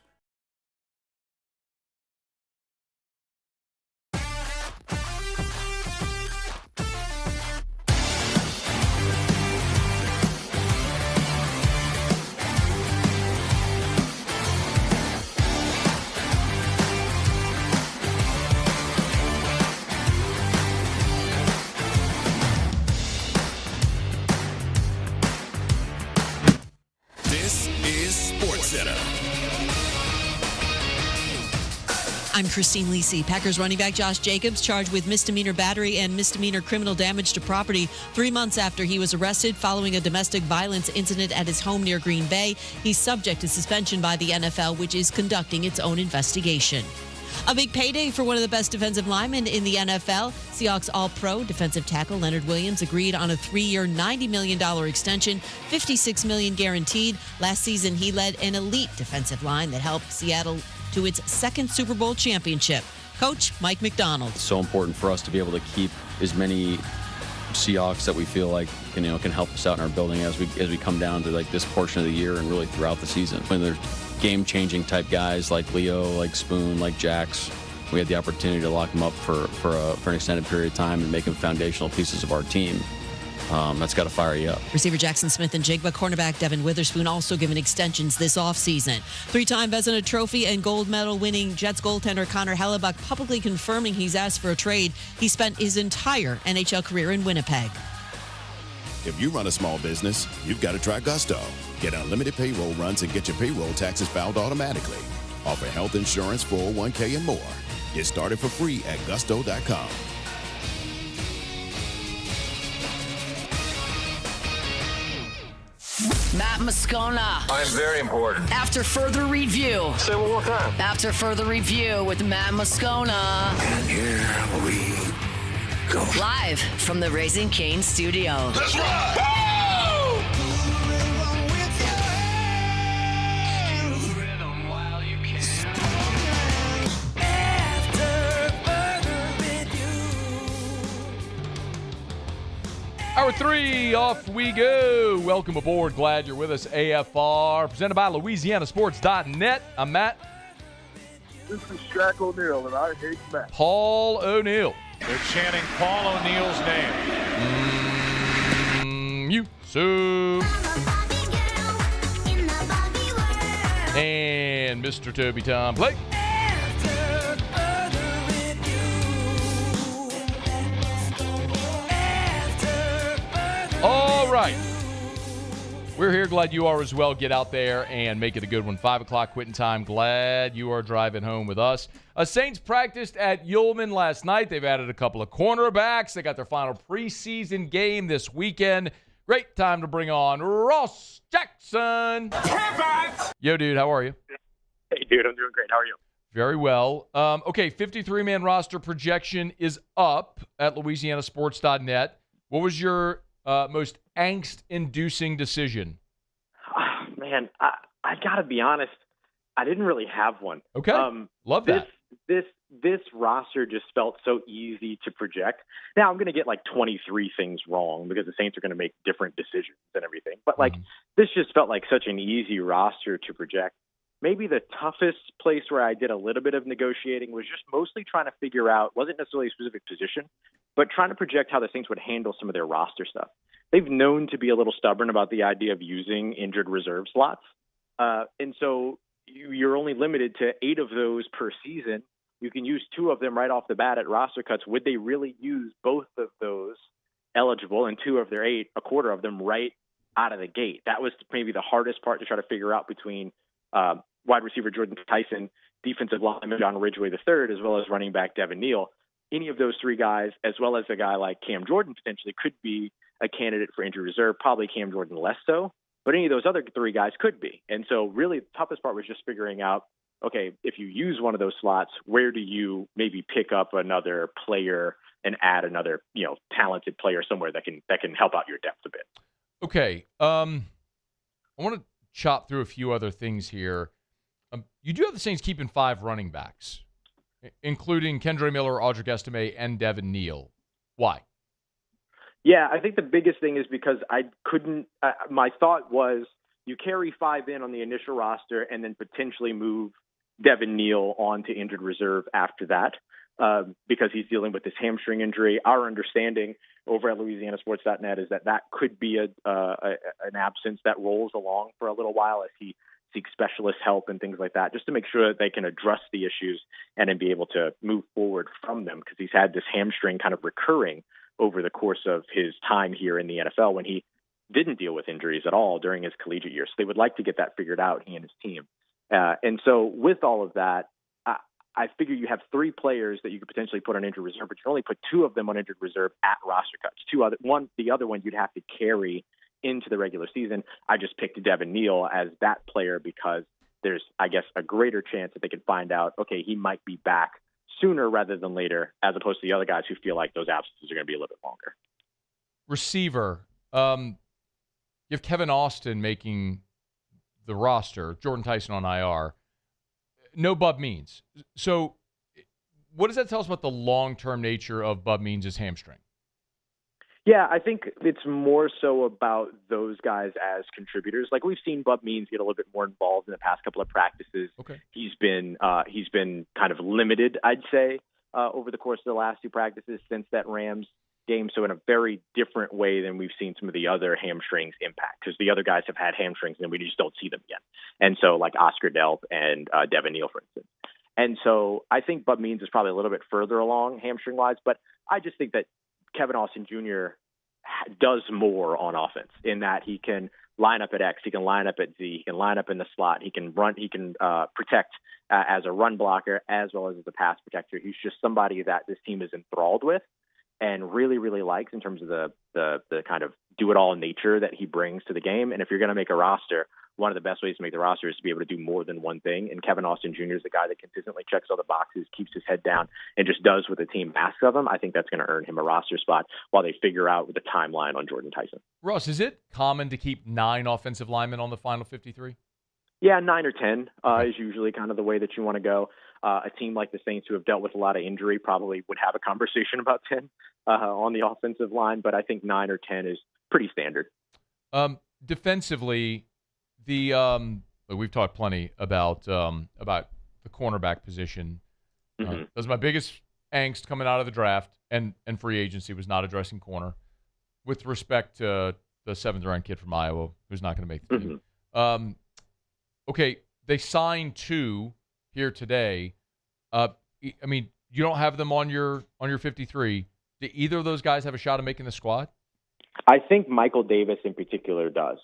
I'm Christine Lisi. Packers running back Josh Jacobs charged with misdemeanor battery and misdemeanor criminal damage to property 3 months after he was arrested following a domestic violence incident at his home near Green Bay. He's subject to suspension by the NFL, which is conducting its own investigation. A big payday for one of the best defensive linemen in the NFL. Seahawks All-Pro defensive tackle Leonard Williams agreed on a 3-year, $90 million extension, $56 million guaranteed. Last season, he led an elite defensive line that helped Seattle to its second Super Bowl championship. Coach Mike McDonald. It's so important for us to be able to keep as many Seahawks that we feel like can help us out in our building as we come down to like this portion of the year and really throughout the season. When there's game-changing type guys like Leo, like Spoon, like Jax, we had the opportunity to lock them up for an extended period of time and make them foundational pieces of our team. That's got to fire you up. Receiver Jackson Smith and Jigba cornerback Devin Witherspoon also given extensions this offseason. 3-time Vezina Trophy and gold medal winning Jets goaltender Connor Hellebuck publicly confirming he's asked for a trade. He spent his entire NHL career in Winnipeg. If you run a small business, you've got to try Gusto. Get unlimited payroll runs and get your payroll taxes filed automatically. Offer health insurance, 401k, and more. Get started for free at gusto.com. Matt Moscona. I'm very important. After further review. Say it one more time. After further review with Matt Moscona. And here we go. Live from the Raising Cane studio. Let's rock! Hour 3, off we go. Welcome aboard. Glad you're with us. AFR, presented by LouisianaSports.net. I'm Matt. This is Shaq O'Neal, and I hate Matt. Paul O'Neal. They're chanting Paul O'Neal's name. You so. And Mr. Toby Tom Blake. All right. We're here. Glad you are as well. Get out there and make it a good one. 5 o'clock quitting time. Glad you are driving home with us. Saints practiced at Ullman last night. They've added a couple of cornerbacks. They got their final preseason game this weekend. Great time to bring on Ross Jackson. Perfect! Yo, dude, how are you? Hey, dude, I'm doing great. How are you? Very well. Okay, 53-man roster projection is up at LouisianaSports.net. What was your most angst-inducing decision? Man, I gotta be honest. I didn't really have one. Okay, love that. This roster just felt so easy to project. Now I'm gonna get like 23 things wrong because the Saints are gonna make different decisions and everything. But this just felt like such an easy roster to project. Maybe the toughest place where I did a little bit of negotiating was just mostly trying to figure out, wasn't necessarily a specific position, but trying to project how the Saints would handle some of their roster stuff. They've known to be a little stubborn about the idea of using injured reserve slots. And so you're only limited to 8 of those per season. You can use 2 of them right off the bat at roster cuts. Would they really use both of those eligible and 2 of their 8, a quarter of them right out of the gate? That was maybe the hardest part to try to figure out between wide receiver Jordan Tyson, defensive lineman John Ridgway III, as well as running back Devin Neal. Any of those 3 guys, as well as a guy like Cam Jordan potentially could be a candidate for injury reserve, probably Cam Jordan less so, but any of those other 3 guys could be. And so really the toughest part was just figuring out okay, if you use one of those slots, where do you maybe pick up another player and add another, talented player somewhere that can help out your depth a bit? Okay. I want to chop through a few other things here. You do have the Saints keeping 5 running backs, including Kendre Miller, Audric Estime, and Devin Neal. Why? Yeah, I think the biggest thing is because my thought was you carry 5 in on the initial roster and then potentially move Devin Neal on to injured reserve after that because he's dealing with this hamstring injury. Our understanding over at LouisianaSports.net is that could be an absence that rolls along for a little while as he seeks specialist help and things like that, just to make sure that they can address the issues and then be able to move forward from them, because he's had this hamstring kind of recurring over the course of his time here in the NFL when he didn't deal with injuries at all during his collegiate years. So they would like to get that figured out, he and his team. And so with all of that, I figure you have 3 players that you could potentially put on injured reserve, but you can only put 2 of them on injured reserve at roster cuts. The other one you'd have to carry into the regular season. I just picked Devin Neal as that player because there's, I guess, a greater chance that they can find out, okay, he might be back sooner rather than later, as opposed to the other guys who feel like those absences are going to be a little bit longer. Receiver. You have Kevin Austin making the roster, Jordan Tyson on IR. No Bub Means. So what does that tell us about the long-term nature of Bub Means' hamstring? Yeah, I think it's more so about those guys as contributors. Like we've seen Bub Means get a little bit more involved in the past couple of practices. Okay. He's been kind of limited, I'd say, over the course of the last 2 practices since that Rams game. So in a very different way than we've seen some of the other hamstrings impact, because the other guys have had hamstrings and we just don't see them yet. And so like Oscar Delp and Devin Neal, for instance. And so I think Bub Means is probably a little bit further along hamstring-wise, but I just think that Kevin Austin Jr. does more on offense in that he can line up at X, he can line up at Z, he can line up in the slot, he can run, he can protect as a run blocker as well as a pass protector. He's just somebody that this team is enthralled with and really, really likes in terms of the kind of do-it-all nature that he brings to the game. And if you're going to make a roster, one of the best ways to make the roster is to be able to do more than one thing. And Kevin Austin Jr. is the guy that consistently checks all the boxes, keeps his head down, and just does what the team asks of him. I think that's going to earn him a roster spot while they figure out the timeline on Jordan Tyson. Ross, is it common to keep 9 offensive linemen on the final 53? Yeah, 9 or 10 is usually kind of the way that you want to go. A team like the Saints, who have dealt with a lot of injury, probably would have a conversation about 10 on the offensive line, but I think 9 or 10 is pretty standard. Defensively, we've talked plenty about the cornerback position. That was my biggest angst coming out of the draft and free agency, was not addressing corner with respect to the 7th-round kid from Iowa who's not going to make the team. Okay, they signed 2 here today. I mean, you don't have them on your 53. Do either of those guys have a shot at making the squad? I think Michael Davis in particular does.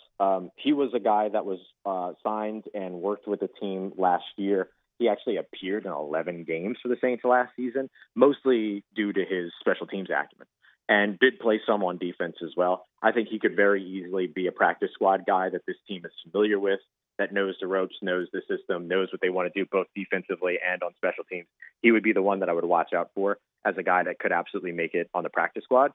He was a guy that was signed and worked with the team last year. He actually appeared in 11 games for the Saints last season, mostly due to his special teams acumen, and did play some on defense as well. I think he could very easily be a practice squad guy that this team is familiar with, that knows the ropes, knows the system, knows what they want to do both defensively and on special teams. He would be the one that I would watch out for as a guy that could absolutely make it on the practice squad.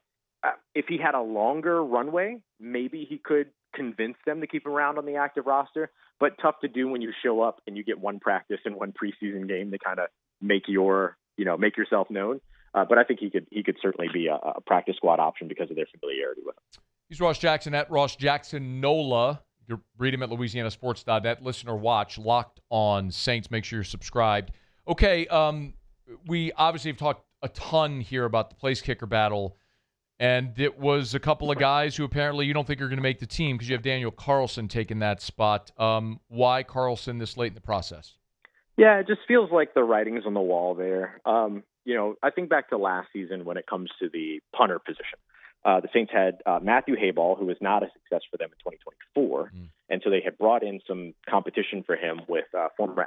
If he had a longer runway, maybe he could convince them to keep him around on the active roster, but tough to do when you show up and you get one practice and one preseason game to kind of make yourself known. But I think he could certainly be a practice squad option because of their familiarity with him. He's Ross Jackson at Ross Jackson NOLA. You can read him at LouisianaSports.net. Listen or watch Locked on Saints. Make sure you're subscribed. Okay, we obviously have talked a ton here about the place kicker battle. And it was a couple of guys who apparently you don't think are going to make the team because you have Daniel Carlson taking that spot. Why Carlson this late in the process? Yeah, it just feels like the writing's on the wall there. I think back to last season when it comes to the punter position. The Saints had Matthew Hayball, who was not a success for them in 2024. And so they had brought in some competition for him with former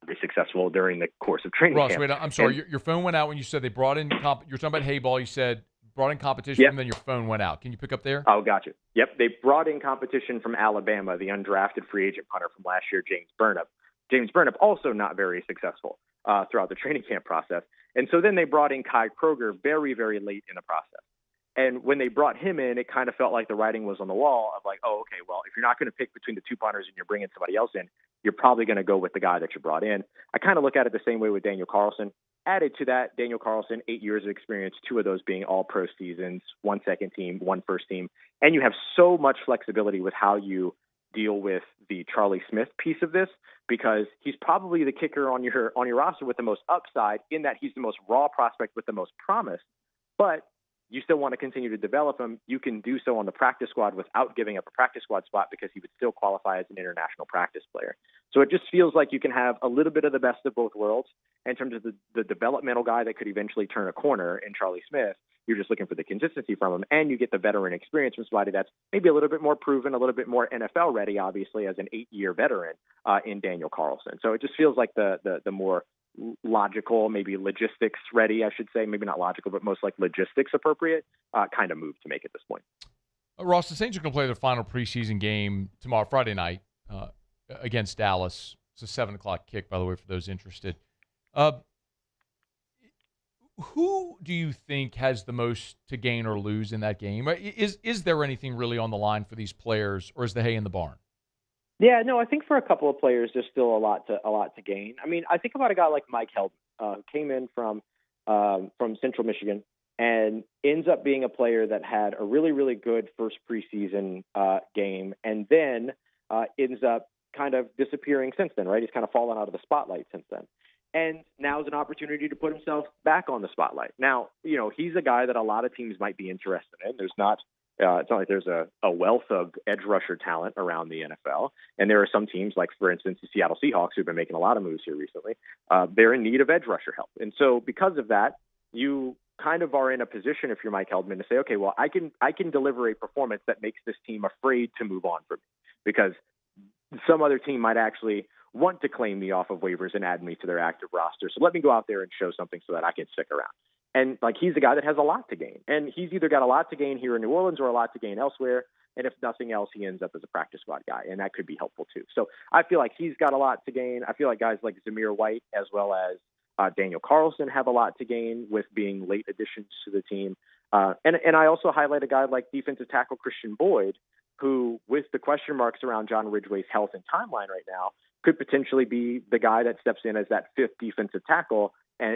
be successful during the course of training Ross, camp. wait, I'm sorry. Your phone went out when you said they brought in you're talking about Hayball. You said brought in competition, Yep. and then your phone went out. Can you pick up there? Oh, gotcha. Yep, they brought in competition from Alabama, the undrafted free agent punter from last year, James Burnip. James Burnip also not very successful throughout the training camp process. And so then they brought in Kai Kroger very, very late in the process. And when they brought him in, it kind of felt like the writing was on the wall of like, oh, okay, well, if you're not going to pick between the two punters and you're bringing somebody else in, you're probably going to go with the guy that you brought in. I kind of look at it the same way with Daniel Carlson. Added to that, Daniel Carlson, 8 years of experience, 2 of those being all pro seasons, 1 second team, 1 first team. And you have so much flexibility with how you deal with the Charlie Smith piece of this, because he's probably the kicker on your roster with the most upside, in that he's the most raw prospect with the most promise. But you still want to continue to develop him. You can do so on the practice squad without giving up a practice squad spot, because he would still qualify as an international practice player. So it just feels like you can have a little bit of the best of both worlds in terms of the developmental guy that could eventually turn a corner in Charlie Smith. You're just looking for the consistency from him, and you get the veteran experience from somebody that's maybe a little bit more proven, a little bit more NFL ready, obviously, as an 8-year veteran in Daniel Carlson. So it just feels like the more logical, maybe logistics ready, I should say, maybe not logical, but most like logistics appropriate kind of move to make at this point. Ross, the Saints are going to play their final preseason game tomorrow, Friday night, against Dallas. It's a 7 o'clock kick, by the way, for those interested. Who do you think has the most to gain or lose in that game? Is there anything really on the line for these players, or is the hay in the barn? Yeah, no, I think for a couple of players, there's still a lot to gain. I mean, I think about a guy like Mike Heldman, who came in from Central Michigan and ends up being a player that had a really, really good first preseason game, and then ends up kind of disappearing since then, right? He's kind of fallen out of the spotlight since then. And now is an opportunity to put himself back on the spotlight. Now, you know, he's a guy that a lot of teams might be interested in. There's not it's not like there's a wealth of edge rusher talent around the NFL. And there are some teams, like, for instance, the Seattle Seahawks, who've been making a lot of moves here recently. They're in need of edge rusher help. And so because of that, you kind of are in a position, if you're Mike Heldman, to say, okay, well, I can deliver a performance that makes this team afraid to move on from me, because some other team might actually want to claim me off of waivers and add me to their active roster. So let me go out there and show something so that I can stick around. And like, he's a guy that has a lot to gain, and he's either got a lot to gain here in New Orleans or a lot to gain elsewhere. And if nothing else, he ends up as a practice squad guy, and that could be helpful too. So I feel like he's got a lot to gain. I feel like guys like Zamir White as well as Daniel Carlson have a lot to gain with being late additions to the team. And I also highlight a guy like defensive tackle Christian Boyd, who, with the question marks around John Ridgway's health and timeline right now, could potentially be the guy that steps in as that fifth defensive tackle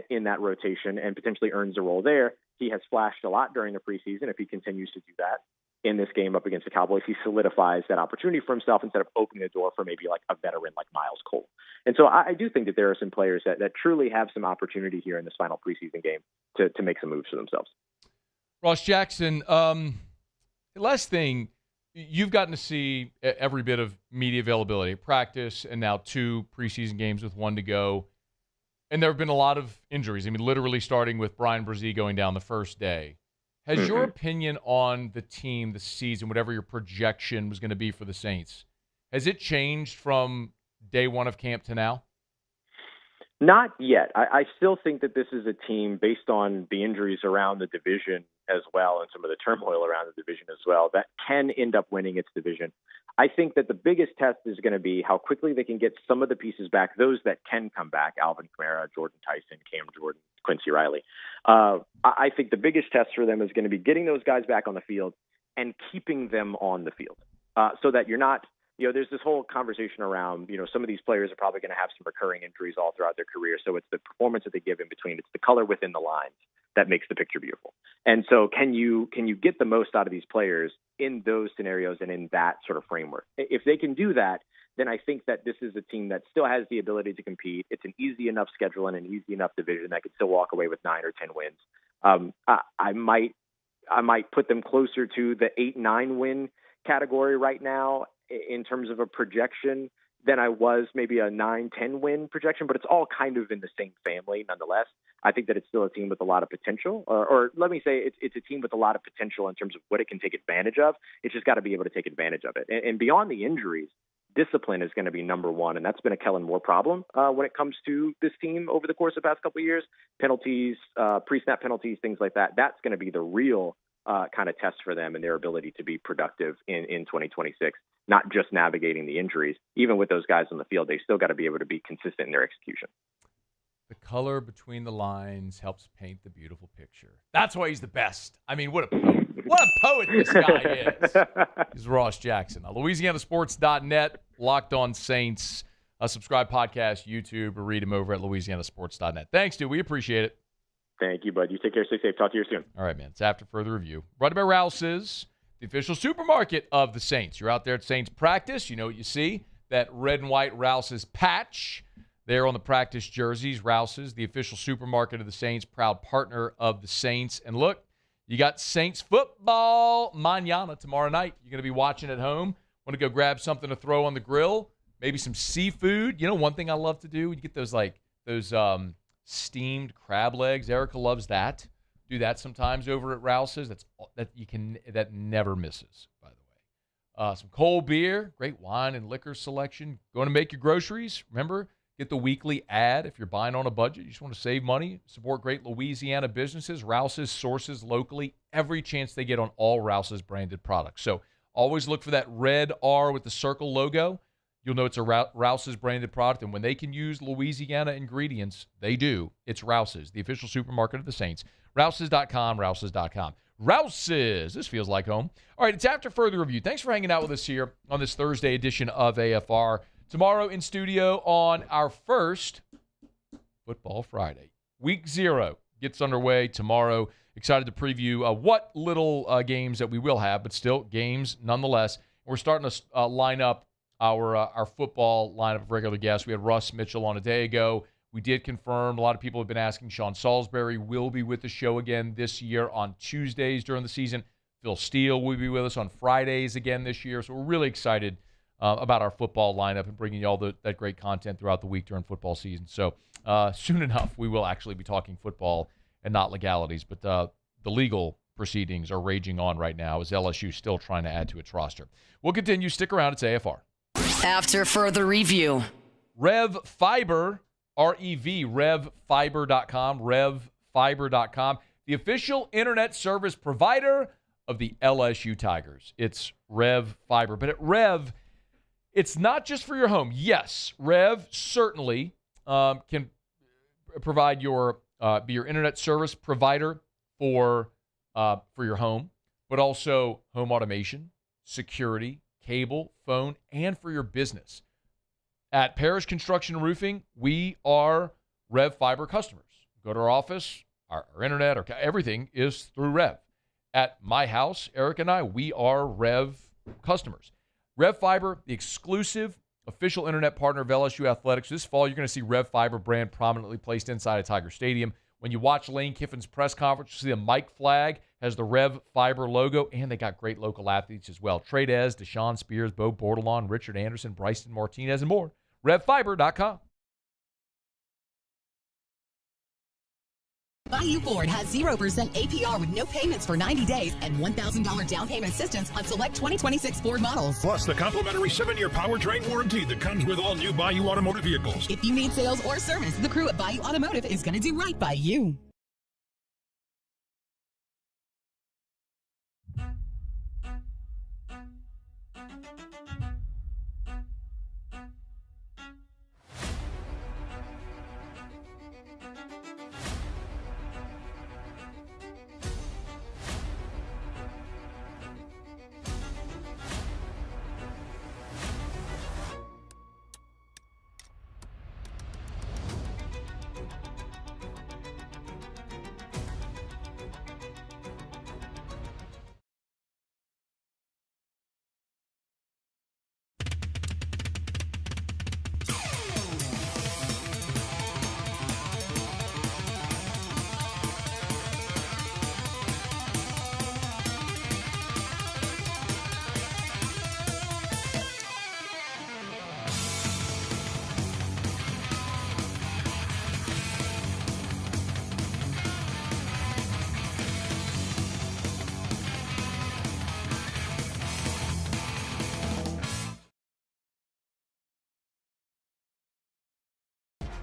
in that rotation and potentially earns a role there. He has flashed a lot during the preseason. If he continues to do that in this game up against the Cowboys, he solidifies that opportunity for himself instead of opening the door for maybe like a veteran like Miles Cole. And so I do think that there are some players that truly have some opportunity here in this final preseason game to make some moves for themselves. Ross Jackson, last thing, you've gotten to see every bit of media availability, practice, and now 2 preseason games with 1 to go. And there have been a lot of injuries. I mean, literally starting with Brian Brzee going down the first day. Has your opinion on the team, the season, whatever your projection was going to be for the Saints, has it changed from day 1 of camp to now? Not yet. I still think that this is a team, based on the injuries around the division as well and some of the turmoil around the division as well, that can end up winning its division. I think that the biggest test is going to be how quickly they can get some of the pieces back, those that can come back, Alvin Kamara, Jordan Tyson, Cam Jordan, Quincy Riley. I think the biggest test for them is going to be getting those guys back on the field and keeping them on the field so that you're not, there's this whole conversation around, some of these players are probably going to have some recurring injuries all throughout their career. So it's the performance that they give in between. It's the color within the lines that makes the picture beautiful. And so can you get the most out of these players in those scenarios and in that sort of framework? If they can do that, then I think that this is a team that still has the ability to compete. It's an easy enough schedule and an easy enough division that could still walk away with 9 or 10 wins. I might put them closer to the 8-9 win category right now in terms of a projection than I was maybe a 9-10 win projection, but it's all kind of in the same family nonetheless. I think that it's still a team with a lot of potential, or let me say it's a team with a lot of potential in terms of what it can take advantage of. It's just got to be able to take advantage of it. And beyond the injuries, discipline is going to be number one, and that's been a Kellen Moore problem when it comes to this team over the course of the past couple of years. Penalties, pre-snap penalties, things like that. That's going to be the real kind of test for them and their ability to be productive in 2026, not just navigating the injuries. Even with those guys on the field, they still got to be able to be consistent in their execution. The color between the lines helps paint the beautiful picture. That's why he's the best. I mean, what a poet. What a poet this guy is. He's Ross Jackson. LouisianaSports.net, Locked On Saints. Subscribe, podcast, YouTube, or read him over at LouisianaSports.net. Thanks, dude. We appreciate it. Thank you, bud. You take care. Stay safe. Talk to you soon. All right, man. It's After Further Review. Brought to you by Rouse's, the official supermarket of the Saints. You're out there at Saints practice. You know what you see. That red and white Rouse's patch there on the practice jerseys. Rouse's, the official supermarket of the Saints, proud partner of the Saints. And look, you got Saints football mañana tomorrow night. You're going to be watching at home. Want to go grab something to throw on the grill? Maybe some seafood. You know, one thing I love to do, you get those steamed crab legs. Erica loves that. Do that sometimes over at Rouse's. That never misses, by the way. Some cold beer, great wine and liquor selection. Going to make your groceries? Remember, get the weekly ad if you're buying on a budget. You just want to save money, support great Louisiana businesses. Rouse's sources locally every chance they get on all Rouse's branded products. So always look for that red R with the circle logo. You'll know it's a Rouse's branded product, and when they can use Louisiana ingredients, they do. It's Rouse's, the official supermarket of the Saints. Rouse's.com, Rouse's.com. Rouse's, this feels like home. All right, it's After Further Review. Thanks for hanging out with us here on this Thursday edition of AFR. Tomorrow in studio on our first Football Friday. Week 0 gets underway tomorrow. Excited to preview what little games that we will have, but still games nonetheless. We're starting to line up our football lineup of regular guests. We had Russ Mitchell on a day ago. We did confirm. A lot of people have been asking. Sean Salisbury will be with the show again this year on Tuesdays during the season. Phil Steele will be with us on Fridays again this year. So we're really excited about our football lineup and bringing you all that great content throughout the week during football season. So soon enough, we will actually be talking football and not legalities. But the legal proceedings are raging on right now as LSU still trying to add to its roster. We'll continue. Stick around. It's AFR. After Further Review. Rev Fiber, R-E-V, RevFiber.com, RevFiber.com, the official internet service provider of the LSU Tigers. It's Rev Fiber. But at Rev, it's not just for your home. Yes, Rev certainly can provide be your internet service provider for your home, but also home automation, security, cable, phone, and for your business. At Parish Construction and Roofing, we are Rev Fiber customers. Go to our office, our internet, everything is through Rev. At my house, Eric and I, we are Rev customers. Rev Fiber, the exclusive official internet partner of LSU Athletics. This fall, you're going to see Rev Fiber brand prominently placed inside a Tiger Stadium. When you watch Lane Kiffin's press conference, you see the Mike flag has the Rev Fiber logo, and they got great local athletes as well. Trades, Deshaun Spears, Bo Bordelon, Richard Anderson, Bryson Martinez, and more. RevFiber.com. Bayou Ford has 0% APR with no payments for 90 days and $1,000 down payment assistance on select 2026 Ford models. Plus the complimentary 7-year powertrain warranty that comes with all new Bayou Automotive vehicles. If you need sales or service, the crew at Bayou Automotive is going to do right by you.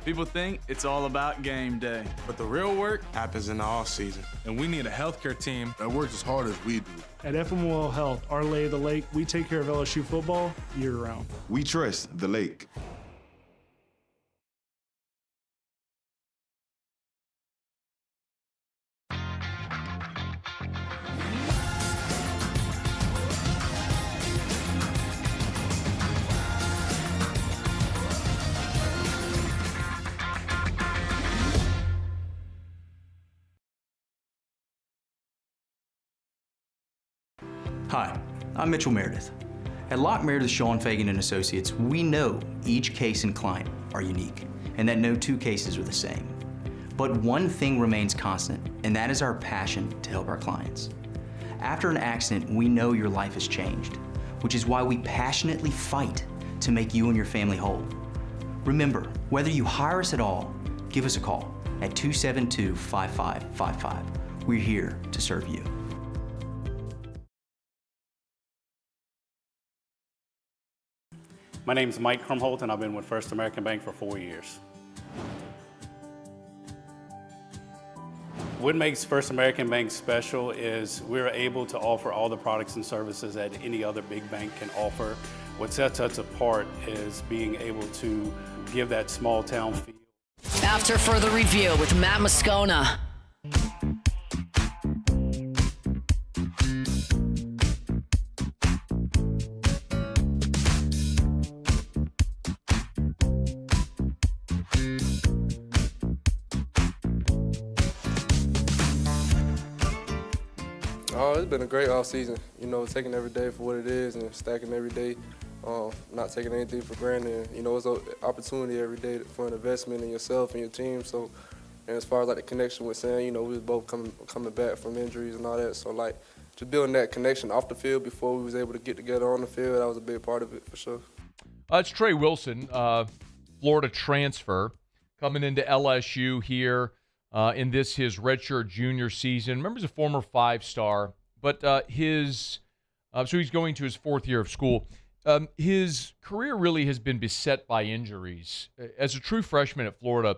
People think it's all about game day, but the real work happens in the off season. And we need a healthcare team that works as hard as we do. At FMOL Health, our lay of the lake, we take care of LSU football year-round. We trust the lake. Hi, I'm Mitchell Meredith. At Locke Meredith, Sean Fagan and Associates, we know each case and client are unique, and that no two cases are the same. But one thing remains constant, and that is our passion to help our clients. After an accident, we know your life has changed, which is why we passionately fight to make you and your family whole. Remember, whether you hire us at all, give us a call at 272-5555. We're here to serve you. My name is Mike Krumholt, and I've been with First American Bank for 4 years. What makes First American Bank special is we're able to offer all the products and services that any other big bank can offer. What sets us apart is being able to give that small town feel. After further review with Matt Moscona. It's been a great off season. You know, taking every day for what it is and stacking every day, not taking anything for granted. You know, it's an opportunity every day for an investment in yourself and your team. So, and as far as like the connection with Sam, you know, we was both coming back from injuries and all that. So like, just building that connection off the field before we was able to get together on the field, that was a big part of it for sure. It's Trey Wilson, Florida transfer, coming into LSU here in this his redshirt junior season. Remember, he's a former 5-star. But so he's going to his 4th year of school. His career really has been beset by injuries. As a true freshman at Florida,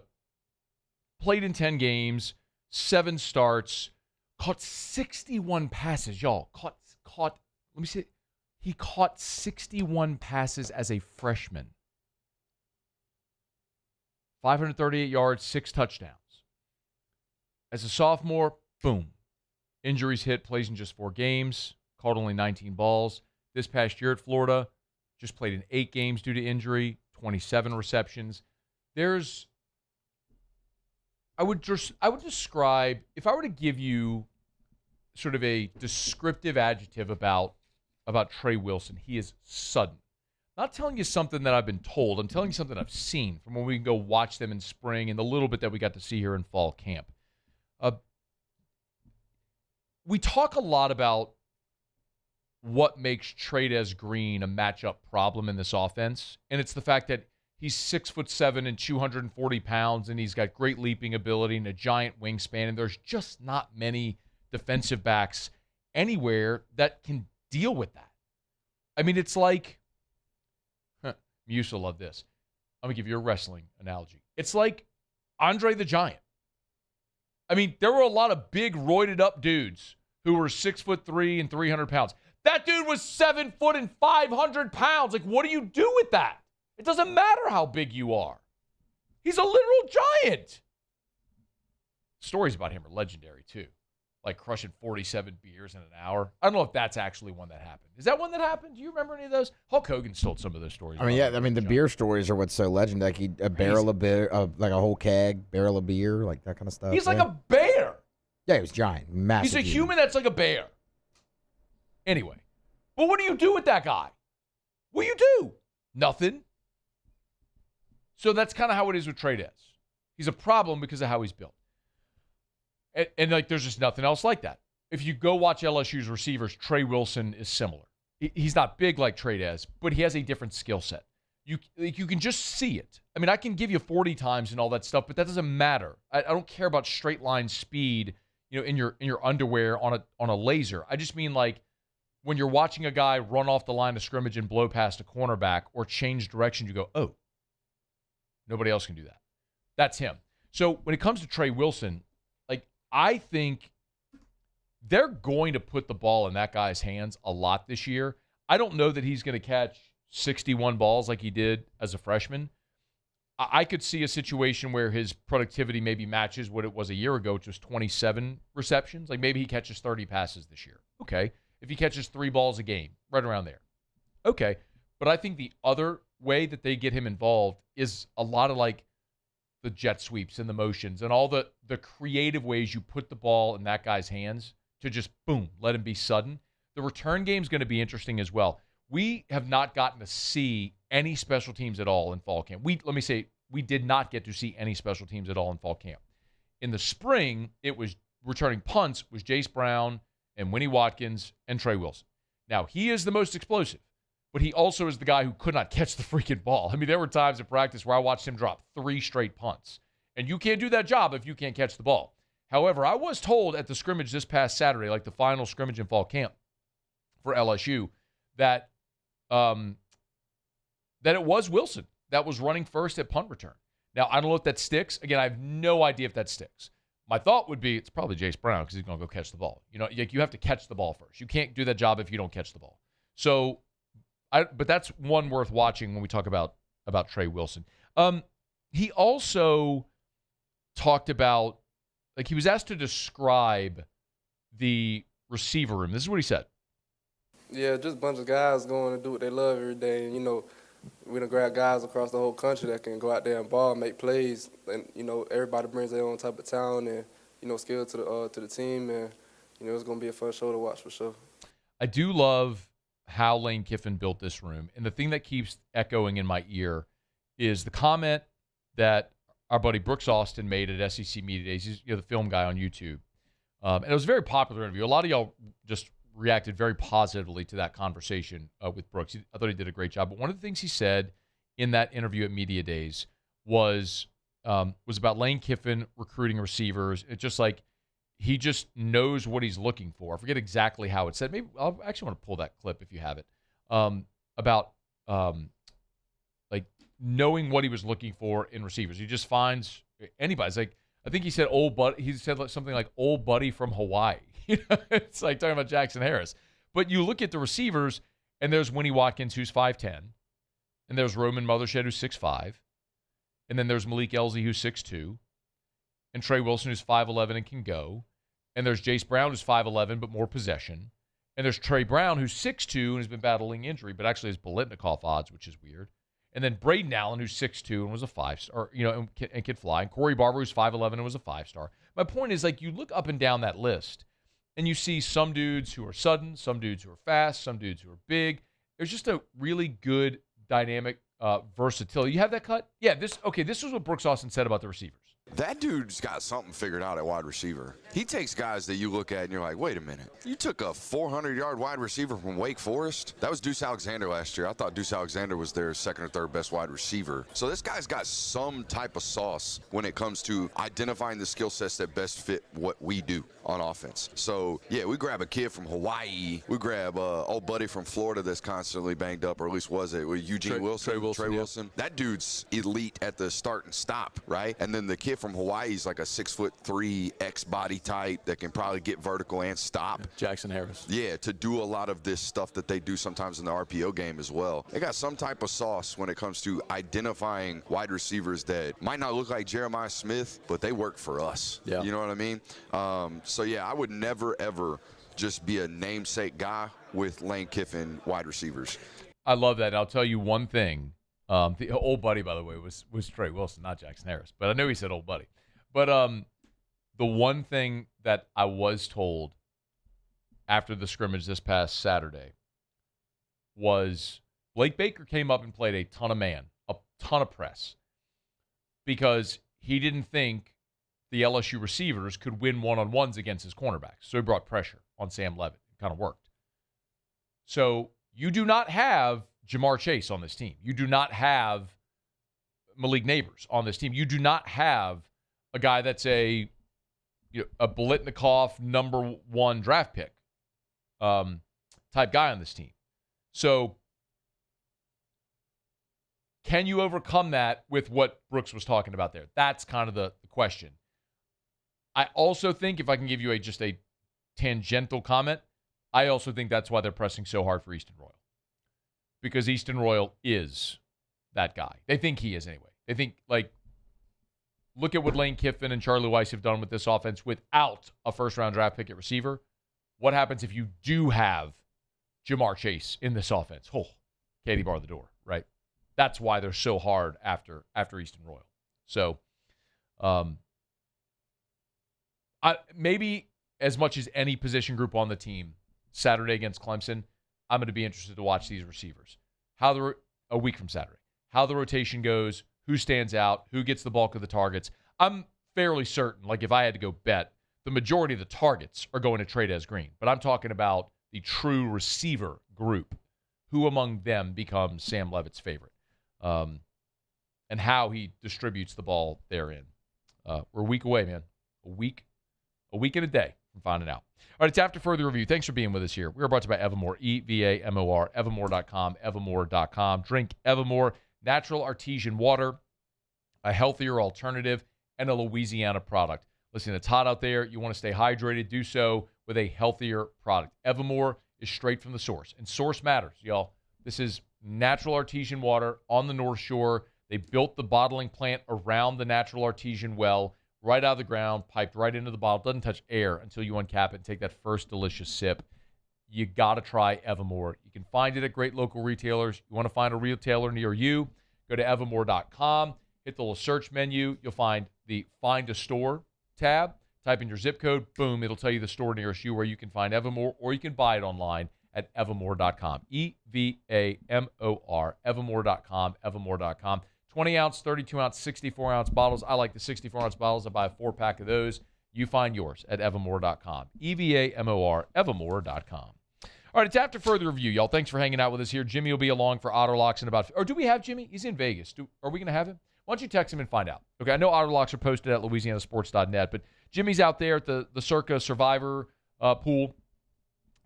played in 10 games, 7 starts, caught 61 passes. Y'all, caught, let me see. He caught 61 passes as a freshman. 538 yards, 6 touchdowns. As a sophomore, boom. Injuries hit, plays in just 4 games, caught only 19 balls. This past year at Florida, just played in 8 games due to injury, 27 receptions. I would describe, if I were to give you sort of a descriptive adjective about Trey Wilson, he is sudden. Not telling you something that I've been told. I'm telling you something I've seen from when we can go watch them in spring and the little bit that we got to see here in fall camp. We talk a lot about what makes Trey'Dez Green a matchup problem in this offense, and it's the fact that he's 6'7" and 240 pounds, and he's got great leaping ability and a giant wingspan, and there's just not many defensive backs anywhere that can deal with that. I mean, it's like, Muse will love this. I'm going to give you a wrestling analogy. It's like Andre the Giant. I mean, there were a lot of big, roided-up dudes who were 6'3" and 300 pounds. That dude was 7 foot and 500 pounds. Like, what do you do with that? It doesn't matter how big you are. He's a literal giant. Stories about him are legendary, too. Like crushing 47 beers in an hour. I don't know if that's actually one that happened. Is that one that happened? Do you remember any of those? Hulk Hogan told some of those stories. I mean, yeah. I mean, the beer stories are what's so legendary. Like a barrel of beer, like a whole keg, barrel of beer, like that kind of stuff. He's like a bear. Yeah, he was giant, massive. He's a human that's like a bear. Anyway, but what do you do with that guy? What do you do? Nothing. So that's kind of how it is with Trey'Dez. He's a problem because of how he's built. And like, there's just nothing else like that. If you go watch LSU's receivers, Trey Wilson is similar. He's not big like Trey'Dez, but he has a different skill set. You can just see it. I mean, I can give you 40 times and all that stuff, but that doesn't matter. I don't care about straight line speed, you know, in your underwear on a laser. I just mean like when you're watching a guy run off the line of scrimmage and blow past a cornerback or change direction, you go, oh, nobody else can do that. That's him. So when it comes to Trey Wilson, like, I think they're going to put the ball in that guy's hands a lot this year. I don't know that he's going to catch 61 balls like he did as a freshman. I could see a situation where his productivity maybe matches what it was a year ago, which was 27 receptions. Like, maybe he catches 30 passes this year. Okay. If he catches 3 balls a game, right around there. Okay. But I think the other way that they get him involved is a lot of, like, the jet sweeps and the motions and all the creative ways you put the ball in that guy's hands to just, boom, let him be sudden. The return game is going to be interesting as well. We have not gotten to see any special teams at all in fall camp. We did not get to see any special teams at all in fall camp. In the spring, it was returning punts was Jace Brown and Winnie Watkins and Trey Wilson. Now, he is the most explosive, but he also is the guy who could not catch the freaking ball. I mean, there were times in practice where I watched him drop 3 straight punts, and you can't do that job if you can't catch the ball. However, I was told at the scrimmage this past Saturday, like the final scrimmage in fall camp for LSU, that it was Wilson that was running first at punt return. Now, I don't know if that sticks. Again, I have no idea if that sticks. My thought would be it's probably Jace Brown because he's going to go catch the ball. You know, you have to catch the ball first. You can't do that job if you don't catch the ball. So, but that's one worth watching when we talk about Trey Wilson. He also talked about, like, he was asked to describe the receiver room. This is what he said. Yeah, just a bunch of guys going to do what they love every day. And, you know, we done grab guys across the whole country that can go out there and ball, make plays. And, you know, everybody brings their own type of talent and, you know, skill to the team. And, you know, it's going to be a fun show to watch for sure. I do love how Lane Kiffin built this room. And the thing that keeps echoing in my ear is the comment that our buddy Brooks Austin made at SEC Media Days. He's, you know, the film guy on YouTube. And it was a very popular interview. A lot of y'all just reacted very positively to that conversation with Brooks. I thought he did a great job. But one of the things he said in that interview at Media Days was about Lane Kiffin recruiting receivers. It's just like he just knows what he's looking for. I forget exactly how it said. Maybe I'll actually want to pull that clip if you have it. About like knowing what he was looking for in receivers. He just finds anybody. It's like, I think he said he said something like old buddy from Hawaii. You know, it's like talking about Jackson Harris. But you look at the receivers, and there's Winnie Watkins, who's 5'10", and there's Roman Mothershed, who's 6'5", and then there's Malik Elzy, who's 6'2", and Trey Wilson, who's 5'11" and can go, and there's Jace Brown, who's 5'11", but more possession, and there's Trey Brown, who's 6'2", and has been battling injury, but actually has Biletnikoff odds, which is weird. And then Braden Allen, who's 6'2" and was a 5-star, you know, and could fly. And Corey Barber, who's 5'11" and was a 5-star. My point is, like, you look up and down that list, and you see some dudes who are sudden, some dudes who are fast, some dudes who are big. There's just a really good dynamic versatility. You have that cut? Yeah, this was what Brooks Austin said about the receivers. That dude's got something figured out at wide receiver. He takes guys that you look at and you're like, wait a minute. You took a 400-yard wide receiver from Wake Forest? That was Deuce Alexander last year. I thought Deuce Alexander was their second or third best wide receiver. So this guy's got some type of sauce when it comes to identifying the skill sets that best fit what we do on offense. So, yeah, we grab a kid from Hawaii. We grab old buddy from Florida that's constantly banged up, or at least was it, with Trey Wilson. That dude's elite at the start and stop, right? And then the kid from Hawaii is like a 6'3" X body type that can probably get vertical and stop. Jackson Harris. Yeah, to do a lot of this stuff that they do sometimes in the RPO game as well. They got some type of sauce when it comes to identifying wide receivers that might not look like Jeremiah Smith, but they work for us. Yeah. You know what I mean? So yeah, I would never ever just be a namesake guy with Lane Kiffin wide receivers. I love that. And I'll tell you one thing. The old buddy, by the way, was Trey Wilson, not Jackson Harris. But I know he said old buddy. But the one thing that I was told after the scrimmage this past Saturday was Blake Baker came up and played a ton of man, a ton of press, because he didn't think the LSU receivers could win one-on-ones against his cornerbacks. So he brought pressure on Sam Levitt. It kind of worked. So you do not have Jamar Chase on this team. You do not have Malik Neighbors on this team. You do not have a guy that's a Biletnikoff number 1 draft pick type guy on this team. So Can you overcome that with what Brooks was talking about there? That's kind of the question. I also think, if I can give you just a tangential comment, I also think that's why they're pressing so hard for Easton Royal. Because Easton Royal is that guy. They think he is anyway. They think, look at what Lane Kiffin and Charlie Weiss have done with this offense without a first-round draft pick at receiver. What happens if you do have Jamar Chase in this offense? Oh, Katie bar the door, right? That's why they're so hard after Easton Royal. So, maybe as much as any position group on the team, Saturday against Clemson, I'm going to be interested to watch these receivers. A week from Saturday. How the rotation goes, who stands out, who gets the bulk of the targets. I'm fairly certain, if I had to go bet, the majority of the targets are going to Trey'Dez Green. But I'm talking about the true receiver group. Who among them becomes Sam Levitt's favorite? And how he distributes the ball therein. We're a week away, man. A week and a day from finding out. All right, it's After Further Review. Thanks for being with us here. We are brought to you by Evamore, EVAMOR, Evamore.com, Evamore.com. Drink Evamore, natural artesian water, a healthier alternative, and a Louisiana product. Listen, it's hot out there. You want to stay hydrated. Do so with a healthier product. Evamore is straight from the source, and source matters, y'all. This is natural artesian water on the North Shore. They built the bottling plant around the natural artesian well, right out of the ground, piped right into the bottle. Doesn't touch air until you uncap it and take that first delicious sip. You got to try Evamore. You can find it at great local retailers. You want to find a retailer near you, go to evamore.com, hit the little search menu. You'll find the Find a Store tab. Type in your zip code. Boom, it'll tell you the store nearest you where you can find Evamore, or you can buy it online at evamore.com. EVAMOR, evamore.com, evamore.com. 20-ounce, 32-ounce, 64-ounce bottles. I like the 64-ounce bottles. I buy a 4-pack of those. You find yours at evamore.com. EVAMOR, evamore.com. All right, it's After Further Review, y'all. Thanks for hanging out with us here. Jimmy will be along for Otterlocks in about... Or do we have Jimmy? He's in Vegas. Are we going to have him? Why don't you text him and find out? Okay, I know Otterlocks are posted at louisianasports.net, but Jimmy's out there at the Circa Survivor pool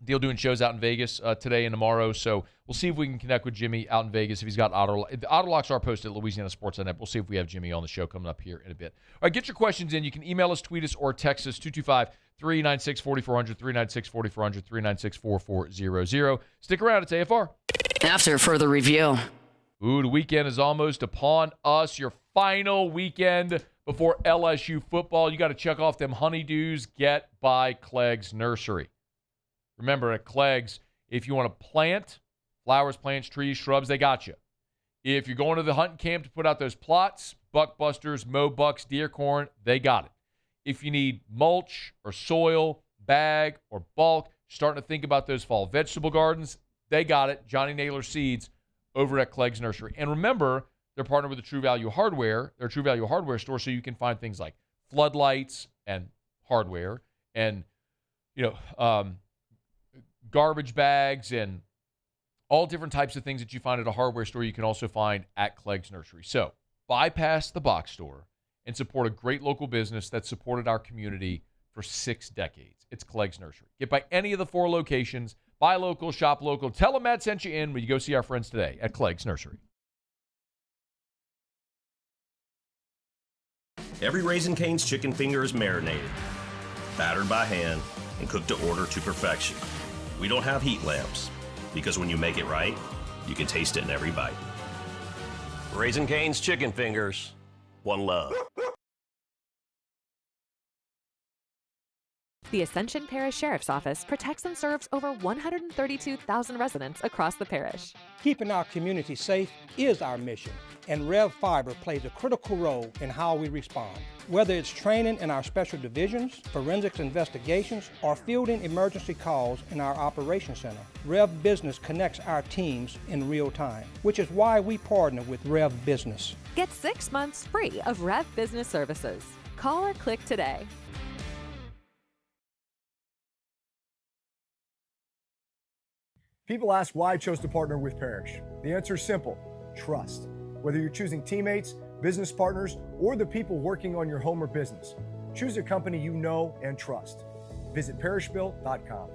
deal, doing shows out in Vegas today and tomorrow. So we'll see if we can connect with Jimmy out in Vegas if he's got Otterlocks. The Otterlocks are posted at louisianasports.net. We'll see if we have Jimmy on the show coming up here in a bit. All right, get your questions in. You can email us, tweet us, or text us 225-396-4400, 396-4400, 396-4400. Stick around. It's AFR. After Further Review. Ooh, the weekend is almost upon us. Your final weekend before LSU football. You got to check off them honeydews. Get by Clegg's Nursery. Remember, at Clegg's, if you want to plant flowers, plants, trees, shrubs, they got you. If you're going to the hunting camp to put out those plots, buckbusters, mow bucks, deer corn, they got it. If you need mulch or soil, bag, or bulk, starting to think about those fall vegetable gardens, they got it. Johnny Naylor Seeds over at Clegg's Nursery. And remember, they're partnered with the True Value Hardware, their True Value Hardware store, so you can find things like floodlights and hardware and, garbage bags and all different types of things that you find at a hardware store you can also find at Clegg's Nursery. So bypass the box store and support a great local business that supported our community for 6 decades. It's Clegg's Nursery. Get by any of the 4 locations. Buy local, shop local. Tell them Matt sent you in when you go see our friends today at Clegg's Nursery. Every Raising Cane's chicken finger is marinated, battered by hand, and cooked to order to perfection. We don't have heat lamps, because when you make it right, you can taste it in every bite. Raising Cane's chicken fingers, one love. The Ascension Parish Sheriff's Office protects and serves over 132,000 residents across the parish. Keeping our community safe is our mission, and Rev Fiber plays a critical role in how we respond. Whether it's training in our special divisions, forensics investigations, or fielding emergency calls in our operations center, Rev Business connects our teams in real time, which is why we partner with Rev Business. Get 6 months free of Rev Business services. Call or click today. People ask why I chose to partner with Parrish. The answer is simple: trust. Whether you're choosing teammates, business partners, or the people working on your home or business, choose a company you know and trust. Visit parrishbill.com.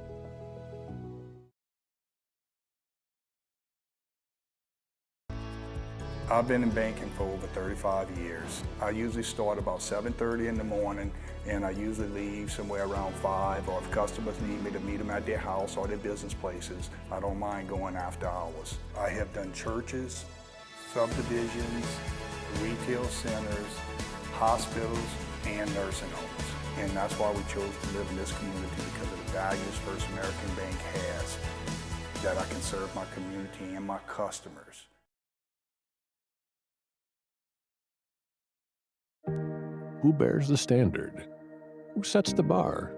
I've been in banking for over 35 years. I usually start about 7:30 in the morning, and I usually leave somewhere around 5, or if customers need me to meet them at their house or their business places, I don't mind going after hours. I have done churches, subdivisions, retail centers, hospitals, and nursing homes. And that's why we chose to live in this community, because of the values First American Bank has, that I can serve my community and my customers. Who bears the standard? Who sets the bar?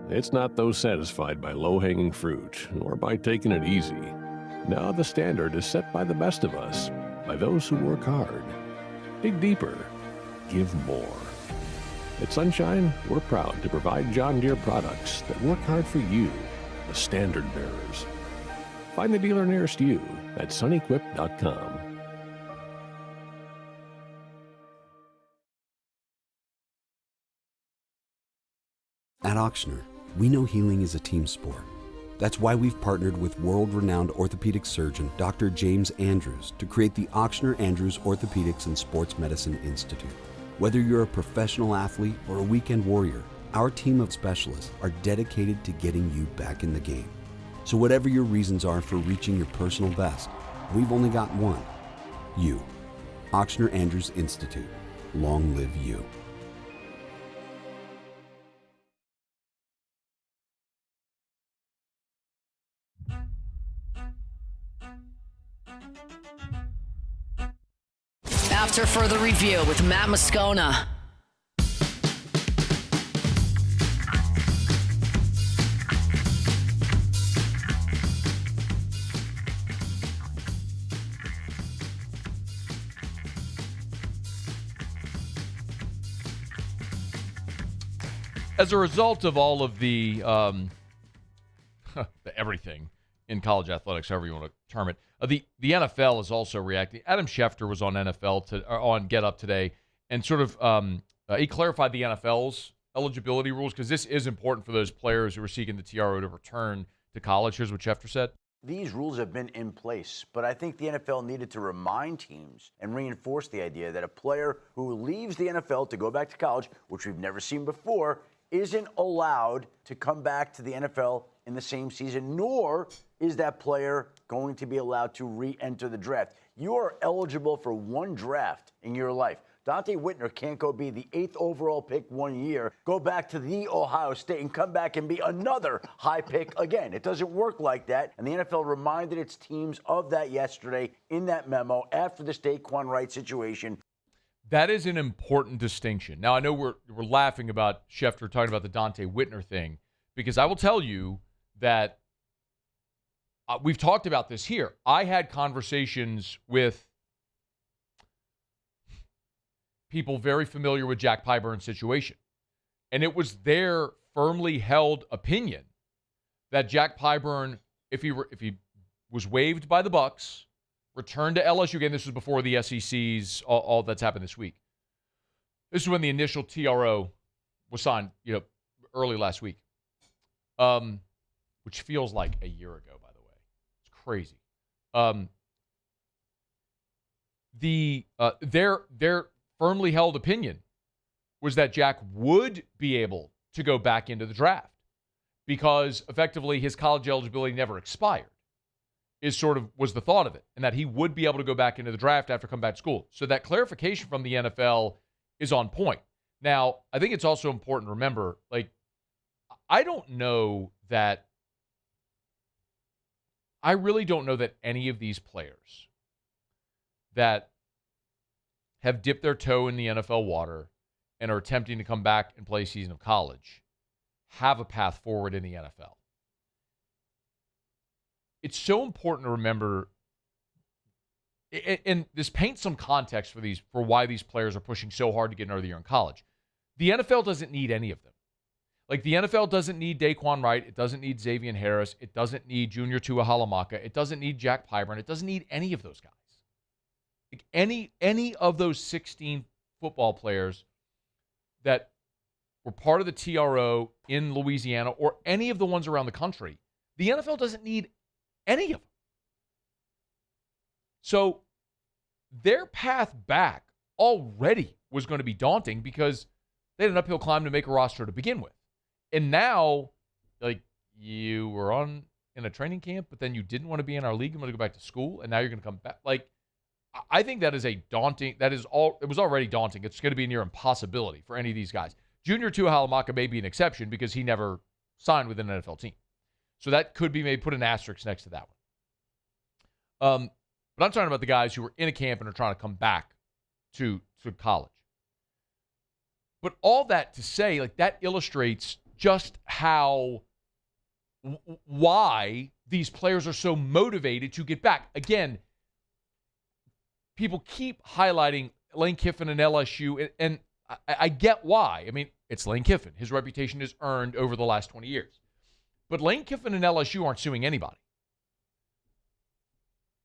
It's not those satisfied by low-hanging fruit or by taking it easy. Now the standard is set by the best of us, by those who work hard. Dig deeper. Give more. At Sunshine, we're proud to provide John Deere products that work hard for you, the standard bearers. Find the dealer nearest you at sunequip.com. At Auctioner, we know healing is a team sport. That's why we've partnered with world-renowned orthopedic surgeon Dr. James Andrews to create the Auctioner Andrews Orthopedics and Sports Medicine Institute. Whether you're a professional athlete or a weekend warrior, our team of specialists are dedicated to getting you back in the game. So whatever your reasons are for reaching your personal best, we've only got one: you. Auctioner Andrews Institute. Long live you. After further review with Matt Moscona. As a result of all of the everything in college athletics, however you want to term it, the NFL is also reacting. Adam Schefter was on on Get Up today, and sort of he clarified the NFL's eligibility rules, because this is important for those players who are seeking the TRO to return to college. Here's what Schefter said. These rules have been in place, but I think the NFL needed to remind teams and reinforce the idea that a player who leaves the NFL to go back to college, which we've never seen before, isn't allowed to come back to the NFL in the same season, nor is that player going to be allowed to re-enter the draft. You are eligible for one draft in your life. Dante Whitner can't go be the 8th overall pick 1 year, go back to the Ohio State, and come back and be another high pick again. It doesn't work like that, and the NFL reminded its teams of that yesterday in that memo after the Saquon Wright situation. That is an important distinction. Now, I know we're laughing about Schefter talking about the Dante Whitner thing, because I will tell you that we've talked about this here. I had conversations with people very familiar with Jack Pyburn's situation, and it was their firmly held opinion that Jack Pyburn, if he was waived by the Bucs, returned to LSU. Again, this was before the SEC's, all that's happened this week. This is when the initial TRO was signed, early last week, which feels like a year ago, by the way. It's crazy. Their firmly held opinion was that Jack would be able to go back into the draft because effectively his college eligibility never expired. Was the thought of it, and that he would be able to go back into the draft after coming back to school. So that clarification from the NFL is on point. Now, I think it's also important to remember, I really don't know that any of these players that have dipped their toe in the NFL water and are attempting to come back and play a season of college have a path forward in the NFL. It's so important to remember, and this paints some context for why these players are pushing so hard to get another year in college. The NFL doesn't need any of them. The NFL doesn't need Daquan Wright. It doesn't need Xavier Harris. It doesn't need Junior Tuihalamaka. It doesn't need Jack Pyburn. It doesn't need any of those guys. Any of those 16 football players that were part of the TRO in Louisiana or any of the ones around the country, the NFL doesn't need any of them. So their path back already was going to be daunting because they had an uphill climb to make a roster to begin with. And now, like, you were in a training camp, but then you didn't want to be in our league and want to go back to school, and now you're going to come back. Like, I think that is it was already daunting. It's going to be a near impossibility for any of these guys. Junior Tuihalamaka may be an exception because he never signed with an NFL team. So that could be maybe put an asterisk next to that one. But I'm talking about the guys who were in a camp and are trying to come back to college. But all that to say, like, that illustrates just why these players are so motivated to get back. Again, people keep highlighting Lane Kiffin and LSU, and I get why. I mean, it's Lane Kiffin. His reputation is earned over the last 20 years. But Lane Kiffin and LSU aren't suing anybody.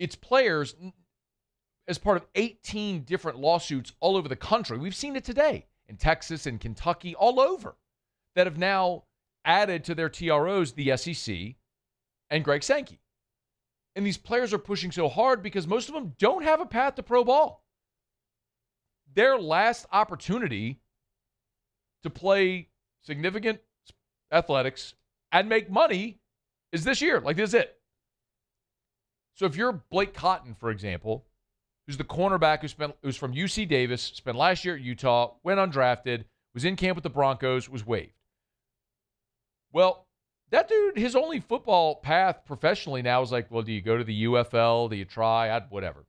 It's players as part of 18 different lawsuits all over the country. We've seen it today in Texas and Kentucky, all over, that have now added to their TROs the SEC and Greg Sankey. And these players are pushing so hard because most of them don't have a path to pro ball. Their last opportunity to play significant athletics and make money is this year. Like, this is it. So if you're Blake Cotton, for example, who's the cornerback who's from UC Davis, spent last year at Utah, went undrafted, was in camp with the Broncos, was waived. Well, that dude, his only football path professionally now is like, well, do you go to the UFL? Do you try? Whatever.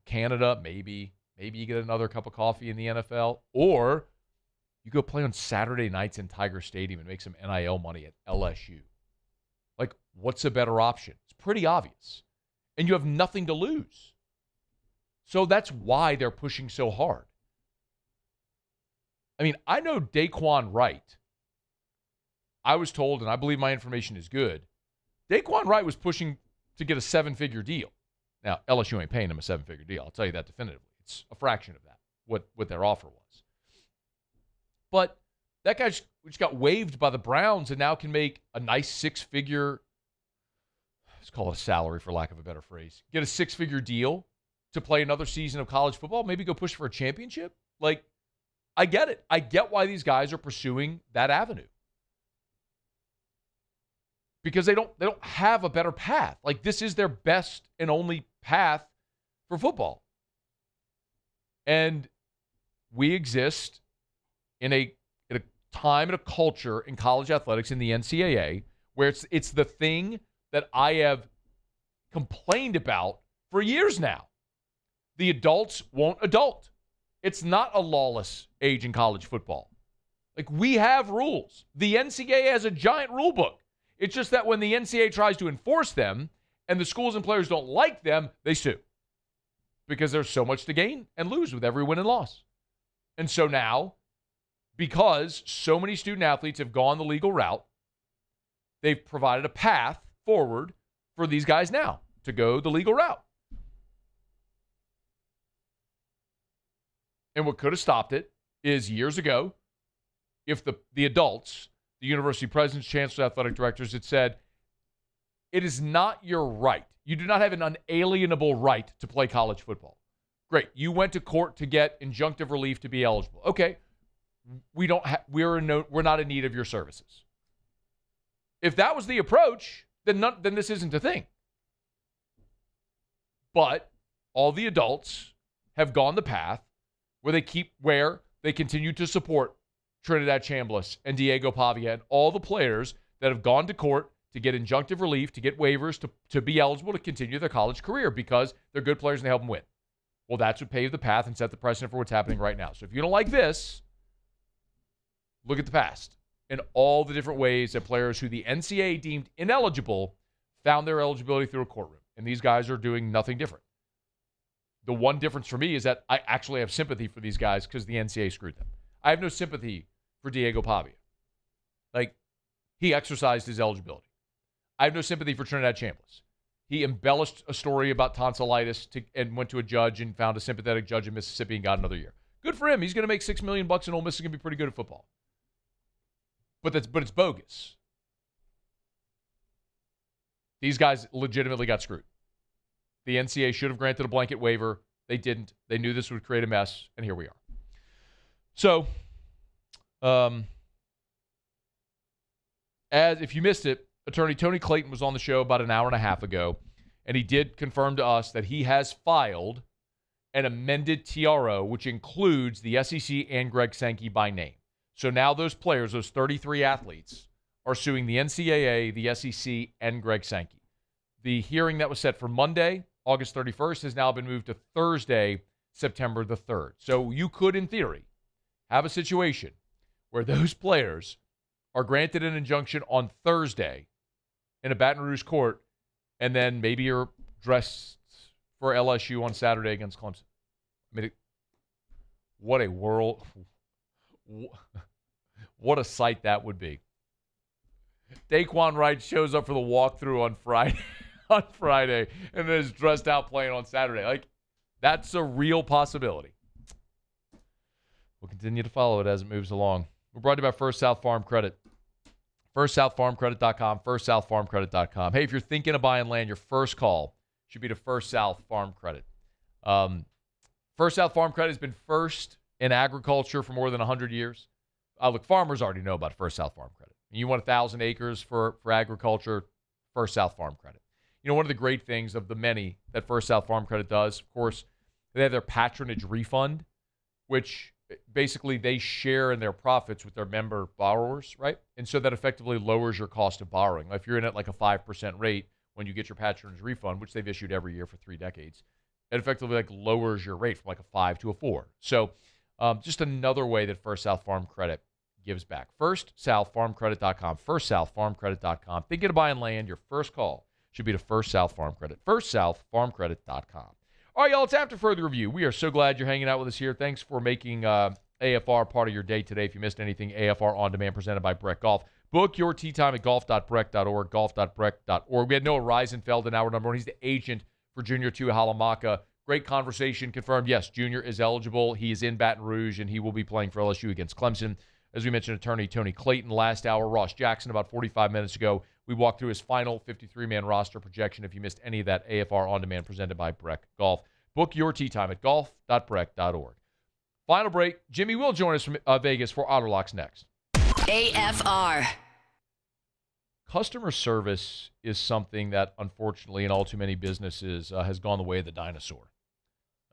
Canada, maybe. Maybe you get another cup of coffee in the NFL. Or you go play on Saturday nights in Tiger Stadium and make some NIL money at LSU. Like, what's a better option? It's pretty obvious. And you have nothing to lose. So that's why they're pushing so hard. I mean, I know Daquan Wright. I was told, and I believe my information is good, Daquan Wright was pushing to get a 7-figure deal. Now, LSU ain't paying him a 7-figure deal. I'll tell you that definitively. It's a fraction of that, what their offer was. But that guy just got waived by the Browns and now can make a nice 6-figure, let's call it a salary for lack of a better phrase, get a 6-figure deal to play another season of college football, maybe go push for a championship. Like, I get it. I get why these guys are pursuing that avenue. Because they don't have a better path. Like, this is their best and only path for football. And we exist in a time and a culture in college athletics in the NCAA where it's the thing that I have complained about for years now. The adults won't adult. It's not a lawless age in college football. Like, we have rules. The NCAA has a giant rule book. It's just that when the NCAA tries to enforce them and the schools and players don't like them, they sue. Because there's so much to gain and lose with every win and loss. And so now, because so many student athletes have gone the legal route, they've provided a path forward for these guys now to go the legal route. And what could have stopped it is years ago, if the adults, the university presidents, chancellors, athletic directors had said, it is not your right. You do not have an unalienable right to play college football. Great. You went to court to get injunctive relief to be eligible. Okay. We're not in need of your services. If that was the approach, then this isn't a thing. But all the adults have gone the path where they continue to support Trinidad Chambliss and Diego Pavia and all the players that have gone to court to get injunctive relief, to get waivers, to be eligible to continue their college career because they're good players and they help them win. Well, that's what paved the path and set the precedent for what's happening right now. So if you don't like this, look at the past and all the different ways that players who the NCAA deemed ineligible found their eligibility through a courtroom. And these guys are doing nothing different. The one difference for me is that I actually have sympathy for these guys because the NCAA screwed them. I have no sympathy for Diego Pavia. Like, he exercised his eligibility. I have no sympathy for Trinidad Chambliss. He embellished a story about tonsillitis and went to a judge and found a sympathetic judge in Mississippi and got another year. Good for him. He's going to make $6 million and Ole Miss is going to be pretty good at football. But it's bogus. These guys legitimately got screwed. The NCAA should have granted a blanket waiver. They didn't. They knew this would create a mess, and here we are. So, as if you missed it, Attorney Tony Clayton was on the show about an hour and a half ago, and he did confirm to us that he has filed an amended TRO, which includes the SEC and Greg Sankey by name. So now those players, those 33 athletes, are suing the NCAA, the SEC, and Greg Sankey. The hearing that was set for Monday, August 31st, has now been moved to Thursday, September the 3rd. So you could, in theory, have a situation where those players are granted an injunction on Thursday in a Baton Rouge court, and then maybe you're dressed for LSU on Saturday against Clemson. I mean, what a world, what a sight that would be. Daquan Wright shows up for the walkthrough on Friday, and then is dressed out playing on Saturday. Like, that's a real possibility. We'll continue to follow it as it moves along. We're brought to you by First South Farm Credit. FirstSouthFarmCredit.com, FirstSouthFarmCredit.com. Hey, if you're thinking of buying land, your first call should be to First South Farm Credit. First South Farm Credit has been first in agriculture for more than 100 years. Look, farmers already know about First South Farm Credit. You want 1,000 acres for agriculture, First South Farm Credit. You know, one of the great things of the many that First South Farm Credit does, of course, they have their patronage refund, which basically they share in their profits with their member borrowers, right? And so that effectively lowers your cost of borrowing. If you're in at like a 5% rate when you get your patronage refund, which they've issued every year for 3 decades, it effectively like lowers your rate from like a 5 to a 4. So just another way that First South Farm Credit gives back. FirstSouthFarmCredit.com, FirstSouthFarmCredit.com. Thinking of buying land, your first call should be to First South Farm Credit, FirstSouthFarmCredit.com. All right, y'all, it's After Further Review. We are so glad you're hanging out with us here. Thanks for making AFR part of your day today. If you missed anything, AFR On Demand presented by Breck Golf. Book your tee time at golf.breck.org, golf.breck.org. We had Noah Reisenfeld in hour number 1. He's the agent for Junior Tuihalamaka. Great conversation. Confirmed, yes, Junior is eligible. He is in Baton Rouge, and he will be playing for LSU against Clemson. As we mentioned, Attorney Tony Clayton last hour. Ross Jackson about 45 minutes ago. We walked through his final 53-man roster projection. If you missed any of that, AFR On Demand presented by Breck Golf. Book your tee time at golf.breck.org. Final break. Jimmy will join us from Vegas for Otterlocks next. AFR. Customer service is something that, unfortunately, in all too many businesses has gone the way of the dinosaur.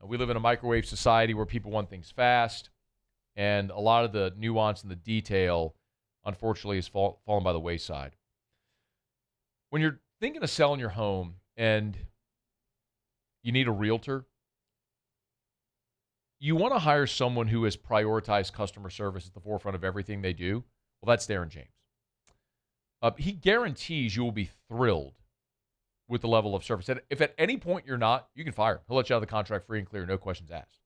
We live in a microwave society where people want things fast, and a lot of the nuance and the detail, unfortunately, has fallen by the wayside. When you're thinking of selling your home and you need a realtor, you want to hire someone who has prioritized customer service at the forefront of everything they do. Well, that's Darren James. He guarantees you will be thrilled with the level of service. And if at any point you're not, you can fire him. He'll let you out of the contract free and clear, no questions asked.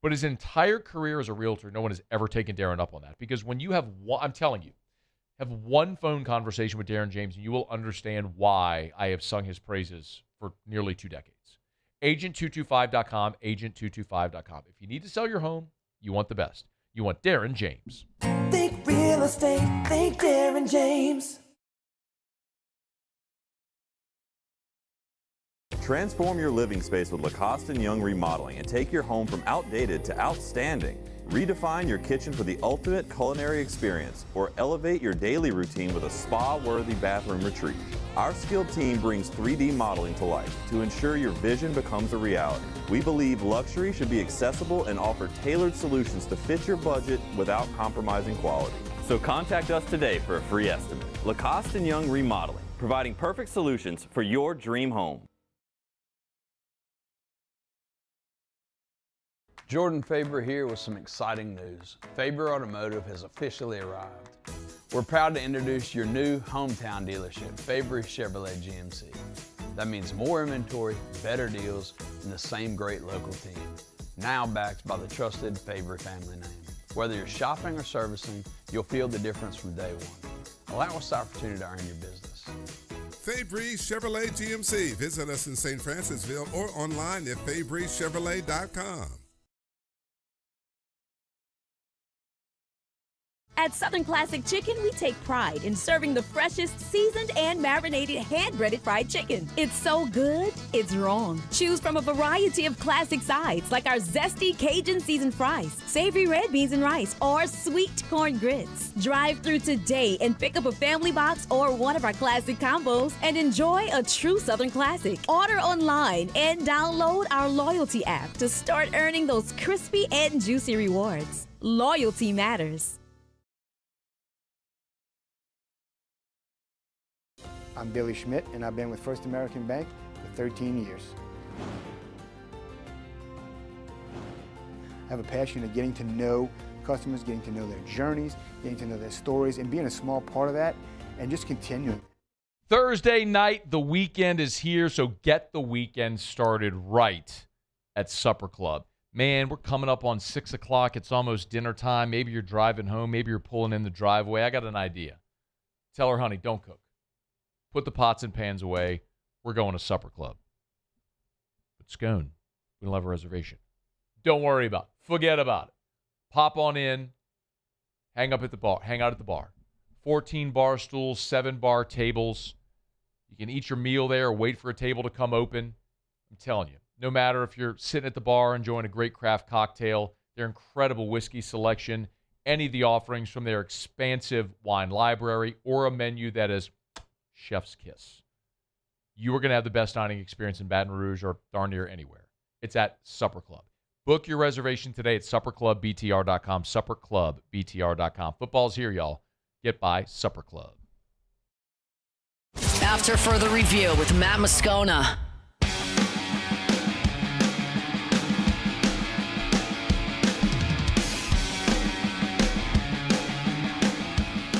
But his entire career as a realtor, no one has ever taken Darren up on that. Because when you have one, I'm telling you, have one phone conversation with Darren James, and you will understand why I have sung his praises for nearly 2 decades. Agent225.com, agent225.com. If you need to sell your home, you want the best. You want Darren James. Think real estate, think Darren James. Transform your living space with Lacoste & Young Remodeling and take your home from outdated to outstanding. Redefine your kitchen for the ultimate culinary experience or elevate your daily routine with a spa-worthy bathroom retreat. Our skilled team brings 3D modeling to life to ensure your vision becomes a reality. We believe luxury should be accessible and offer tailored solutions to fit your budget without compromising quality. So contact us today for a free estimate. Lacoste & Young Remodeling, providing perfect solutions for your dream home. Jordan Faber here with some exciting news. Faber Automotive has officially arrived. We're proud to introduce your new hometown dealership, Faber Chevrolet GMC. That means more inventory, better deals, and the same great local team. Now backed by the trusted Faber family name. Whether you're shopping or servicing, you'll feel the difference from day one. Allow us the opportunity to earn your business. Fabry Chevrolet GMC. Visit us in St. Francisville or online at FabryChevrolet.com. At Southern Classic Chicken, we take pride in serving the freshest, seasoned, and marinated hand-breaded fried chicken. It's so good, it's wrong. Choose from a variety of classic sides like our zesty Cajun seasoned fries, savory red beans and rice, or sweet corn grits. Drive through today and pick up a family box or one of our classic combos and enjoy a true Southern classic. Order online and download our loyalty app to start earning those crispy and juicy rewards. Loyalty matters. I'm Billy Schmidt, and I've been with First American Bank for 13 years. I have a passion of getting to know customers, getting to know their journeys, getting to know their stories, and being a small part of that, and just continuing. Thursday night, the weekend is here, so get the weekend started right at Supper Club. Man, we're coming up on 6 o'clock. It's almost dinner time. Maybe you're driving home. Maybe you're pulling in the driveway. I got an idea. Tell her, honey, don't cook. Put the pots and pans away. We're going to Supper Club. But scone, we don't have a reservation. Don't worry about it. Forget about it. Pop on in. Hang out at the bar. 14 bar stools, 7 bar tables. You can eat your meal there or wait for a table to come open. I'm telling you, no matter if you're sitting at the bar enjoying a great craft cocktail, their incredible whiskey selection, any of the offerings from their expansive wine library, or a menu that is chef's kiss. You are going to have the best dining experience in Baton Rouge or darn near anywhere. It's at Supper Club. Book your reservation today at supperclubbtr.com, supperclubbtr.com. Football's here, y'all. Get by Supper Club. After further review with Matt Moscona.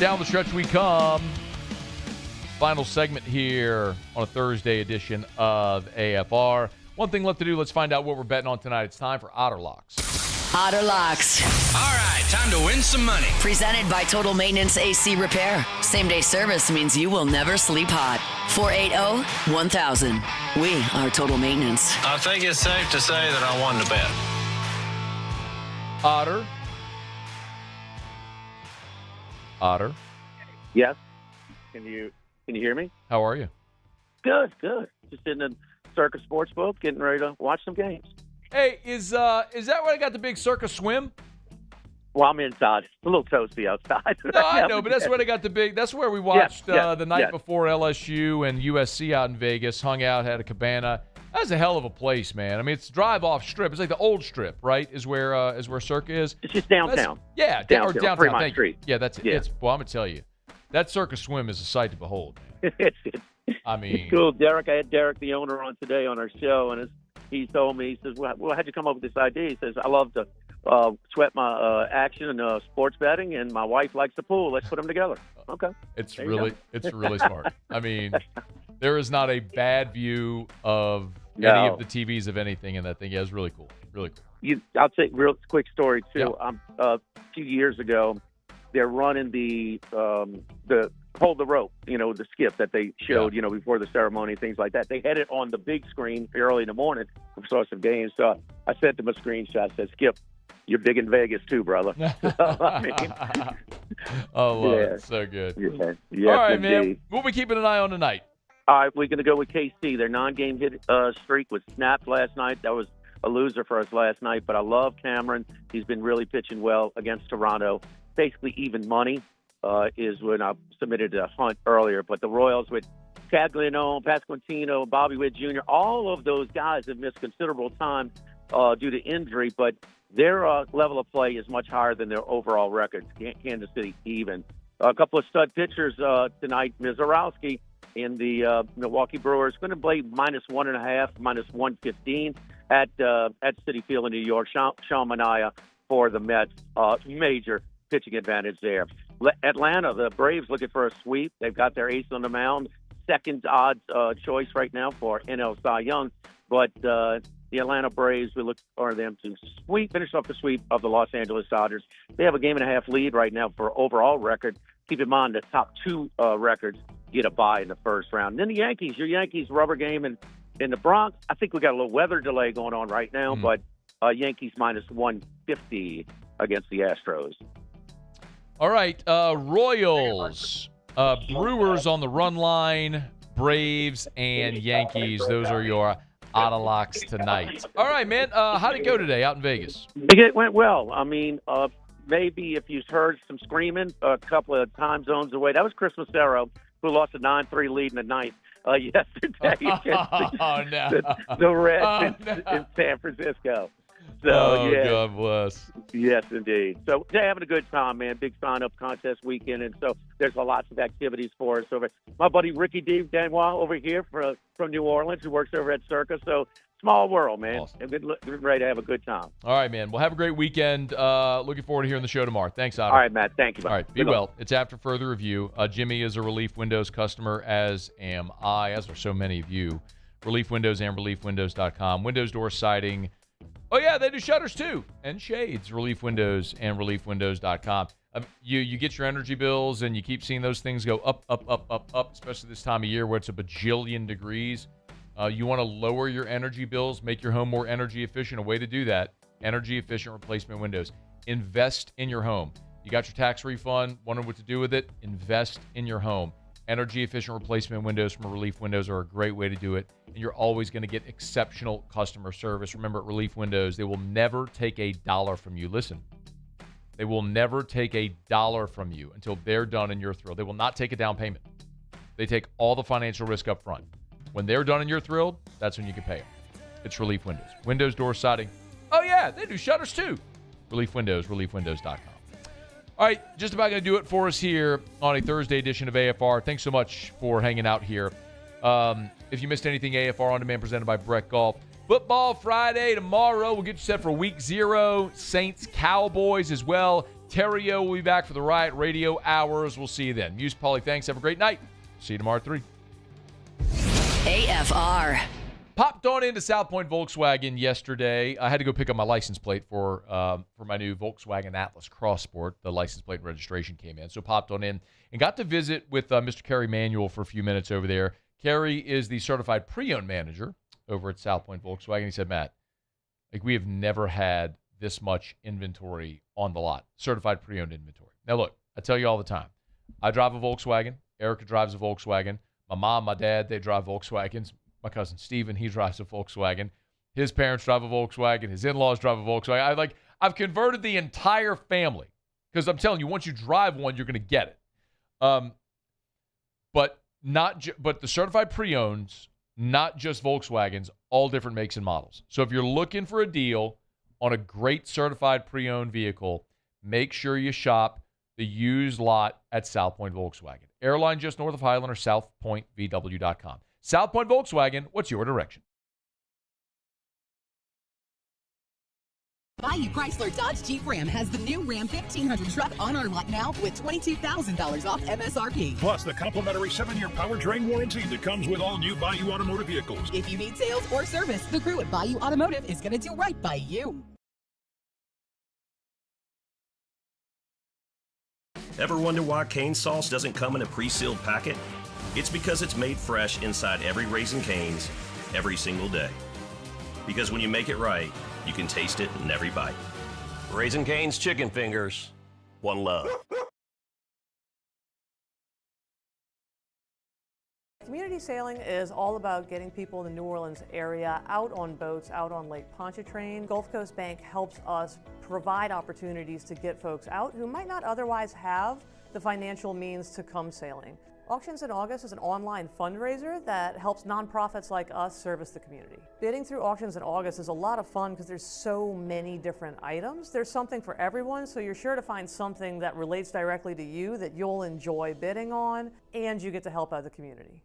Down the stretch we come. Final segment here on a Thursday edition of AFR. One thing left to do, let's find out what we're betting on tonight. It's time for Otter Locks. Otter Locks. All right, time to win some money. Presented by Total Maintenance AC Repair. Same-day service means you will never sleep hot. 480-1000. We are Total Maintenance. I think it's safe to say that I won the bet. Otter. Yes. Can you hear me? How are you? Good. Just in the Circus Sportsbook, getting ready to watch some games. Hey, is that where I got the big Circus swim? Well, I'm inside. It's a little toasty outside. No, I know, but that's where they got the big. That's where we watched the night before LSU and USC out in Vegas. Hung out, had a cabana. That's a hell of a place, man. I mean, it's drive off Strip. It's like the old Strip, right? Is where Circa is. It's just downtown. Downtown. Fremont Street. Yeah, that's it. Yeah. Well, I'm gonna tell you, that Circus swim is a sight to behold, man. I mean, it's cool. Derek, I had Derek, the owner, on today on our show, and he told me, he says, well, how'd you come up with this idea? He says, I love to sweat my action and sports betting, and my wife likes the pool. Let's put them together. Okay. It's really smart. I mean, there is not a bad view of any of the TVs of anything in that thing. Yeah, it's really cool. Really cool. I'll take a real quick story, too. Yeah. A few years ago, they're running the hold the rope, the skip that they showed, before the ceremony, things like that. They had it on the big screen early in the morning. We saw some games. So I sent them a screenshot. I said, Skip, you're big in Vegas too, brother. It's so good. Yeah. Yes, all right, indeed. man. We'll be keeping an eye on tonight. All right, we're going to go with KC. Their 9-game hit streak was snapped last night. That was a loser for us last night, but I love Cameron. He's been really pitching well against Toronto. Basically even money is when I submitted a hunt earlier, but the Royals with Caglianone, Pasquantino, Bobby Witt Jr., all of those guys have missed considerable time due to injury, but their level of play is much higher than their overall record. Kansas City even. A couple of stud pitchers tonight. Mizorowski in the Milwaukee Brewers going to play -1.5, -115 at Citi Field in New York. Sean Manaea for the Mets. Major pitching advantage there. Atlanta, the Braves looking for a sweep. They've got their ace on the mound. Second odds choice right now for NL Cy Young. But the Atlanta Braves, we look for them to finish off the sweep of the Los Angeles Dodgers. They have a 1.5 lead right now for overall record. Keep in mind the top 2 records get a bye in the first round. And then the Yankees, your Yankees rubber game in the Bronx. I think we got a little weather delay going on right now, but Yankees -150 against the Astros. All right, Royals, Brewers on the run line, Braves, and Yankees. Those are your auto locks tonight. All right, man. How'd it go today out in Vegas? It went well. I mean, maybe if you heard some screaming a couple of time zones away, that was Chris Macero, who lost a 9-3 lead in the ninth yesterday against the Reds in San Francisco. So, yeah. God bless. Yes, indeed. So they're having a good time, man. Big sign-up contest weekend, and so there's lots of activities for us over. My buddy Ricky Danois over here from New Orleans, who works over at Circa. So small world, man. Awesome. And we're ready to have a good time. All right, man. Well, have a great weekend. Looking forward to hearing the show tomorrow. Thanks, Otter. All right, Matt. Thank you. All right, be well. It's after further review. Jimmy is a Relief Windows customer, as am I, as are so many of you. Relief Windows and reliefwindows.com. Windows door siding. Oh, yeah, they do shutters, too, and shades. Relief Windows and reliefwindows.com. You get your energy bills, and you keep seeing those things go up, especially this time of year where it's a bajillion degrees. You want to lower your energy bills, make your home more energy efficient. A way to do that, energy-efficient replacement windows. Invest in your home. You got your tax refund, wondering what to do with it? Invest in your home. Energy-efficient replacement windows from Relief Windows are a great way to do it, and you're always going to get exceptional customer service. Remember, at Relief Windows, they will never take a dollar from you. Listen, they will never take a dollar from you until they're done and you're thrilled. They will not take a down payment. They take all the financial risk up front. When they're done and you're thrilled, that's when you can pay them. It's Relief Windows. Windows door siding. Oh, yeah, they do shutters, too. Relief Windows, reliefwindows.com. All right, just about going to do it for us here on a Thursday edition of AFR. Thanks so much for hanging out here. If you missed anything, AFR On Demand presented by Brett Golf. Football Friday tomorrow. We'll get you set for Week 0. Saints, Cowboys as well. Terrio will be back for the Riot Radio Hours. We'll see you then. Muse Pauly, thanks. Have a great night. See you tomorrow at 3. AFR. Popped on into South Point Volkswagen yesterday. I had to go pick up my license plate for my new Volkswagen Atlas Cross Sport. The license plate and registration came in. So popped on in and got to visit with Mr. Kerry Manuel for a few minutes over there. Kerry is the certified pre-owned manager over at South Point Volkswagen. He said, Matt, like we have never had this much inventory on the lot, certified pre-owned inventory. Now, look, I tell you all the time, I drive a Volkswagen. Erica drives a Volkswagen. My mom, my dad, they drive Volkswagens. My cousin Steven, he drives a Volkswagen. His parents drive a Volkswagen. His in-laws drive a Volkswagen. I've converted the entire family because I'm telling you, once you drive one, you're going to get it. But the certified pre-owns, not just Volkswagens, all different makes and models. So if you're looking for a deal on a great certified pre-owned vehicle, make sure you shop the used lot at South Point Volkswagen. Airline just north of Highland or southpointvw.com. South Point Volkswagen, what's your direction? Bayou Chrysler Dodge Jeep Ram has the new Ram 1500 truck on our lot now with $22,000 off MSRP. Plus the complimentary 7-year powertrain warranty that comes with all new Bayou Automotive vehicles. If you need sales or service, the crew at Bayou Automotive is going to do right by you. Ever wonder why Cane's sauce doesn't come in a pre-sealed packet? It's because it's made fresh inside every Raising Cane's every single day. Because when you make it right, you can taste it in every bite. Raising Cane's chicken fingers. One love. Community sailing is all about getting people in the New Orleans area out on boats, out on Lake Pontchartrain. Gulf Coast Bank helps us provide opportunities to get folks out who might not otherwise have the financial means to come sailing. Auctions in August is an online fundraiser that helps nonprofits like us service the community. Bidding through Auctions in August is a lot of fun because there's so many different items. There's something for everyone, so you're sure to find something that relates directly to you that you'll enjoy bidding on, and you get to help out the community.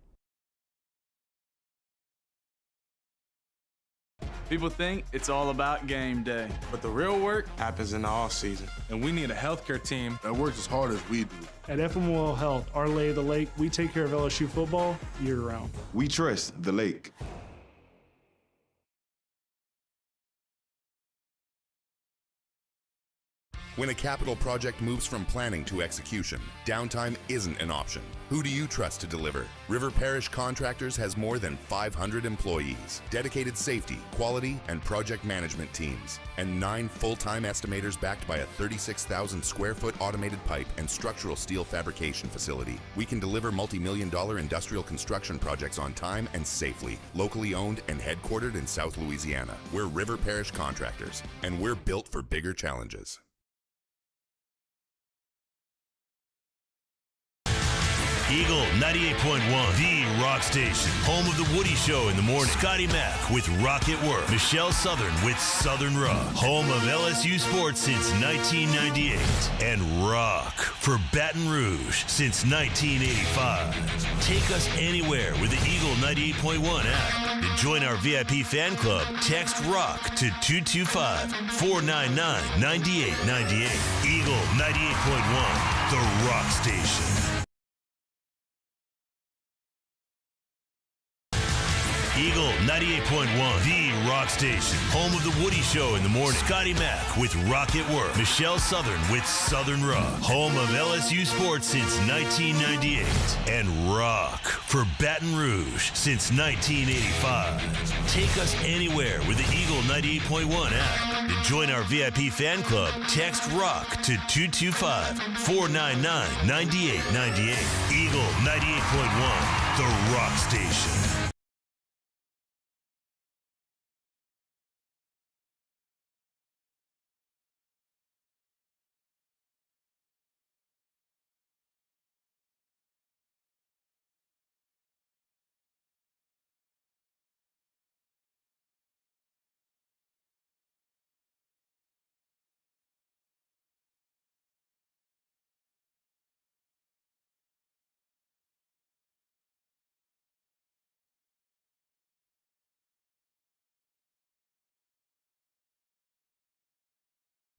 People think it's all about game day, but the real work happens in the off season. And we need a healthcare team that works as hard as we do. At FML Health, our lay of the lake, we take care of LSU football year-round. We trust the lake. When a capital project moves from planning to execution, downtime isn't an option. Who do you trust to deliver? River Parish Contractors has more than 500 employees, dedicated safety, quality, and project management teams, and 9 full-time estimators backed by a 36,000 square foot automated pipe and structural steel fabrication facility. We can deliver multi-million-dollar industrial construction projects on time and safely, locally owned and headquartered in South Louisiana. We're River Parish Contractors, and we're built for bigger challenges. Eagle 98.1, the rock station. Home of the Woody Show in the morning. Scotty Mack with Rock at Work. Michelle Southern with Southern Rock. Home of LSU sports since 1998. And rock for Baton Rouge since 1985. Take us anywhere with the Eagle 98.1 app. To join our VIP fan club, text ROCK to 225-499-9898. Eagle 98.1, the rock station. Eagle 98.1, the rock station. Home of the Woody Show in the morning. Scotty Mack with Rock at Work. Michelle Southern with Southern Rock. Home of LSU sports since 1998. And rock for Baton Rouge since 1985. Take us anywhere with the Eagle 98.1 app. To join our VIP fan club, text ROCK to 225-499-9898. Eagle 98.1, the rock station.